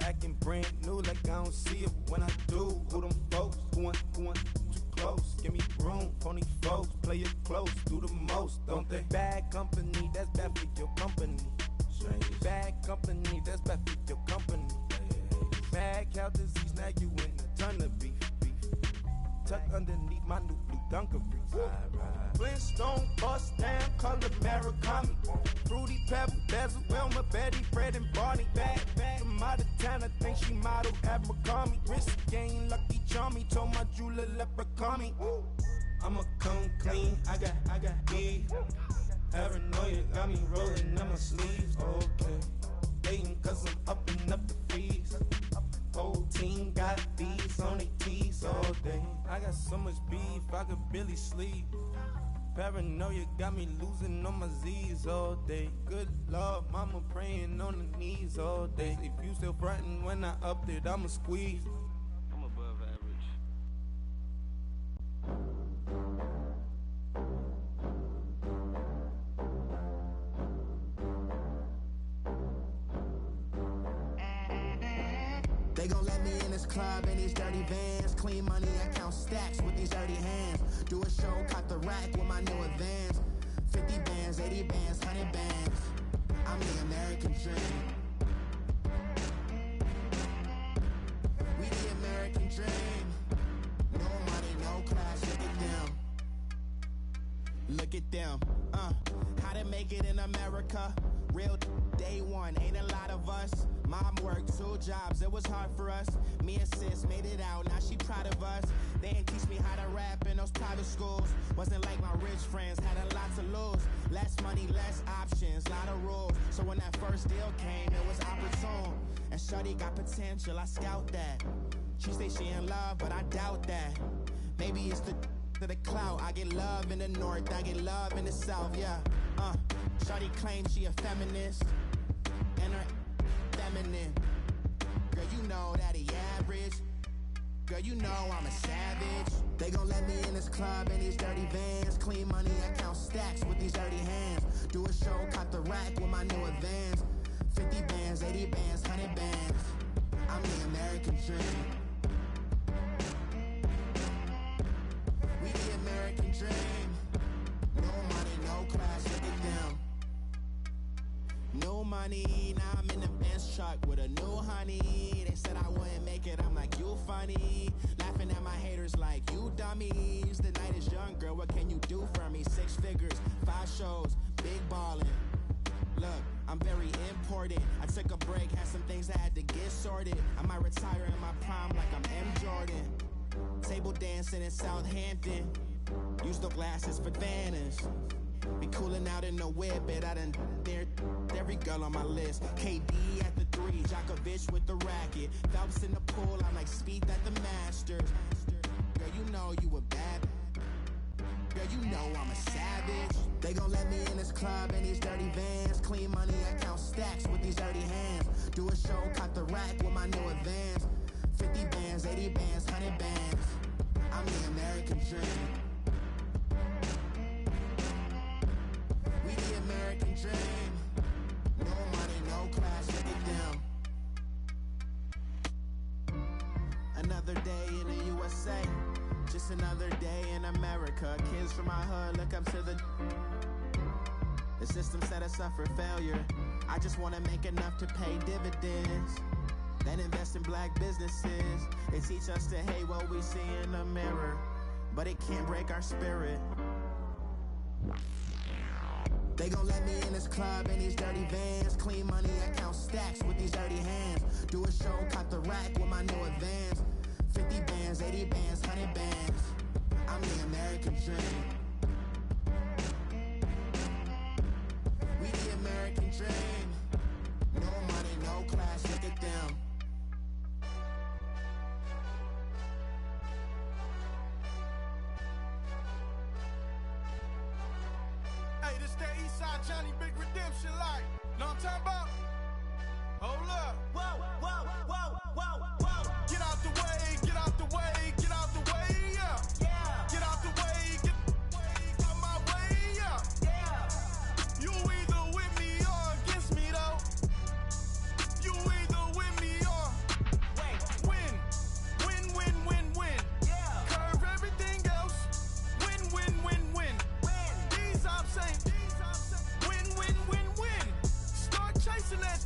Acting brand new, like I don't see it when I do. Who them folks? Who want too close? Give me room, phony folks. Play it close, do the most, don't they? Bad company, that's bad for your company. Bad company, that's bad for your company. Mad cow disease, now you in a ton of beef. Tuck underneath my new blue Dunkaroos. Flintstone, bust down, color Maricami. Fruity Pebble, Bezel, Wilma, Betty, Fred, and Barney. Bad, from out of town, I think she modeled at McCarmy. Wrist game, Lucky Charmy, told my jeweler, leprechaun. I'ma come clean, I got beef. Paranoia got me rolling on my sleeves. Okay, hating cause I'm upping up the fees. Whole team got these on their tees all day. I got so much beef, I could barely sleep. Paranoia got me losing on my Z's all day. Good Lord, mama praying on the knees all day. If you still frontin' when I up it, I'ma squeeze. I'm above average. They gon' let me in this club in these dirty vans. Clean money, I count stacks with these dirty hands. Do a show, cop the rack with my new advance. 50 bands, 80 bands, 100 bands. I'm the American dream. We the American dream. No money, no class, look at them. Look at them, how to make it in America. Real day one, ain't a lot of us. Mom worked 2 jobs, it was hard for us. Me and sis made it out, now she proud of us. They ain't teach me how to rap in those private schools. Wasn't like my rich friends, had a lot to lose. Less money, less options, lot of rules. So when that first deal came, it was opportune. And shorty got potential, I scout that. She say she in love, but I doubt that. Maybe it's the to the clout. I get love in the north, I get love in the south, yeah. Shawty claims she a feminist, and her feminine. Girl, you know that he average. Girl, you know I'm a savage. They gon' let me in this club in these dirty vans. Clean money, I count stacks with these dirty hands. Do a show, caught the rack with my new advance. 50 bands, 80 bands, 100 bands. I'm the American dream. We the American dream. No money, no class, look at them. No money, now I'm in the Benz truck with a new honey. They said I wouldn't make it, I'm like, you funny. Laughing at my haters like, you dummies. The night is young, girl, what can you do for me? 6 figures, 5 shows, big ballin'. Look, I'm very important. I took a break, had some things I had to get sorted. I might retire in my prime like I'm M. Jordan. Table dancing in Southampton. Use the glasses for Vannas. Be coolin' out in the whip, but I done dared every girl on my list. KD at the 3, Djokovic with the racket. Phelps in the pool, I'm like Speed at the Masters. Girl, you know you a bad. Girl, you know I'm a savage. They gon' let me in this club in these dirty vans. Clean money, I count stacks with these dirty hands. Do a show, caught the rack with my new advance. 50 bands, 80 bands, 100 bands. I'm the American dream. We the American dream. No money, no class, look at them. Another day in the USA. Just another day in America. Kids from my hood look up to the system set us up for failure. I just want to make enough to pay dividends, then invest in black businesses. They teach us to hate what we see in the mirror, but it can't break our spirit. They gon' let me in this club in these dirty vans. Clean money, I count stacks with these dirty hands. Do a show, caught the rack with my new advance. 50 bands, 80 bands, 100 bands. I'm the American dream. We the American dream. No money, no class, look at them. Hey, this that Eastside Johnny Big Redemption like. Know what I'm talking about? Hold up. Whoa, whoa, whoa, whoa, whoa. Get out the way, get out the way, get out the way, yeah. Yeah. Get out the way, get out my way, yeah. Yeah. You either with me or against me though. You either with me or win. Win, win, win, win. Yeah. Curve everything else. Win, win, win, win. Win. These ops ain't. Win, win, win, win. Start chasing that.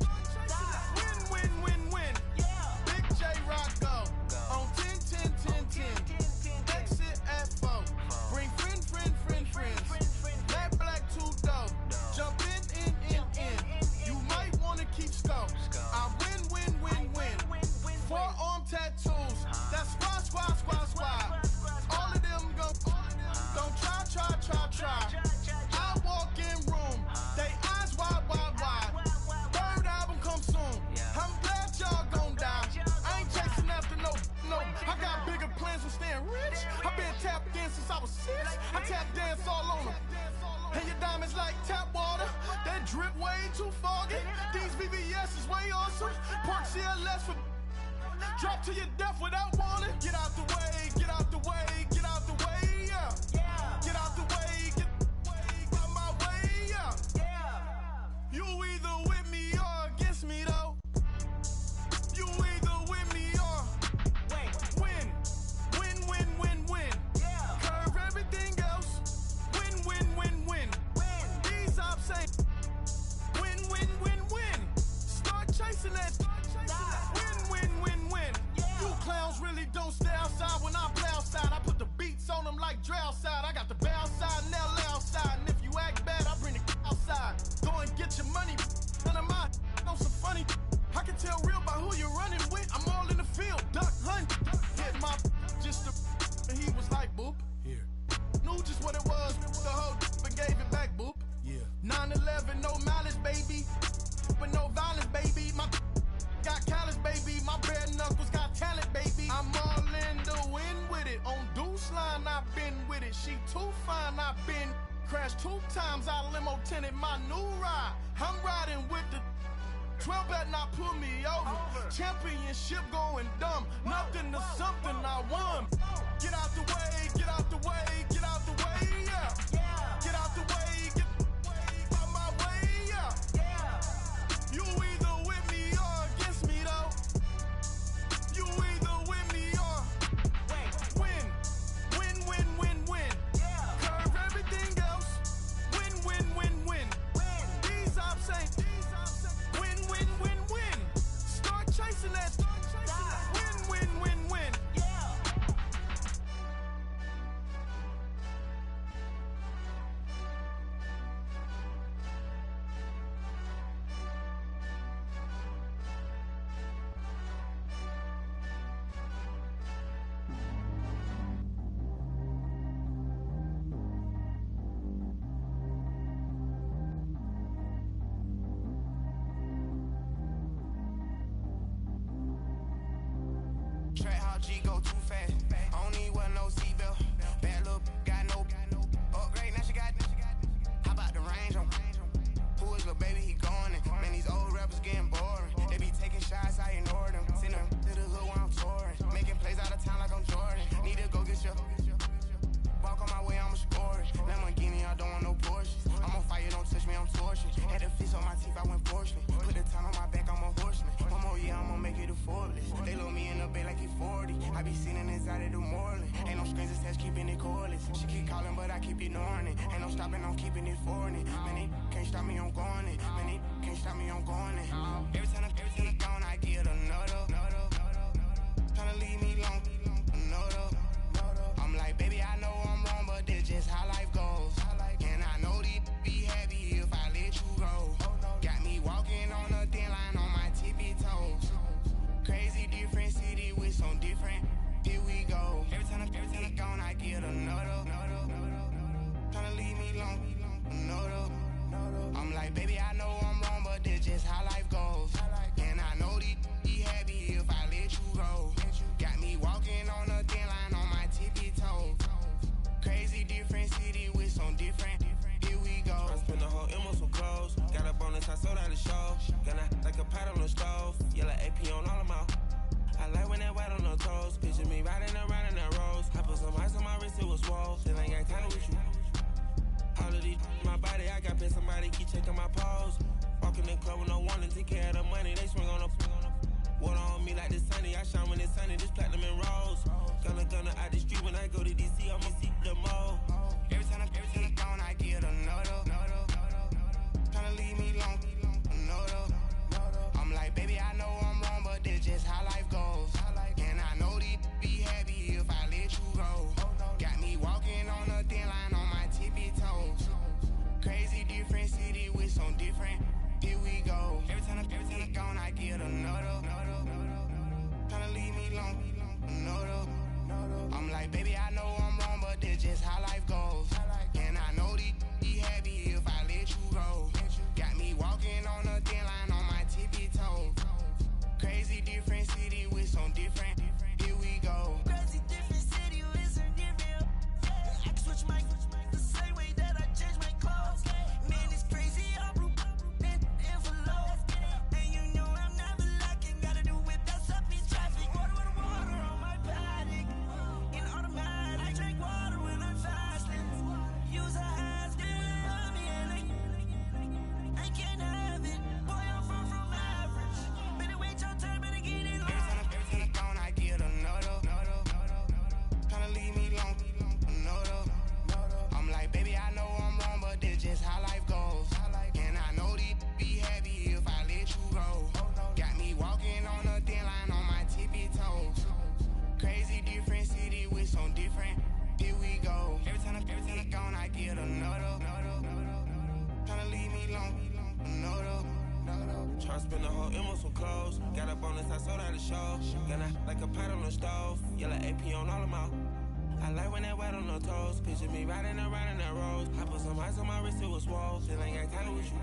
Win, win, win, win. Yeah. Big J Rock go. On 10, 10, 10, 10. Exit at 4. Bring friends. Black, 2 dope. Jump in. You might wanna keep scope. I win. 4-arm tattoos. That's squad. All of them go. Don't try. I walk in room. They eyes wide. Third album come soon. I'm glad y'all gon' die. I ain't chasing after no. I got bigger plans for staying rich. I been tapped in since I was 6. I tap dance all on them. And your diamonds like tap water. That drip way too foggy. These VVS is way awesome. Pork CLS for drop to your death without warning. Get out the way, get out the way, get out the way, yeah. Get out the way, get out my way, yeah. You either with me or against me though. You either with me or win. Win. Curve everything else. Win. These ops ain't. Win. Start chasing that. Win. You clowns really it. On Deuce Line, I've been with it. She too fine, I've been crashed 2 times. I limo tinted my new ride. I'm riding with the 12 better not pull me over. Championship going dumb. Nothing to something I won. Get out the way, get out the way, get out the way, yeah. Get out the way, get out my way, yeah. You either with me or against me though. You either with me or win. Win, win, win, win. Curve everything else. Win, win, win, win. These ops ain't. Win, win, win, win. Start chasing that. Win, win, win, win. Track how G go too fast. I don't need wear no seatbelt. Bad look, got no upgrade. Now she got. How about the range on? Who is little baby? He gone. Man, these old rappers getting boring. They be taking shots, I ignore them. Send them to the hood when I'm touring. Making plays out of town like I'm Jordan. Need to go get your. Walk on my way, I'ma score it. Lamborghini, I don't want no Porsches. I'm on fire, don't touch me, I'm torching. Had the fist on my teeth, I went fortunate. Put the time on my back, I'm a horseman. One more year, I'ma make it a Forbes. They load me in the bay like he 40. I be seen inside of the Moreland. Ain't no strings attached, keeping it cordless. She keep calling, but I keep ignoring it. Ain't no stopping, I'm keeping it foreign it. Man, they can't stop me, I'm going it. Man, they can't stop me, I'm going it. Every time I gone, I get another. Tryna leave me long, another. I'm like, baby, I know I'm wrong, but that's just how life goes. And I know these be happy if I let you go. Got me walking on a thin line on my tippy toes. Crazy different city with some different. Here we go. Every time I gone, I get another. Tryna leave me long, another. I'm like, baby, I know I'm wrong, but that's just how life goes. And I know these be happy if I let you go. Got me walking on a thin line on my tippy toes. Crazy different city with some different. Here we go. I spent the whole M on some clothes. Got up on this, I sold out the show. Gonna like a pot on the stove. Yellow AP on all of my. I like when that white on the toes. Picture me riding around in that rose. I put some ice on my wrist, it was swole. Still ain't got time with you. All of these my body, I got paid somebody keep checking my pose. Walking in club with no warning, take care of the money. They swing on the. Water on me like the sunny, I shine when it's sunny, this platinum and rose. Gonna out the street when I go to DC, I'ma see the mall. Every time I gone, I get another. Tryna leave me long, another. I'm like, baby, I know I'm wrong, but that's just how life goes. And I know these be happy if I let you go. Got me walking on a thin line on my tippy toes. Crazy different city with some different. Here we go. Every time I gone, I get another. Tryna leave me long, another. I'm like, baby, I know I'm wrong, but that's just how life goes. And I know these be happy if I let you go. Got me walking on a thin line on my tippy toes. Crazy different city with some different. Here we go. Crazy different city with some different. I can switch my the same way that I change my clothes. Man, it's crazy. I'm envelope. And you know I'm never lacking. Gotta do it, that's up in traffic. Water on my paddock. In automatic. I drink water when I'm fasting. Use a hands, me and I can't have it. Boy, I'm far from average. Better wait your turn, better get it. Every time I gone, I get another. Tryna leave me long, another. I'm like, baby, I know I'm wrong, but that's just how life goes. And I know these be happy if I let you go. Got me walking on a thin line on my tippy toes. Crazy different city with some different. Here we go. Every time I gone, I get another. Tryna leave me long, another. Tryna spend the whole M on some clothes. Got up on this, I sold out the show. Gonna like a pot on the stove. Yellow AP on all of my. I like when that white on the toes. Picture me riding around in that rose. I put some ice on my wrist, it was swole. Still ain't got time with you.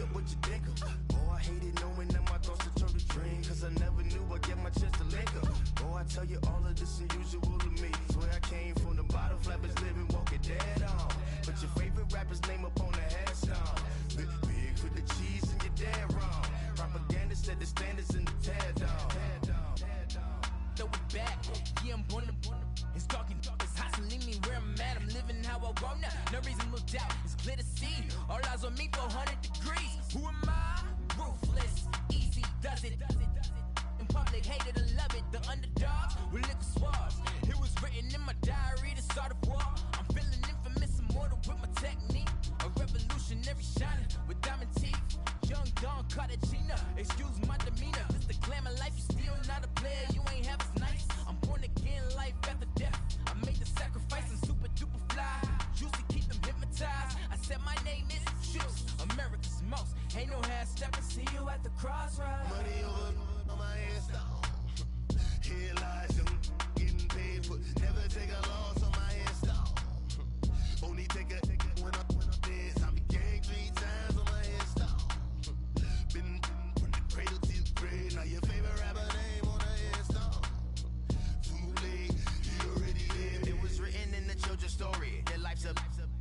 up what you think of. Oh, I hated knowing that my thoughts had turned to dream. Cause I never knew I'd get my chance to link up. Oh, I tell you all of this unusual to me. Swear I came from the bottom, flappers living, walking dead on. But your favorite rapper's name up on the headstone. Big for the cheese and you're dead wrong. Propaganda set the standards in the tear down. Throw it back, yeah, I'm on the it's talking, it's hustling me where I'm at. I'm living how I want now. No reasonable doubt, it's clear to see. All eyes on me, 400 degrees. Who am I? Ruthless, easy does it. In public, hated or love it. The underdogs with liquor swabs. It was written in my diary to start a war. I'm feeling infamous, immortal with my technique. A revolutionary shining with diamond teeth. Young Don Cartagena, excuse my demeanor. This the glamour life, you still not a player. You ain't half as nice. I'm born again, life after death. I made the sacrifice and super duper fly. Juicy, keep them hypnotized. I said my name is Juice, America's most. Ain't no half stepping. See you at the crossroads. Money over on my headstone. Here lies young, getting paid for. Never take a loss on my headstone. Only take a when I'm dead. I be gang 3 times on my headstone. Been from the cradle to the grave. Now your favorite rapper name on the headstone. Too late, you already dead. It was written in the children's story. Their life's a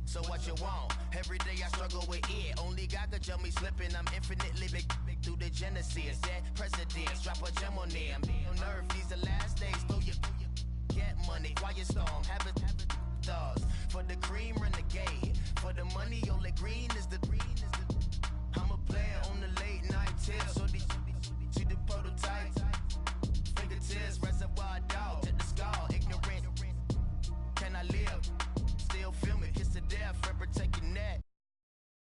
so what you want? Every day I struggle with it. Only God could jump me slipping. I'm infinitely big through the genesis. Dead presidents, drop a gem on them. On earth, these the last days. Throw your get money, quiet storm. Have stars for the cream renegade. For the money, only green is the